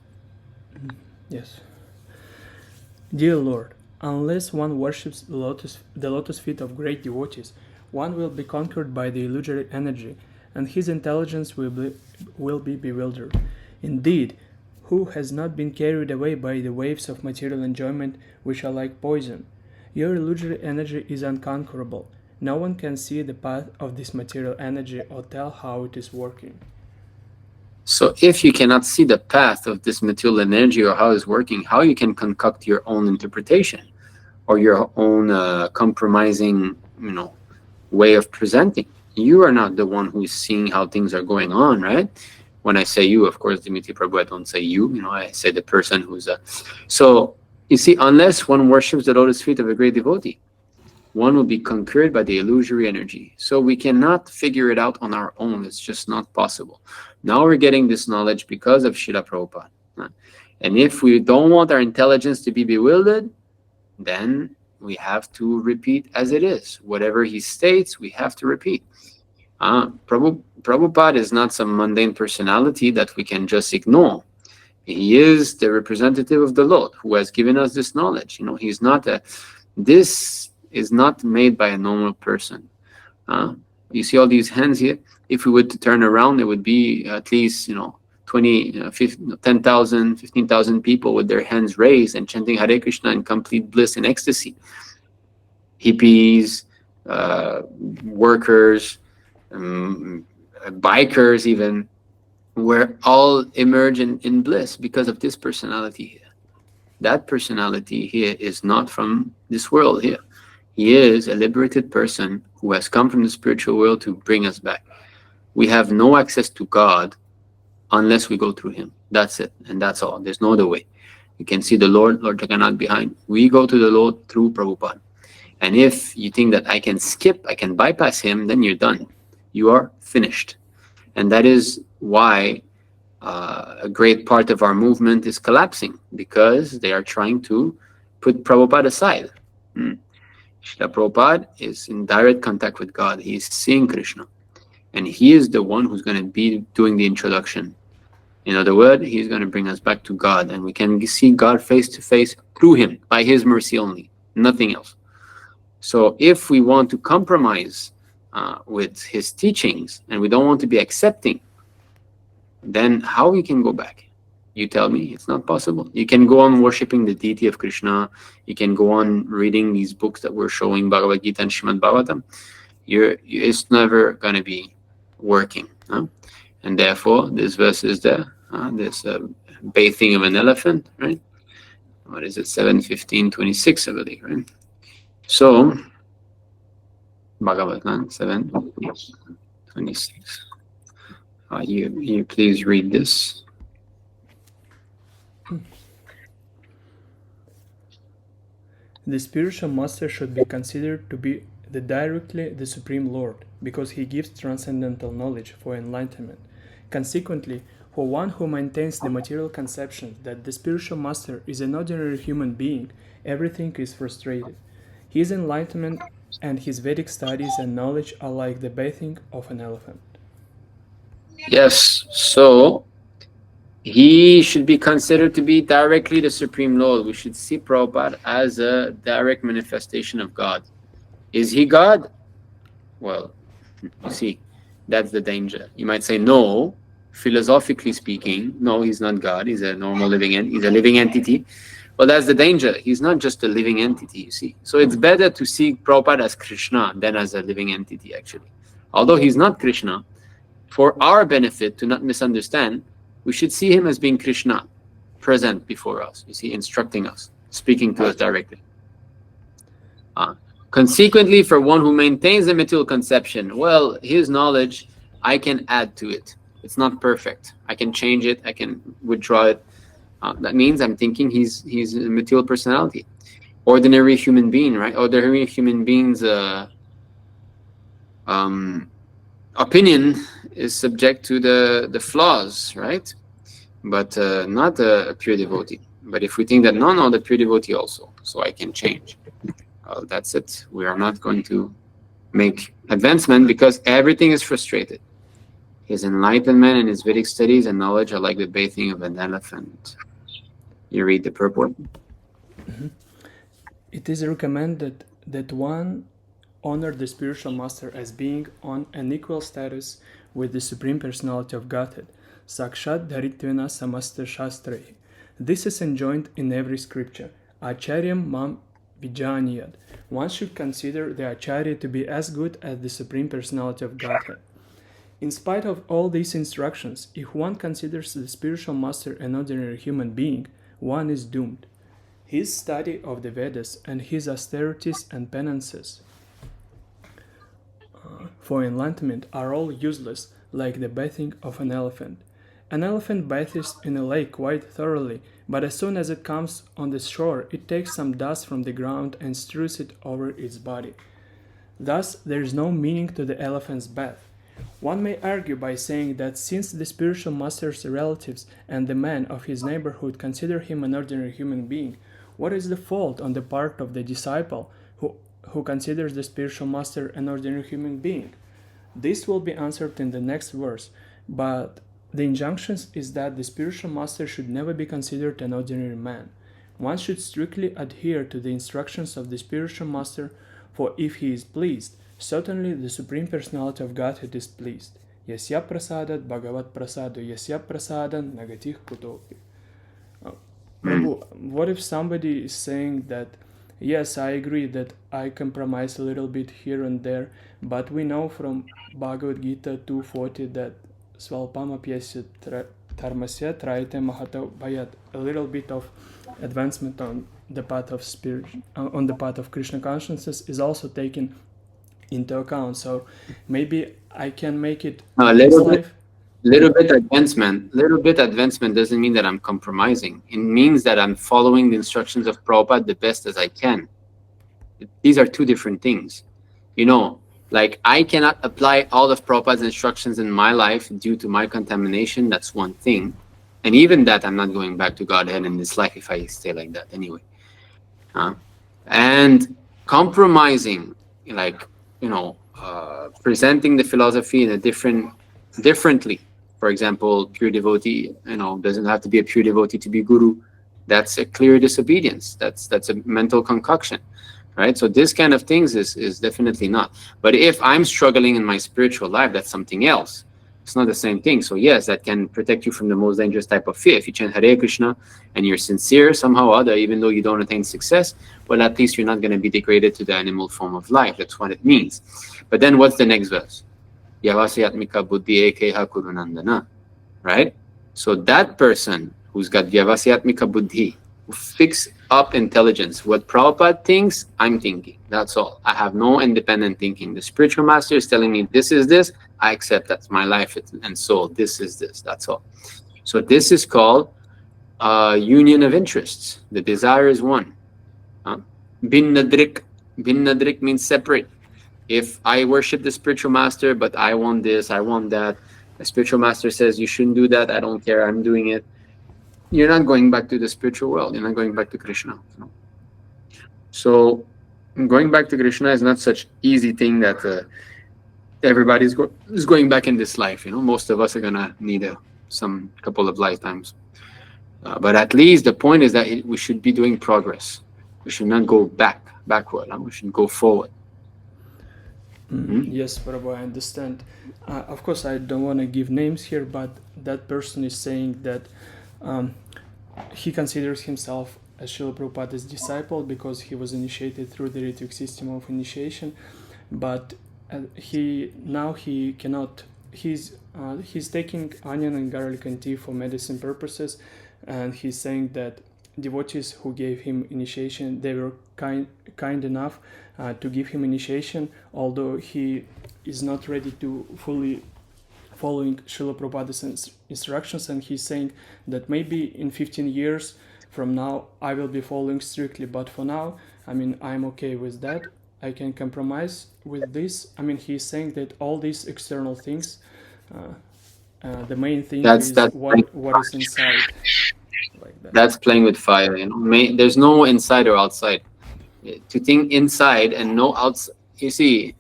Yes. Dear Lord, unless one worships the lotus feet of great devotees, one will be conquered by the illusory energy, and his intelligence will be bewildered. Indeed, who has not been carried away by the waves of material enjoyment which are like poison? Your illusory energy is unconquerable. No one can see the path of this material energy or tell how it is working. So if you cannot see the path of this material energy or how it's working, how you can concoct your own interpretation or your own compromising, way of presenting? You are not the one who's seeing how things are going on, right? When I say you, of course, Nimai Nitai Prabhu, I don't say you. I say the person who's So you see, unless one worships the lotus feet of a great devotee, one will be conquered by the illusory energy. So we cannot figure it out on our own. It's just not possible. Now we're getting this knowledge because of Srila Prabhupada. And if we don't want our intelligence to be bewildered, then we have to repeat as it is. Whatever he states, we have to repeat. Prabhupada is not some mundane personality that we can just ignore. He is the representative of the Lord who has given us this knowledge. He's not this is not made by a normal person. You see all these hands here? If we were to turn around, it would be at least 20, 10,000, 15,000 people with their hands raised and chanting Hare Krishna in complete bliss and ecstasy. Hippies, workers, bikers even, were all emerged in bliss because of this personality here. That personality here is not from this world here. He is a liberated person who has come from the spiritual world to bring us back. We have no access to God unless we go through him. That's it, and that's all. There's no other way. You can see the Lord Jagannath behind. We go to the Lord through Prabhupada. And if you think that I can bypass him, then you're done. You are finished. And that is why a great part of our movement is collapsing, because they are trying to put Prabhupada aside. Srila Prabhupada is in direct contact with God. He is seeing Krishna. And he is the one who's going to be doing the introduction. In other words, he's going to bring us back to God. And we can see God face to face through him, by his mercy only, nothing else. So if we want to compromise with his teachings, and we don't want to be accepting, then how we can go back? You tell me. It's not possible. You can go on worshipping the deity of Krishna. You can go on reading these books that we're showing, Bhagavad Gita and Srimad Bhagavatam. It's never going to be working. And therefore, this verse is there. This bathing of an elephant, right? What is it? 7:15:26, I believe, right? So, Bhagavatam 7:26. You please read this. The spiritual master should be considered to be directly the Supreme Lord, because he gives transcendental knowledge for enlightenment. Consequently, for one who maintains the material conception that the spiritual master is an ordinary human being, everything is frustrated. His enlightenment and his Vedic studies and knowledge are like the bathing of an elephant. Yes, so he should be considered to be directly the Supreme Lord. We should see Prabhupada as a direct manifestation of God. Is he God? Well, you see, that's the danger. You might say, no, philosophically speaking, no, he's not God. He's a normal he's a living entity. Well, that's the danger. He's not just a living entity, you see. So it's better to see Prabhupada as Krishna than as a living entity, actually. Although he's not Krishna, for our benefit, to not misunderstand, we should see him as being Krishna, present before us, you see, instructing us, speaking to us directly. Consequently, for one who maintains the material conception, well, his knowledge, I can add to it. It's not perfect. I can change it. I can withdraw it. That means I'm thinking he's a material personality. Ordinary human being, right? Ordinary human being's opinion is subject to the flaws, right? But not a pure devotee. But if we think that, no, the pure devotee also, so I can change. That's it. We are not going to make advancement because everything is frustrated. His enlightenment and his Vedic studies and knowledge are like the bathing of an elephant. You read the purport. It is recommended that one honor the spiritual master as being on an equal status with the Supreme Personality of Godhead, Sakshat Dharitvena Samasta Shastrahi. This is enjoined in every scripture. Acharyam Mam Vijaniyad. One should consider the Acharya to be as good as the Supreme Personality of Godhead. In spite of all these instructions, if one considers the spiritual master an ordinary human being, one is doomed. His study of the Vedas and his austerities and penances for enlightenment are all useless, like the bathing of an elephant. An elephant bathes in a lake quite thoroughly, but as soon as it comes on the shore, it takes some dust from the ground and strews it over its body. Thus, there is no meaning to the elephant's bath. One may argue by saying that since the spiritual master's relatives and the men of his neighborhood consider him an ordinary human being, what is the fault on the part of the disciple who considers the spiritual master an ordinary human being? This will be answered in the next verse, but the injunction is that the spiritual master should never be considered an ordinary man. One should strictly adhere to the instructions of the spiritual master, for if he is pleased, certainly the Supreme Personality of Godhead is pleased. Yasya prasadat bhagavat prasado, yasya prasadan nagatih kutopi. Prabhu, what if somebody is saying that, yes, I agree that I compromise a little bit here and there, but we know from Bhagavad Gita 2.40 that Svalpama pyasya dharmasya traite mahata bhayat, a little bit of advancement on the path of spirit, on the path of Krishna consciousness is also taken into account. So maybe I can make it A in this little bit, life. little bit advancement doesn't mean that I'm compromising. It means that I'm following the instructions of Prabhupada the best as I can. These are two different things. You know, like I cannot apply all of Prabhupada's instructions in my life due to my contamination. That's one thing. And even that, I'm not going back to Godhead in this life if I stay like that anyway. And compromising, like, you know, presenting the philosophy in a differently. For example, pure devotee, you know, doesn't have to be a pure devotee to be guru. That's a clear disobedience. That's a mental concoction, right? So this kind of things is definitely not. But if I'm struggling in my spiritual life, that's something else. It's not the same thing. So yes, that can protect you from the most dangerous type of fear. If you chant Hare Krishna and you're sincere somehow or other, even though you don't attain success, well, at least you're not going to be degraded to the animal form of life. That's what it means. But then what's the next verse? Vyavasyatmika buddhi ekeha kurunandana. Right? So that person who's got Vyavasyatmika buddhi, who fix up intelligence, what Prabhupada thinks, I'm thinking. That's all. I have no independent thinking. The spiritual master is telling me this is this, I accept that's my life and soul. This is this. That's all. So this is called union of interests. The desire is one. Bin nadrik. Bin nadrik means separate. If I worship the spiritual master, but I want this, I want that, the spiritual master says you shouldn't do that, I don't care, I'm doing it. You're not going back to the spiritual world. You're not going back to Krishna. So going back to Krishna is not such easy thing that everybody is going back in this life. You know, most of us are gonna need some couple of lifetimes. But at least the point is that we should be doing progress. We should not go backward. We should go forward. Yes, Prabhu, I understand. Of course, I don't want to give names here, but that person is saying that he considers himself as Srila Prabhupada's disciple because he was initiated through the ritual system of initiation, but he's taking onion and garlic and tea for medicine purposes, and he's saying that devotees who gave him initiation, they were kind enough to give him initiation, although he is not ready to fully following Srila Prabhupada's instructions, and he's saying that maybe in 15 years from now I will be following strictly, but for now, I mean, I'm okay with that. I can compromise with this. I mean, he's saying that all these external things, the main thing is what is inside. Like that. That's playing with fire. You know, there's no inside or outside. To think inside and no outside. You see,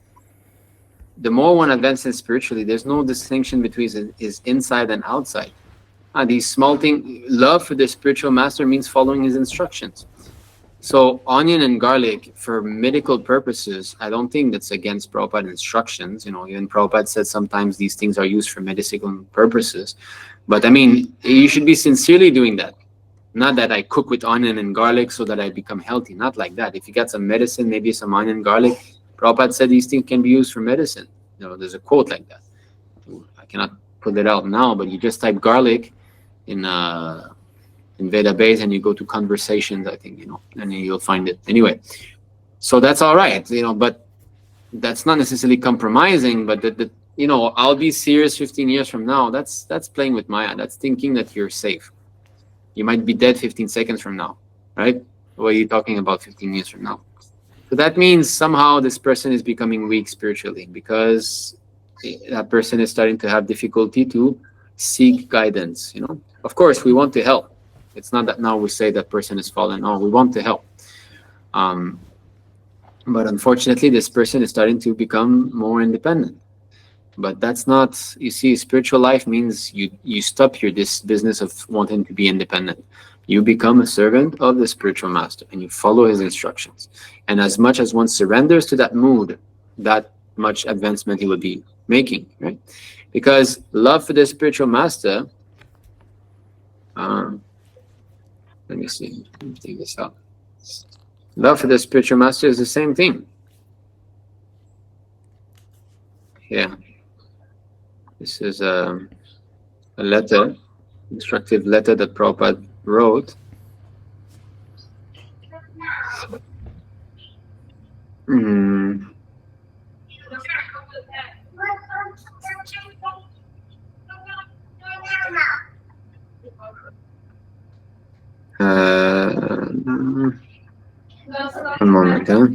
the more one advances spiritually, there's no distinction between is inside and outside. These small things, love for the spiritual master means following his instructions. So onion and garlic for medical purposes, I don't think that's against Prabhupada's instructions. You know, even Prabhupada said sometimes these things are used for medicinal purposes. But I mean, you should be sincerely doing that. Not that I cook with onion and garlic so that I become healthy. Not like that. If you got some medicine, maybe some onion, garlic. Prabhupada said these things can be used for medicine. There's a quote like that. I cannot put it out now, but you just type garlic in Veda base and you go to conversations, I think, and you'll find it. Anyway, so that's all right, but that's not necessarily compromising, but I'll be serious 15 years from now. That's playing with Maya. That's thinking that you're safe. You might be dead 15 seconds from now, right? What are you talking about 15 years from now? So that means somehow this person is becoming weak spiritually because that person is starting to have difficulty to seek guidance. Of course, we want to help. It's not that now we say that person is fallen. No, we want to help. But unfortunately, this person is starting to become more independent. But that's not, you see, spiritual life means you stop this business of wanting to be independent. You become a servant of the spiritual master and you follow his instructions. And as much as one surrenders to that mood, that much advancement he will be making, right? Because love for the spiritual master, let me see, let me take this out. Love for the spiritual master is the same thing. Yeah. This is a letter, instructive letter that Prabhupada wrote. One moment, huh?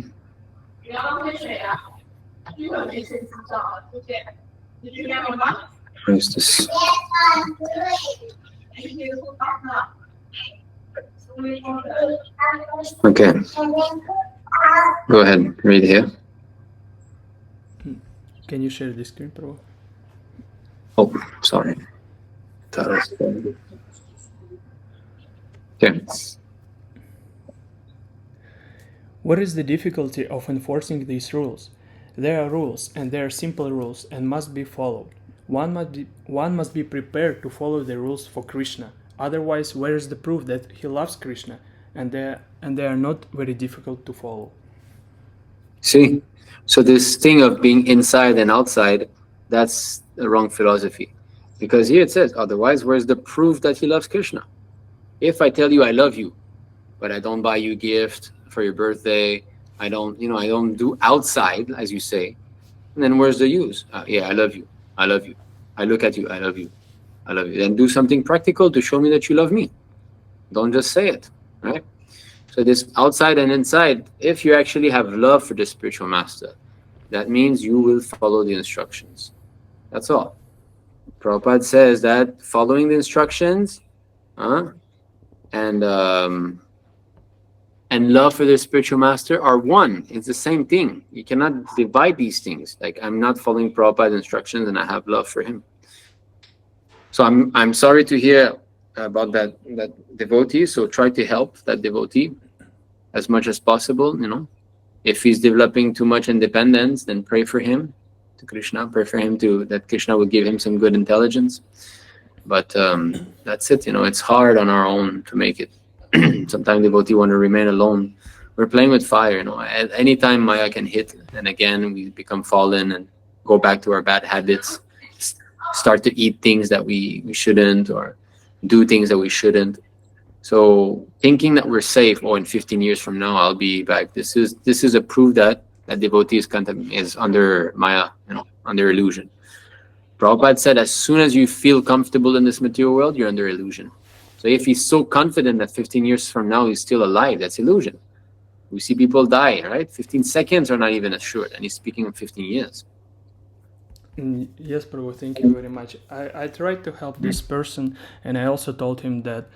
Where's this? Okay. Go ahead, read here. Can you share the screen, Prabhu? Oh, sorry. Okay. What is the difficulty of enforcing these rules? There are rules, and they are simple rules and must be followed. One must be prepared to follow the rules for Krishna. Otherwise, where is the proof that he loves Krishna? And they are not very difficult to follow. See, so this thing of being inside and outside, that's the wrong philosophy. Because here it says, otherwise, where's the proof that he loves Krishna? If I tell you I love you, but I don't buy you a gift for your birthday, I don't do outside, as you say, and then where's the use? Yeah, I love you. I love you. I look at you. I love you. I love you. Then do something practical to show me that you love me. Don't just say it, right? So this outside and inside, if you actually have love for the spiritual master, that means you will follow the instructions. That's all. Prabhupada says that following the instructions and love for the spiritual master are one. It's the same thing. You cannot divide these things. Like, I'm not following Prabhupada's instructions and I have love for him. So I'm sorry to hear about that devotee. So try to help that devotee as much as possible. If he's developing too much independence, then pray for him to Krishna. Pray for him that Krishna will give him some good intelligence. But that's it. It's hard on our own to make it. Sometimes devotee want to remain alone. We're playing with fire. At any time Maya can hit, and again we become fallen and go back to our bad habits. Start to eat things that we shouldn't, or do things that we shouldn't. So thinking that we're safe, in 15 years from now I'll be back. This is a proof that devotee is under Maya, under illusion. Prabhupada said, as soon as you feel comfortable in this material world, you're under illusion. So if he's so confident that 15 years from now he's still alive, that's illusion. We see people die, right? 15 seconds are not even assured, and he's speaking of 15 years. Yes, Prabhu, thank you very much. I tried to help this person, and I also told him that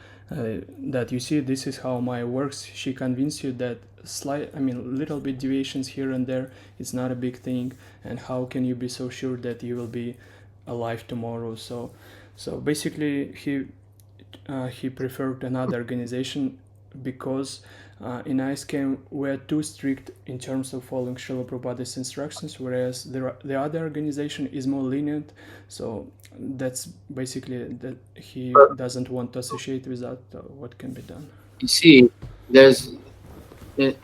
you see, this is how Maya works. She convinced you that little bit deviations here and there is not a big thing, and how can you be so sure that you will be alive tomorrow? So basically he preferred another organization because in ISKM we're too strict in terms of following Srila Prabhupada's instructions, whereas the other organization is more lenient. So that's basically that he doesn't want to associate with that. What can be done? You see, there's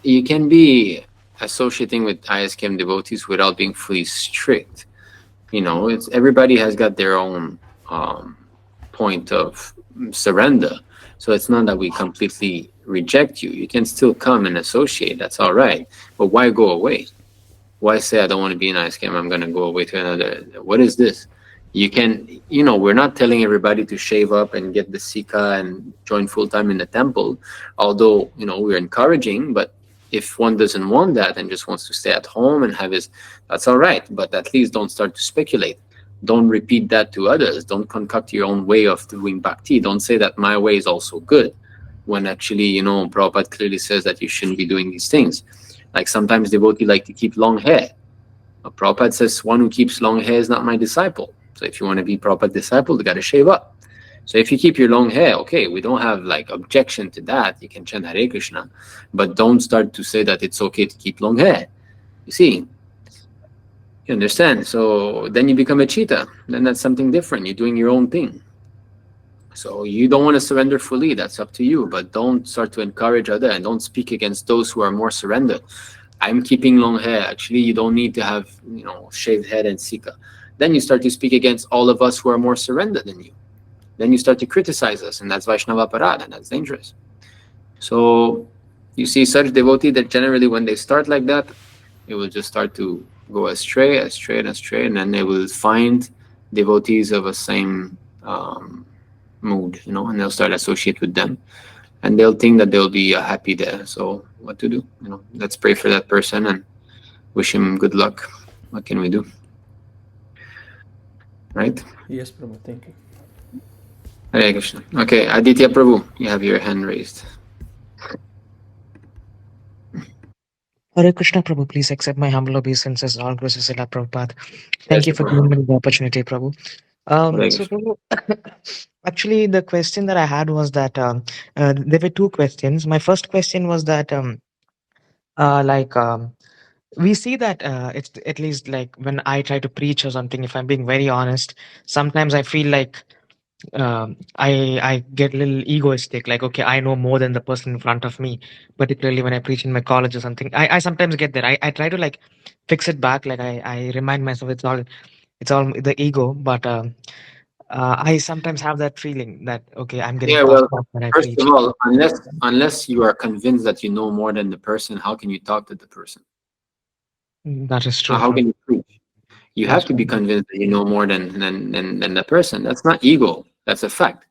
you can be associating with ISKM devotees without being fully strict. You know, it's everybody has got their own point of surrender. So it's not that we completely reject you. You can still come and associate. That's all right. But why go away? Why say I don't want to be in ISKM? I'm going to go away to another. What is this? You can, you know, we're not telling everybody to shave up and get the Sika and join full time in the temple. Although, you know, we're encouraging, but if one doesn't want that and just wants to stay at home and have his, that's all right. But at least don't start to speculate. Don't repeat that to others. Don't concoct your own way of doing bhakti. Don't say that my way is also good, when actually, you know, Prabhupada clearly says that you shouldn't be doing these things. Like sometimes devotees like to keep long hair. Prabhupada says one who keeps long hair is not my disciple. So if you want to be Prabhupada disciple, you got to shave up. So if you keep your long hair, okay, we don't have like objection to that. You can chant Hare Krishna, but don't start to say that it's okay to keep long hair. You see, you understand? So then you become a cheetah. Then that's something different. You're doing your own thing. So you don't want to surrender fully. That's up to you. But don't start to encourage others and don't speak against those who are more surrendered. I'm keeping long hair. Actually, you don't need to have, you know, shaved head and Sika. Then you start to speak against all of us who are more surrendered than you. Then you start to criticize us, and that's Vaishnava Parad, and that's dangerous. So you see such devotee that generally when they start like that, it will just start to go astray, and then they will find devotees of a same mood, you know, and they'll start associate with them, and they'll think that they'll be happy there. So what to do? You know, let's pray for that person and wish him good luck. What can we do? Right? Yes, Prabhu, thank you. Hare Krishna. Okay, Aditya Prabhu, you have your hand raised. Hare Krishna, Prabhu, please accept my humble obeisances. All grace is Srila Prabhupada. Thank Yes, you for Prabhu. giving me the opportunity, Prabhu. Hare So, Krishna. Prabhu, actually, the question that I had was that there were two questions. My first question was that, we see that it's at least like when I try to preach or something, if I'm being very honest, sometimes I feel like I get a little egoistic, like, okay, I know more than the person in front of me, particularly when I preach in my college or something. I sometimes get there. I try to like fix it back, like I remind myself it's all the ego, but I sometimes have that feeling that okay, I'm getting Yeah, puffed well, up when I first of preach. all, unless you are convinced that you know more than the person, how can you talk to the person? That is true, How Prabhu. can you preach? You Yes, have to be Prabhu. convinced that you know more than the person. That's not ego. That's a fact.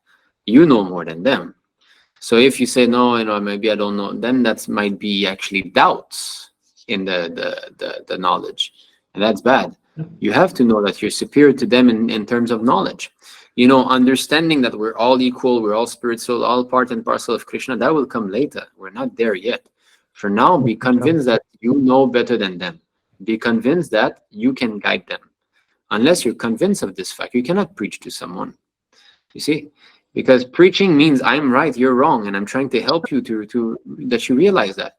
You know more than them. So if you say no, you know, maybe I don't know, then that might be actually doubts in the knowledge, and that's bad. You have to know that you're superior to them in terms of knowledge. You know, understanding that we're all equal, we're all spirit, soul, all part and parcel of Krishna, that will come later. We're not there yet. For now, be Okay, Prabhu. convinced that you know better than them. Be convinced that you can guide them. Unless you're convinced of this fact, you cannot preach to someone. You see, because preaching means I'm right, you're wrong, and I'm trying to help you to that you realize that.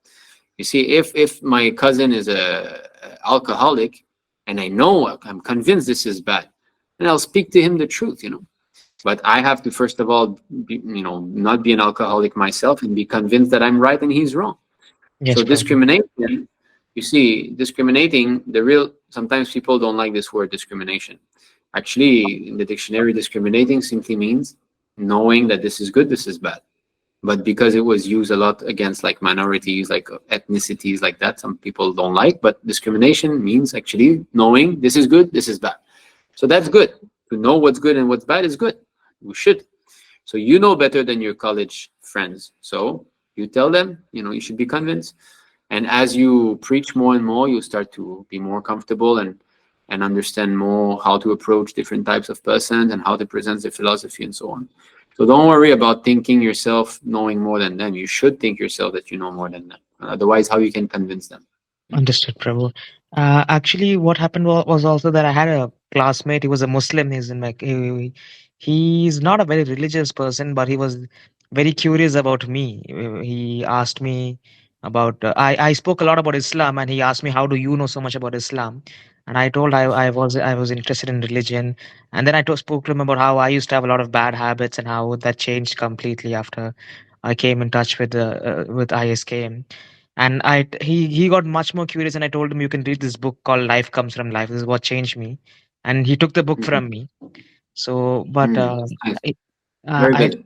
You see, if my cousin is a alcoholic, and I know I'm convinced this is bad, then I'll speak to him the truth, you know. But I have to first of all, you know, not be an alcoholic myself and be convinced that I'm right and he's wrong. Yes, So Prabhu. discrimination, you see, discriminating, sometimes people don't like this word discrimination. Actually, in the dictionary, discriminating simply means knowing that this is good, this is bad. But because it was used a lot against like minorities, like ethnicities, like that, some people don't like. But discrimination means actually knowing this is good, this is bad. So that's good. To know what's good and what's bad is good. We should. So you know better than your college friends. So you tell them, you know, you should be convinced. And as you preach more and more, you start to be more comfortable and understand more how to approach different types of persons and how to present the philosophy and so on. So don't worry about thinking yourself knowing more than them. You should think yourself that you know more than them. Otherwise, how you can convince them? Understood, Prabhu. Actually, what happened was also that I had a classmate. He was a Muslim. He's in my he's not a very religious person, but he was very curious about me. He asked me about I spoke a lot about Islam, and he asked me, how do you know so much about Islam? And I told I was interested in religion. And then spoke to him about how I used to have a lot of bad habits and how that changed completely after I came in touch with ISKM. And he got much more curious, and I told him, you can read this book called Life Comes from Life. This is what changed me. And he took the book Mhm. from me. So, but Nice. I, Very I good.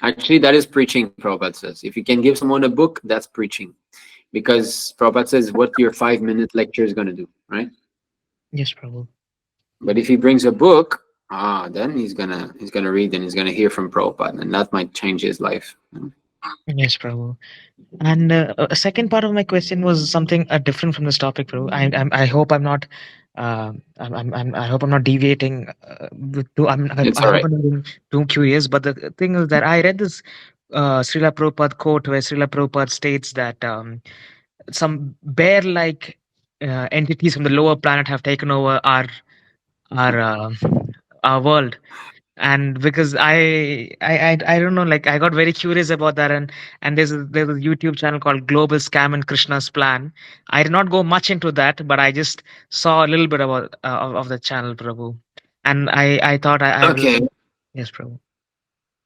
Actually, that is preaching, Prabhupada says. If you can give someone a book, that's preaching. Because Prabhupada says what your 5-minute lecture is going to do, right? yes, Prabhu. But if he brings a book, then he's gonna read and he's gonna hear from Prabhupada, and that might change his life. Yes, Prabhu. And a second part of my question was something different from this topic, Prabhu. I hope I'm not. I hope I'm not deviating. It's I all hope right. I'm not being too curious. But the thing is that I read this Srila Prabhupada quote where Srila Prabhupada states that some bear-like entities from the lower planet have taken over our uh, our world. And because I don't know, like I got very curious about that. And there's a YouTube channel called Global Scam and Krishna's Plan. I did not go much into that, but I just saw a little bit about of the channel, Prabhu. And I thought I will. Okay, Yes, Prabhu.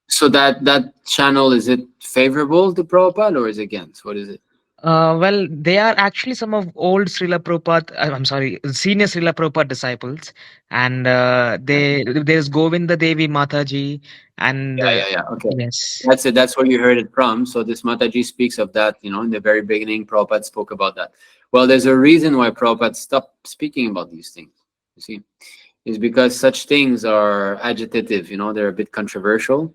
so that channel, is it favorable to Prabhupada or is it against? What is it? Well, they are actually some of old Srila Prabhupada, I'm sorry, senior Srila Prabhupada disciples. And Yeah, there's Govinda Devi Mataji. And yeah. Okay, yes, that's it. That's where you heard it from. So this Mataji speaks of that. In the very beginning, Prabhupada spoke about that. Well, there's a reason why Prabhupada stopped speaking about these things. You see, is because such things are agitative. They're a bit controversial.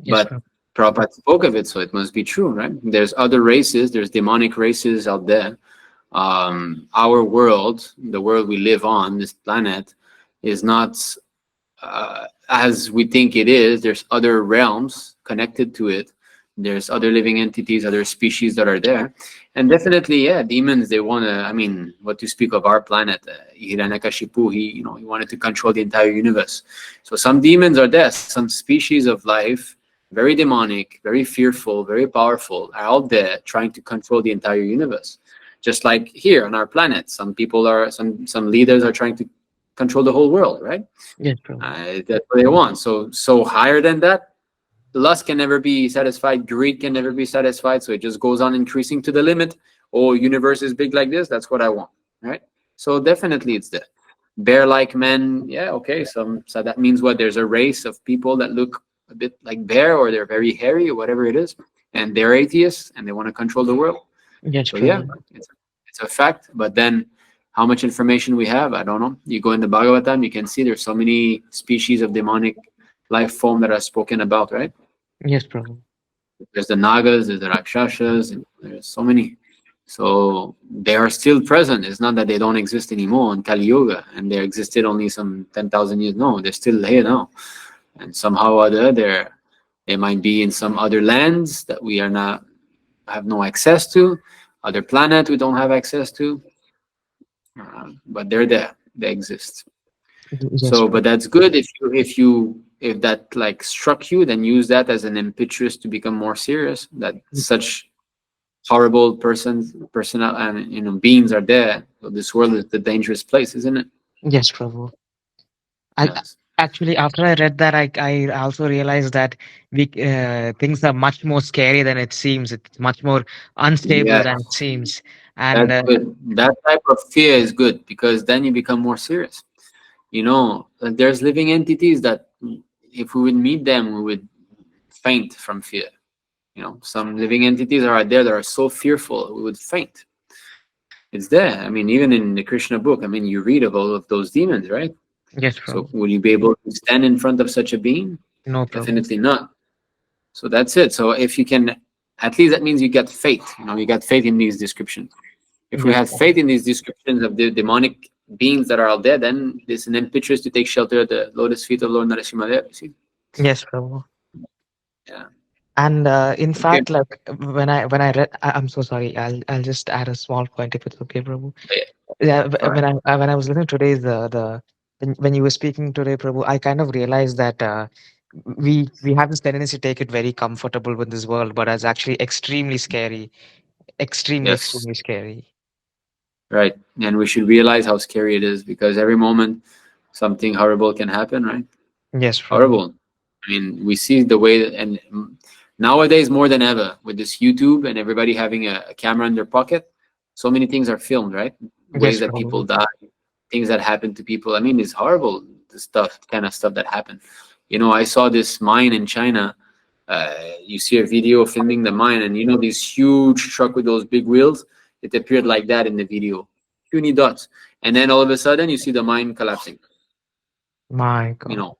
yes, But Prabhu. Prabhupada spoke of it, so it must be true, right? There's other races, there's demonic races out there. Our world, the world we live on, this planet, is not as we think it is. There's other realms connected to it. There's other living entities, other species that are there. And definitely, yeah, demons, they want to, I mean, what to speak of our planet, Hiranyakashipu, he wanted to control the entire universe. So some demons are there, some species of life, very demonic, very fearful, very powerful, are out there trying to control the entire universe. Just like here on our planet, some leaders are trying to control the whole world, right? Yes, Prabhu. That's what they want. So higher than that, lust can never be satisfied, greed can never be satisfied. So it just goes on increasing to the limit. Oh, universe is big like this. That's what I want, right? So definitely it's there. Bear-like men, yeah, okay. So that means what? There's a race of people that look a bit like bear, or they're very hairy, or whatever it is, and they're atheists and they want to control the world. Yes, So yeah, Prabhu. it's a fact. But then, how much information we have, I don't know. You go in the Bhagavatam, you can see there's so many species of demonic life form that are spoken about, right? Yes, Prabhu. There's the Nagas, there's the Rakshasas, and there's so many. So they are still present. It's not that they don't exist anymore in Kali Yuga and they existed only some 10,000 years. No, they're still here now. And somehow or other, they might be in some other lands that we are not have no access to, other planet we don't have access to, but they're there. They exist. Yes, So, Prabhu. but that's good if that like struck you, then use that as an impetus to become more serious. That such horrible personal and beings are there. So this world is the dangerous place, isn't it? Yes, Prabhu. I Yes. actually, after I read that, I also realized that we things are much more scary than it seems. It's much more unstable Yes. than it seems. And That's good. That type of fear is good because then you become more serious. There's living entities that if we would meet them, we would faint from fear. Some living entities are out there that are so fearful we would faint. It's there. I mean, even in the Krishna book, I mean, you read of all of those demons, right? yes, So Prabhu. will you be able to stand in front of such a being? No, Prabhu. Definitely not. So that's it. So if you can, at least that means you got faith. You got faith in these descriptions. If we Yes, have Prabhu. faith in these descriptions of the demonic beings that are out there, then there's an impetus to take shelter at the lotus feet of Lord Narasimha there. You see? Yes, Prabhu. Yeah. And in Okay. fact, like when I read, I'm so sorry. I'll just add a small point if it's okay, Prabhu. Yeah. Yeah, All right. when I was listening to today's the when you were speaking today, Prabhu, I kind of realized that we have this tendency to take it very comfortable with this world, but it's actually extremely scary, Yes, extremely scary. right. And we should realize how scary it is, because every moment something horrible can happen, right? Yes, Prabhu. Horrible. I mean, we see the way that, and nowadays more than ever with this YouTube and everybody having a camera in their pocket, so many things are filmed, right? Ways Yes, that people Prabhu. die, things that happen to people. I mean, it's horrible, the stuff, kind of stuff that happened. You know, I saw this mine in China. You see a video filming the mine, and you know, this huge truck with those big wheels. It appeared like that in the video, puny dots, and then all of a sudden you see the mine collapsing. My You God. know,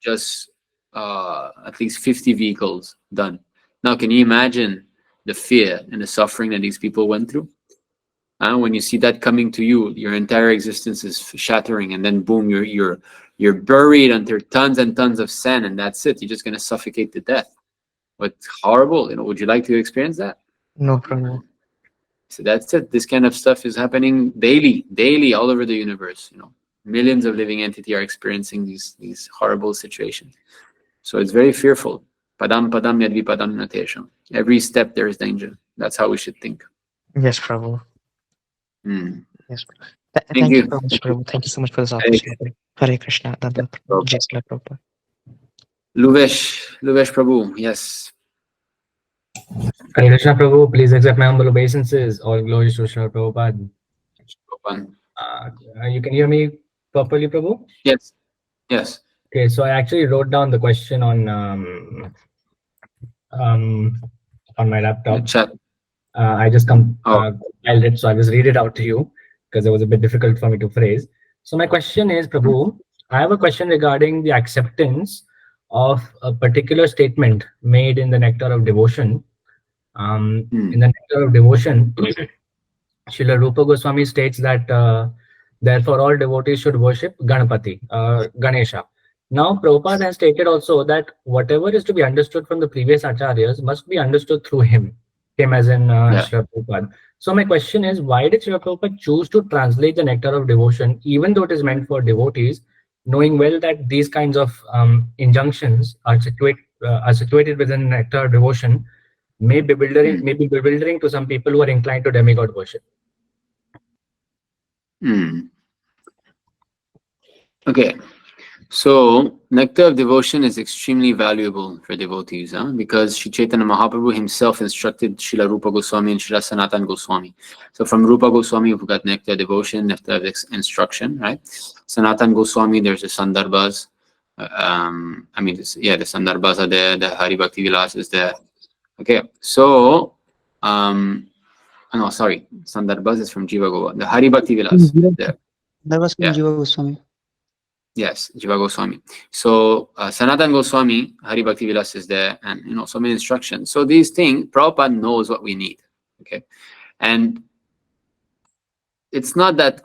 just at least 50 vehicles done. Now, can you imagine the fear and the suffering that these people went through? When you see that coming to you, your entire existence is shattering, and then boom, you're buried under tons and tons of sand, and that's it. You're just gonna suffocate to death. But horrible, you know. Would you like to experience that? No, Prabhu. So that's it. This kind of stuff is happening daily, all over the universe. You know, millions of living entities are experiencing these horrible situations. So it's very fearful. Padam padam yadvi padam natesham. Every step there is danger. That's how we should think. Yes, Prabhu. Hmm. Yes. Thank Thank you you. so much, Thank you. Prabhu. Thank you so much for this Hare opportunity. Hare Krishna. Krishna Dandavat. Jai Prabhupada. Srila Prabhupada. Luvesh Prabhu. Yes. Hare Krishna Prabhu, please accept my humble obeisances. All glories to Srila Prabhupada. Prabhupada. You can hear me properly, Prabhu? Yes. Yes. Okay, so I actually wrote down the question um, on my The laptop. chat. I just Oh. compiled it, so I'll just read it out to you because it was a bit difficult for me to phrase. So my question is, Prabhu, I have a question regarding the acceptance of a particular statement made in the Nectar of Devotion. In the Nectar of Devotion, Srila Rupa Goswami states that therefore all devotees should worship Ganapati, Ganesha. Now, Prabhupada has stated also that whatever is to be understood from the previous acharyas must be understood through him as in Yeah. Srila Prabhupada. So my question is, why did Srila Prabhupada choose to translate the Nectar of Devotion, even though it is meant for devotees, knowing well that these kinds of injunctions are situated within Nectar of Devotion, may be bewildering to some people who are inclined to demigod worship. Okay. So, Nectar of Devotion is extremely valuable for devotees, because Sri Chaitanya Mahaprabhu himself instructed Srila Rupa Goswami and Srila Sanatan Goswami. So, from Rupa Goswami, we've got Nectar of Devotion, Nectar of Instruction, right? Sanatan Goswami, there's the Sandarbhas. The Sandarbhas are there, the Hari Bhakti Vilas is there. Okay, so, no, sorry, Sandarbhas is from Jiva Goa. The Hari Bhakti Vilas is there. That was from Yeah. Jiva Goswami. Yes, Jiva Goswami. So Sanatan Goswami, Hari Bhakti Vilas is there, and so many instructions. So these things, Prabhupada knows what we need. Okay, and it's not that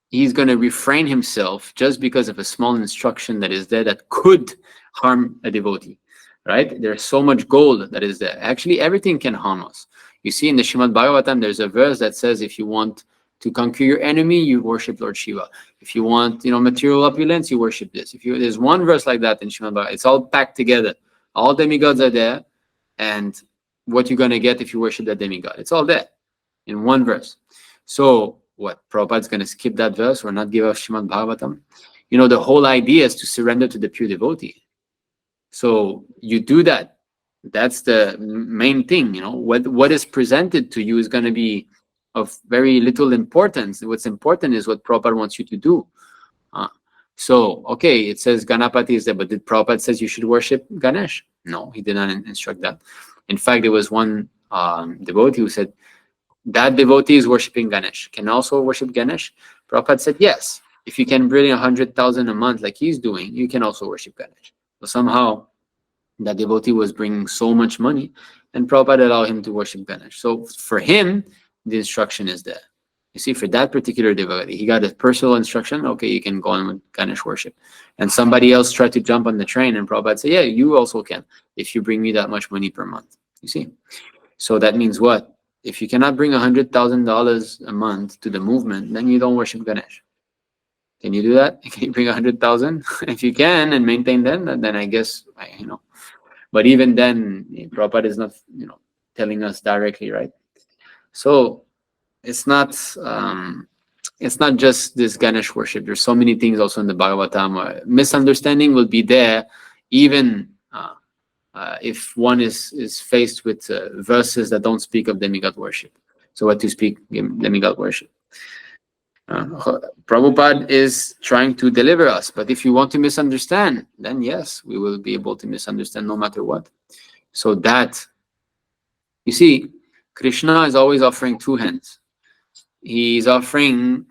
he's going to refrain himself just because of a small instruction that is there that could harm a devotee, right? There's so much gold that is there. Actually, everything can harm us. You see in the Srimad Bhagavatam, there's a verse that says if you want to conquer your enemy, you worship Lord Shiva. If you want, material opulence, you worship this. There's one verse like that in Srimad Bhagavatam. It's all packed together. All demigods are there, and what you're gonna get if you worship that demigod. It's all there in one verse. So what? Prabhupada's gonna skip that verse or not give us Srimad Bhagavatam? The whole idea is to surrender to the pure devotee. So you do that. That's the main thing. What is presented to you is gonna be of very little importance. What's important is what Prabhupada wants you to do. So, okay, it says Ganapati is there, but did Prabhupada says you should worship Ganesh? No, he did not instruct that. In fact, there was one devotee who said, that devotee is worshiping Ganesh. Can also worship Ganesh? Prabhupada said, yes. If you can bring 100,000 a month like he's doing, you can also worship Ganesh. So somehow, that devotee was bringing so much money, and Prabhupada allowed him to worship Ganesh. So for him, the instruction is there. You see, for that particular devotee, he got a personal instruction. Okay, you can go on with Ganesh worship. And somebody else tried to jump on the train, and Prabhupada said, yeah, you also can, if you bring me that much money per month. You see? So that means what? If you cannot bring $100,000 a month to the movement, then you don't worship Ganesh. Can you do that? Can you bring 100,000? If you can and maintain them, then I guess, But even then, Prabhupada is not, telling us directly, right? So it's not just this Ganesh worship. There's so many things also in the Bhagavatam. Misunderstanding will be there, even if one is faced with verses that don't speak of demigod worship. So what to speak demigod worship? Prabhupada is trying to deliver us, but if you want to misunderstand, then yes, we will be able to misunderstand no matter what. So that, you see, Krishna is always offering two hands. He's offering.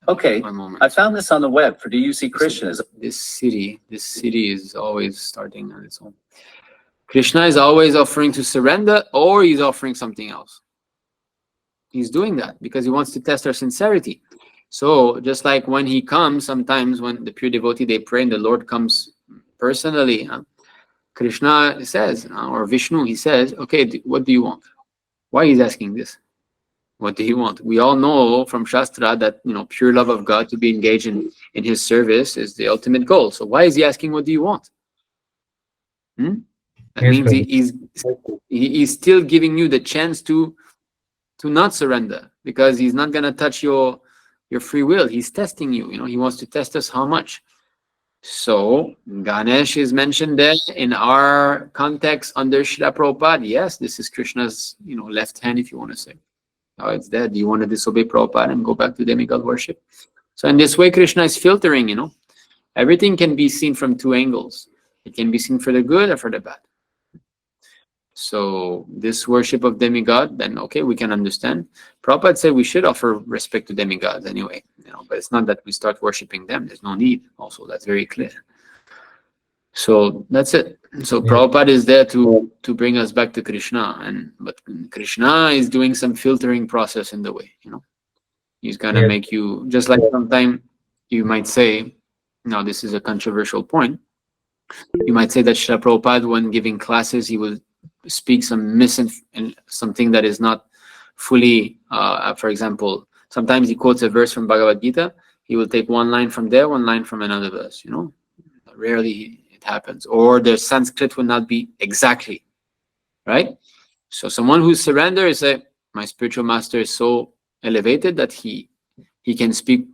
Okay, One moment. I found this on the web for Do You See Krishna? This city is always starting on its own. Krishna is always offering to surrender, or he's offering something else. He's doing that because he wants to test our sincerity. So just like when he comes, sometimes when the pure devotee, they pray and the Lord comes personally, Krishna says, or Vishnu, he says, okay, what do you want? Why he's asking this? What do you want? We all know from Shastra that, pure love of God, to be engaged in his service, is the ultimate goal. So why is he asking, what do you want? That Yes, means he's still giving you the chance to not surrender, because he's not going to touch your free will. He's testing you. He wants to test us how much. So Ganesh is mentioned there in our context under Srila Prabhupada. Yes, this is Krishna's left hand, if you want to say. Oh, it's there. Do you want to disobey Prabhupada and go back to demigod worship? So in this way, Krishna is filtering. Everything can be seen from two angles. It can be seen for the good or for the bad. So this worship of demigod, then okay, we can understand. Prabhupada said we should offer respect to demigods anyway, but it's not that we start worshiping them. There's no need. Also, that's very clear. So that's it. So Prabhupada is there to bring us back to Krishna, but Krishna is doing some filtering process in the way. He's gonna make you, just like sometime you might say, now this is a controversial point. You might say that Srila Prabhupada, when giving classes, he will speak something that is not fully, for example, sometimes he quotes a verse from Bhagavad Gita, he will take one line from there, one line from another verse, Rarely it happens. Or the Sanskrit will not be exactly, right? So someone who surrenders say, my spiritual master is so elevated that he can speak,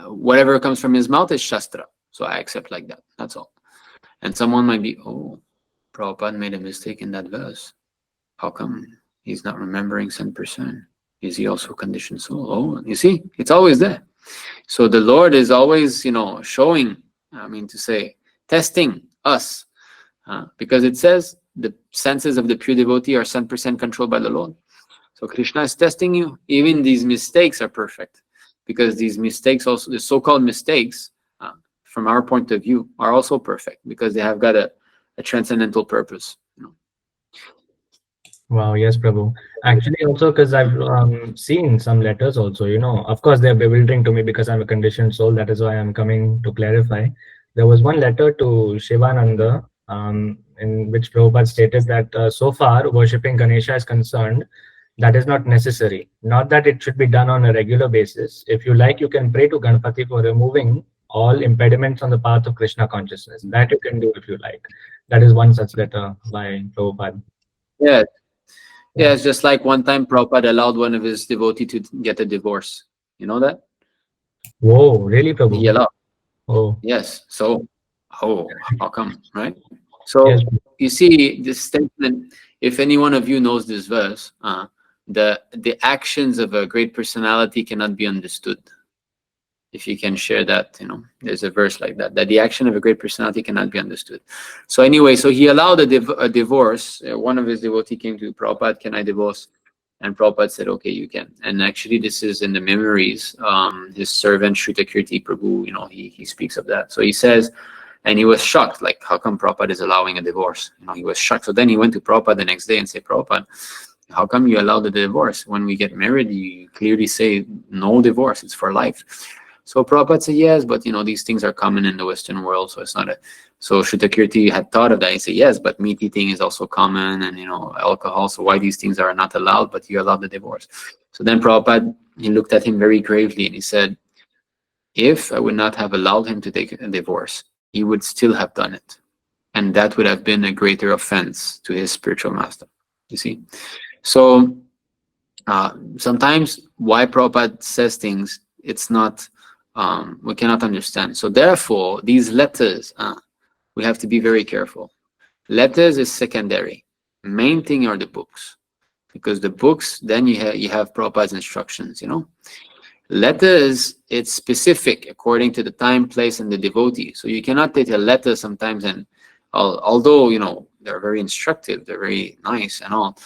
whatever comes from his mouth is Shastra. So I accept like that. That's all. And someone might be, Prabhupada made a mistake in that verse. How come he's not remembering 10%? Is he also conditioned soul? You see, it's always there. So the Lord is always, showing, testing us. Because it says the senses of the pure devotee are 10% controlled by the Lord. So Krishna is testing you. Even these mistakes are perfect. Because these mistakes, also the so-called mistakes, from our point of view, are also perfect. Because they have got a transcendental purpose. Wow, yes, Prabhu. Actually, also because I've seen some letters also, of course, they're bewildering to me because I'm a conditioned soul. That is why I'm coming to clarify. There was one letter to Shivananda in which Prabhupada stated that so far, worshipping Ganesha is concerned, that is not necessary. Not that it should be done on a regular basis. If you like, you can pray to Ganpati for removing all impediments on the path of Krishna consciousness. That you can do if you like. That is one such letter by Prabhupada. Yeah. Yeah, it's just like one time Prabhupada allowed one of his devotees to get a divorce. You know that? Whoa, really, Prabhu? He allowed. Oh. Yes. So, how come, right? So, Yes. You see this statement, if any one of you knows this verse, the actions of a great personality cannot be understood. If you can share that, there's a verse like that the action of a great personality cannot be understood. So anyway, so he allowed a divorce. One of his devotees came to Prabhupada, can I divorce? And Prabhupada said, okay, you can. And actually, this is in the memories. His servant, Shrutakirti Prabhu, he speaks of that. So he says, and he was shocked, like, how come Prabhupada is allowing a divorce? He was shocked. So then he went to Prabhupada the next day and said, Prabhupada, how come you allow the divorce? When we get married, you clearly say no divorce, it's for life. So Prabhupada said, yes, but these things are common in the Western world, so it's not so Shrutakirti had thought of that. He said, yes, but meat eating is also common, and alcohol, so why these things are not allowed, but you allowed the divorce? So then Prabhupada, he looked at him very gravely and he said, If I would not have allowed him to take a divorce, he would still have done it. And that would have been a greater offense to his spiritual master. You see? So sometimes why Prabhupada says things, it's not, we cannot understand. So therefore, these letters, we have to be very careful. Letters is secondary. Main thing are the books. Because the books, then you have Prabhupada's instructions, you know. Letters, it's specific according to the time, place, and the devotee. So you cannot take a letter sometimes, and although, you know, they're very instructive, they're very nice and all,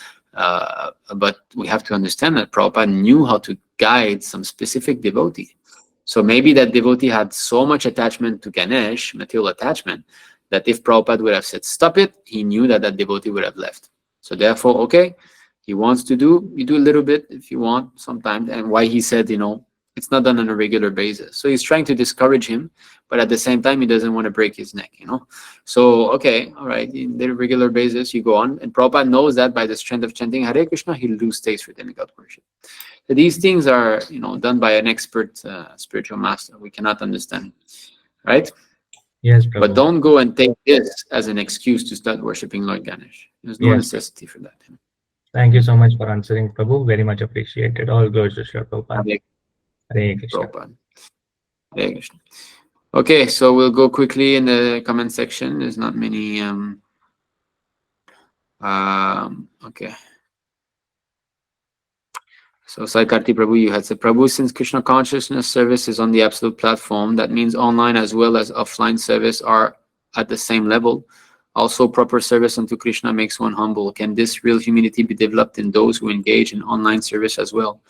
but we have to understand that Prabhupada knew how to guide some specific devotee. So maybe that devotee had so much attachment to Ganesh, material attachment, that if Prabhupada would have said, stop it, he knew that that devotee would have left. So therefore, okay, he wants to do, you do a little bit if you want sometimes. And why he said, you know, it's not done on a regular basis. So he's trying to discourage him, but at the same time, he doesn't want to break his neck, you know. So, okay, all right, in the regular basis, you go on. And Prabhupada knows that by the strength of chanting Hare Krishna, he'll lose taste for demigod worship. So these things are, you know, done by an expert spiritual master. We cannot understand, right? Yes, Prabhu. But don't go and take this as an excuse to start worshipping Lord Ganesh. There's no Yes. necessity for that. Thank you so much for answering, Prabhu. Very much appreciated. All glories to Srila Prabhupada. Hare Hare Krishna. Prabhupada. Hare Krishna. Okay, so we'll go quickly in the comment section. There's not many. Okay. So Saikarti Prabhu, you had said, Prabhu, since Krishna consciousness service is on the absolute platform, that means online as well as offline service are at the same level. Also, proper service unto Krishna makes one humble. Can this real humility be developed in those who engage in online service as well?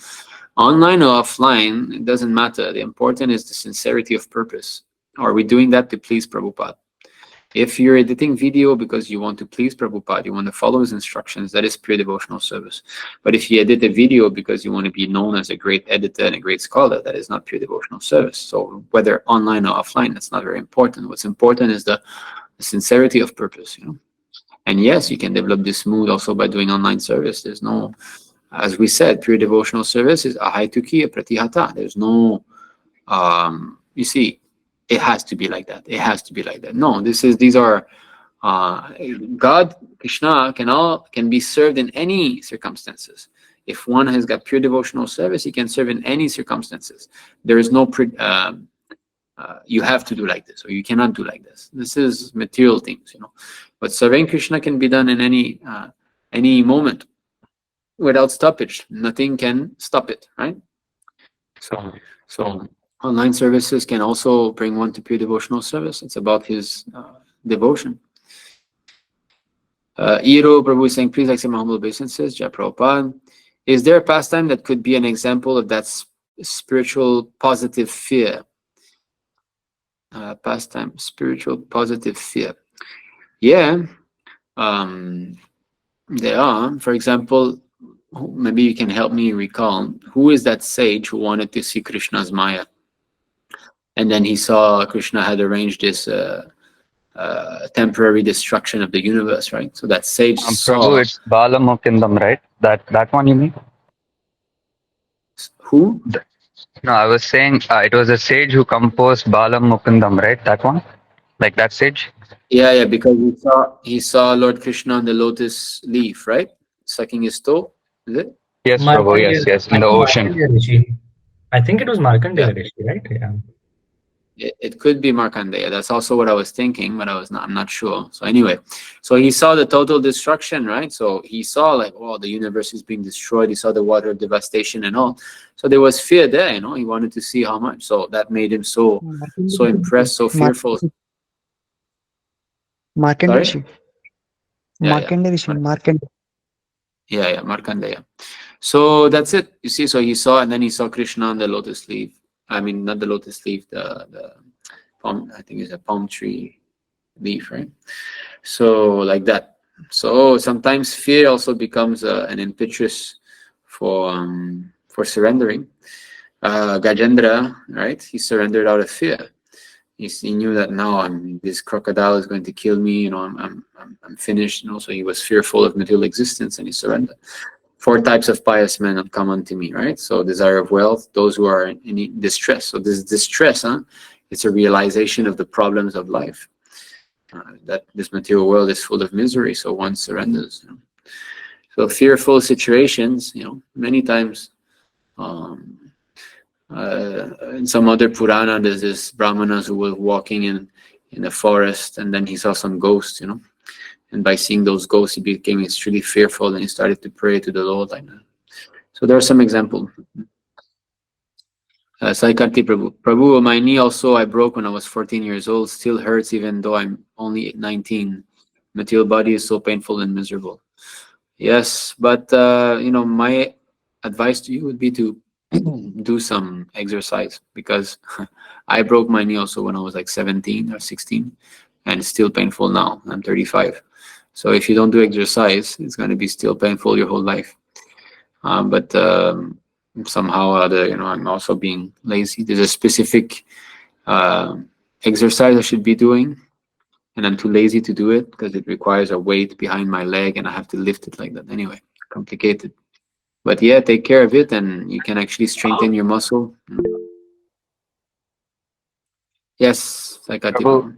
Online or offline, it doesn't matter. The important is the sincerity of purpose. Are we doing that to please Prabhupada? If you're editing video because you want to please Prabhupada, you want to follow his instructions, that is pure devotional service. But if you edit a video because you want to be known as a great editor and a great scholar, that is not pure devotional service. So whether online or offline, that's not very important. What's important is the sincerity of purpose, you know. And yes, you can develop this mood also by doing online service. There's no, as we said, pure devotional service is ahaituki pratihata. There's no, you see, it has to be like that. It has to be like that. No, these are, God, Krishna can be served in any circumstances. If one has got pure devotional service, he can serve in any circumstances. There is no, you have to do like this, or you cannot do like this. This is material things, you know. But serving Krishna can be done in any moment without stoppage. Nothing can stop it, right? So online services can also bring one to pure devotional service. It's about his devotion. Iro Prabhu is saying, please accept my humble obeisances. Jai Prabhupada. Is there a pastime that could be an example of that spiritual positive fear? Pastime, spiritual positive fear. Yeah, there are. For example, maybe you can help me recall, who is that sage who wanted to see Krishna's Maya? And then he saw Krishna had arranged this temporary destruction of the universe, right? So that sage saw... Prabhu, it's Bala Mukundam, right? That one you mean? Who? No, I was saying it was a sage who composed Bala Mukundam, right? That one? Like that sage? Yeah, because he saw Lord Krishna on the lotus leaf, right? Sucking his toe, is it? Yes, Prabhu, yes, in the ocean. I think it was Markandeya Yeah. Rishi, right? Yeah. It could be Markandeya. That's also what I was thinking, but I'm not sure. So anyway, so he saw the total destruction, right? So he saw like, oh, the universe is being destroyed. He saw the water devastation and all. So there was fear there, you know. He wanted to see how much. So that made him so impressed, so fearful. Markandeya Sorry? Rishi. Markandeya Rishi. Markandeya. Yeah, Markandeya. So that's it. You see, so he saw, and then he saw Krishna on the lotus leaf. I mean, not the lotus leaf, the palm, I think it's a palm tree leaf, right? So like that. So sometimes fear also becomes an impetus for surrendering. Gajendra, right? He surrendered out of fear. He knew that now this crocodile is going to kill me. You know, I'm finished. You know, so he was fearful of material existence, and he surrendered. 4 types of pious men have come unto me, right? So desire of wealth, those who are in distress. So this distress, it's a realization of the problems of life. That this material world is full of misery, so one surrenders. So fearful situations, many times. In some other Purana, there's this Brahmanas who was walking in the forest, and then he saw some ghosts, and by seeing those ghosts, he became extremely fearful, and he started to pray to the Lord like that. So there are some examples. Saikarti Prabhu. Prabhu, my knee also I broke when I was 14 years old. Still hurts even though I'm only 19. Material body is so painful and miserable. Yes, but my advice to you would be to do some exercise, because I broke my knee also when I was like 17 or 16, and it's still painful now. I'm 35. So if you don't do exercise, it's going to be still painful your whole life. But somehow or other, I'm also being lazy. There's a specific exercise I should be doing, and I'm too lazy to do it because it requires a weight behind my leg and I have to lift it like that. Anyway, complicated. But yeah, take care of it and you can actually strengthen your muscle. Yes, Prabhu,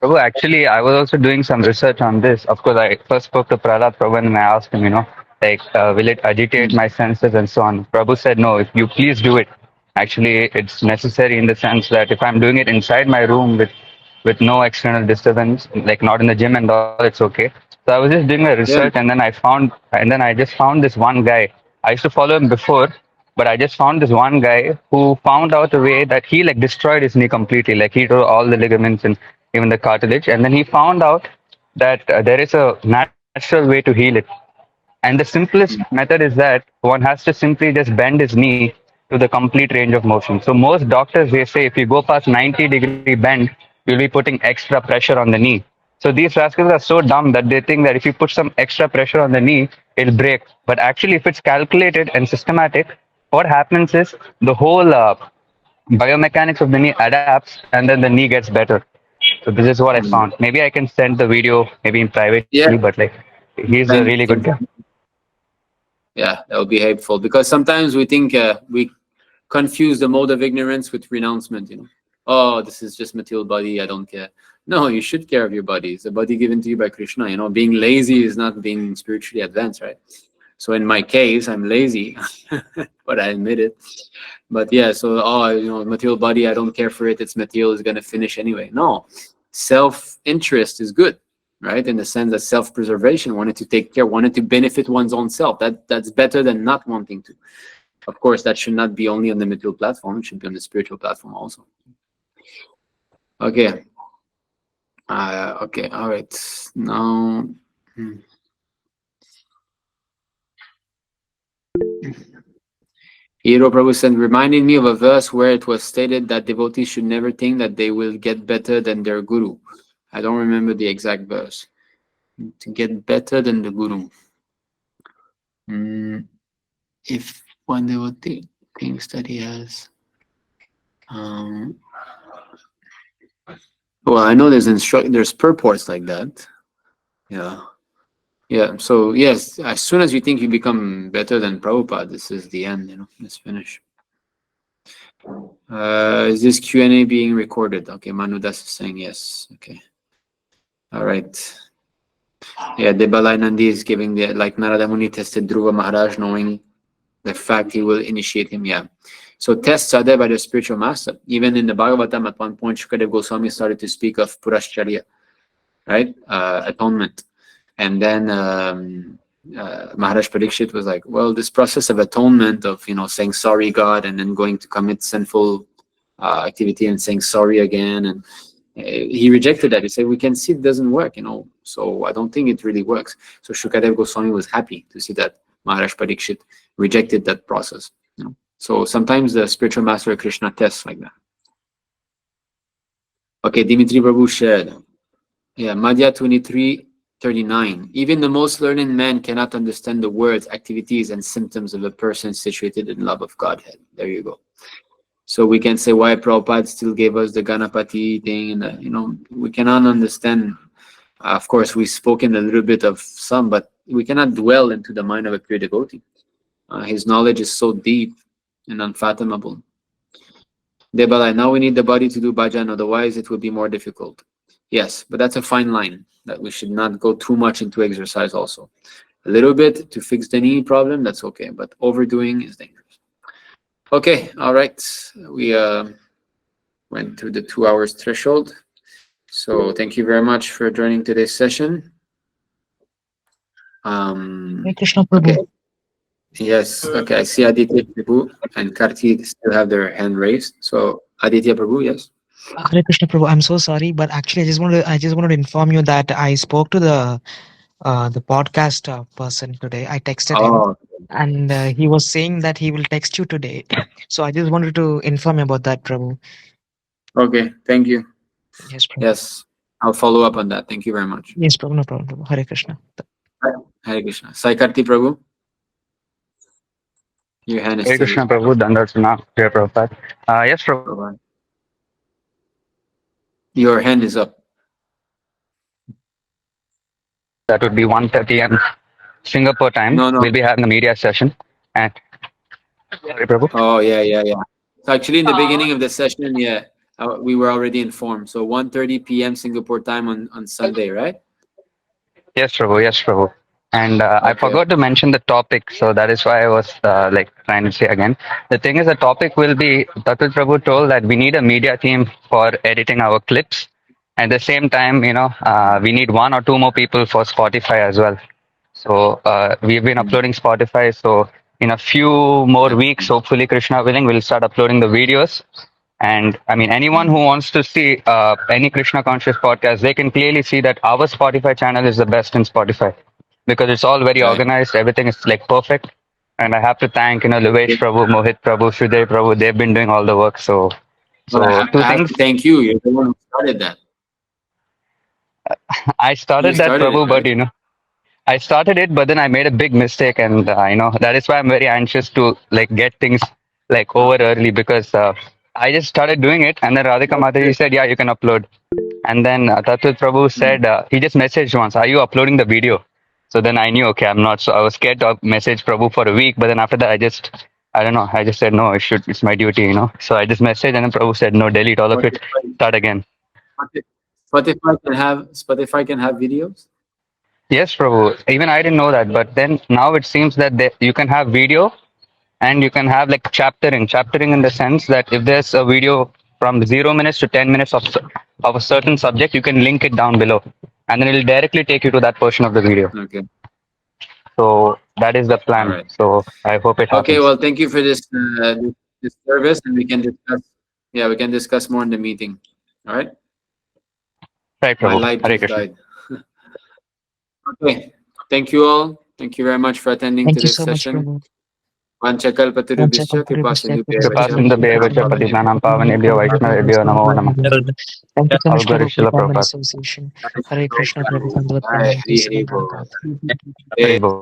Prabhu, actually, I was also doing some research on this. Of course, I first spoke to Prahlad Prabhu and I asked him, will it agitate my senses and so on. Prabhu said, no, if you please do it. Actually, it's necessary in the sense that if I'm doing it inside my room with no external disturbance, like not in the gym and all, it's okay. So I was just doing my research, Yeah. and then I just found this one guy. I used to follow him before, but I just found this one guy who found out a way that he like destroyed his knee completely. Like he tore all the ligaments and even the cartilage, and then he found out that there is a natural way to heal it. And the simplest method is that one has to simply just bend his knee to the complete range of motion. So most doctors, they say if you go past 90-degree bend, you'll be putting extra pressure on the knee. So these rascals are so dumb that they think that if you put some extra pressure on the knee, it'll break. But actually, if it's calculated and systematic, what happens is the whole biomechanics of the knee adapts, and then the knee gets better. So this is what I found. Maybe I can send the video maybe in privately, Yeah. but like he's a really good guy. Yeah, that would be helpful, because sometimes we think we confuse the mode of ignorance with renouncement. Oh, this is just material body, I don't care. No, you should care of your body. It's a body given to you by Krishna. Being lazy is not being spiritually advanced, right? So in my case, I'm lazy, but I admit it. But yeah, so material body, I don't care for it. It's material, is gonna finish anyway. No, self-interest is good, right? In the sense that self-preservation, wanted to take care, wanted to benefit one's own self. That's better than not wanting to. Of course, that should not be only on the material platform. It should be on the spiritual platform also. Okay. Okay. All right. Now. Hero Prabhu said, reminded me of a verse where it was stated that devotees should never think that they will get better than their guru. I don't remember the exact verse. To get better than the guru. If one devotee thinks that he has, well, I know there's purports like that. Yeah. So yes, as soon as you think you become better than Prabhupada, this is the end. Let's finish. Is this Q&A being recorded? Okay, Manudas is saying yes. Okay. All right. Yeah, Debalai Nandi is giving like Narada Muni tested Dhruva Maharaj, knowing the fact he will initiate him. Yeah. So tests are there by the spiritual master. Even in the Bhagavatam, at one point, Shukadev Goswami started to speak of Purashcharya, right? Atonement. And then Maharaj Parikshit was like, well, this process of atonement of, saying sorry, God, and then going to commit sinful activity and saying sorry again. And he rejected that. He said, we can see it doesn't work, so I don't think it really works. So Shukadev Goswami was happy to see that Maharaj Parikshit rejected that process. So sometimes the spiritual master of Krishna tests like that. Okay, Dimitri Prabhu shared. Yeah, Madhya 23:39. Even the most learned man cannot understand the words, activities, and symptoms of a person situated in love of Godhead. There you go. So we can say why Prabhupada still gave us the Ganapati thing, and we cannot understand. Of course, we've spoken a little bit of some, but we cannot dwell into the mind of a pure devotee. His knowledge is so deep and unfathomable. Debalai, now we need the body to do bhajan, otherwise it would be more difficult. Yes, but that's a fine line that we should not go too much into exercise also. A little bit to fix the knee problem, that's okay, but overdoing is dangerous. Okay, all right. We went through the 2 hours threshold. So thank you very much for joining today's session. Hare Krishna Prabhu. Okay. Yes, okay. I see Aditya Prabhu and Karti still have their hand raised. So Aditya Prabhu, yes. Hare Krishna Prabhu, I'm so sorry, but actually I just wanted to inform you that I spoke to the podcast person today. I texted him, Oh, and he was saying that he will text you today. So I just wanted to inform you about that, Prabhu. okay. Thank you. Yes, Prabhu. Yes, I'll follow up on that. Thank you very much. Yes, Prabhu, no problem, Prabhu. Hare Krishna. Hare Krishna. Sai Karti Prabhu. Your hand is Hare still Krishna Prabhu, Dandarsana, Jai Prabhupada. Yes, Prabhu. up. Your hand is up. That would be 1:30 a.m. Singapore time. No. We'll be having a media session. And sorry, Prabhu. Oh, yeah. So actually, in the beginning of the session, yeah, we were already informed. So 1:30 p.m. Singapore time on Sunday, right? Yes, Prabhu. Yes, Prabhu. And I Okay. forgot to mention the topic, so that is why I was trying to say again. The thing is, the topic will be Tatul Prabhu told that we need a media team for editing our clips. At the same time, we need one or two more people for Spotify as well. So we've been uploading Spotify. So in a few more weeks, hopefully, Krishna willing, we'll start uploading the videos. And I mean, anyone who wants to see any Krishna conscious podcast, they can clearly see that our Spotify channel is the best in Spotify because it's all very Right. organized. Everything is like perfect. And I have to thank, Luvesh Prabhu, Mohit Prabhu, Shuday Prabhu. They've been doing all the work. So Well, two I have things. to thank you. You're the one who started that. I You started that, started it, Prabhu, but right? I started it, but then I made a big mistake, and that is why I'm very anxious to like get things like over early because I just started doing it, and then Radhika Mataji said, "Yeah, you can upload." And then Tattva Prabhu said he just messaged once, "Are you uploading the video?" So then I knew, okay, I'm not. So I was scared to message Prabhu for a week, but then after that, I don't know, I just said no, it's my duty. So I just messaged, and then Prabhu said, "No, delete all of it, start again." Spotify can have videos. Yes, Prabhu. Even I didn't know that, but then now it seems that you can have video and you can have like chaptering in the sense that if there's a video from 0 minutes to 10 minutes of a certain subject, you can link it down below, and then it'll directly take you to that portion of the video. Okay. So that is the All plan. right. So I hope it happens. Okay. Well, thank you for this service, and we can discuss. Yeah, we can discuss more in the meeting. All right. Right, My Prabhu. light Hare just Krishna. died. Okay. Thank you all. Thank you very much for attending Thank you today's so much, session. Prabhu. Vanchakalpatarubhishya Kripasindu Devacha Patitanam Pavanebhyo Vaishnavebhyo Namo Namah. Thank you so All much, glory Prabhu, for Srila time and Prabhupada. association. Hare Krishna, Prabhu, Dandavat Hari Pranam, Hari Krishna Bol. Prabhupada. Hare Bol.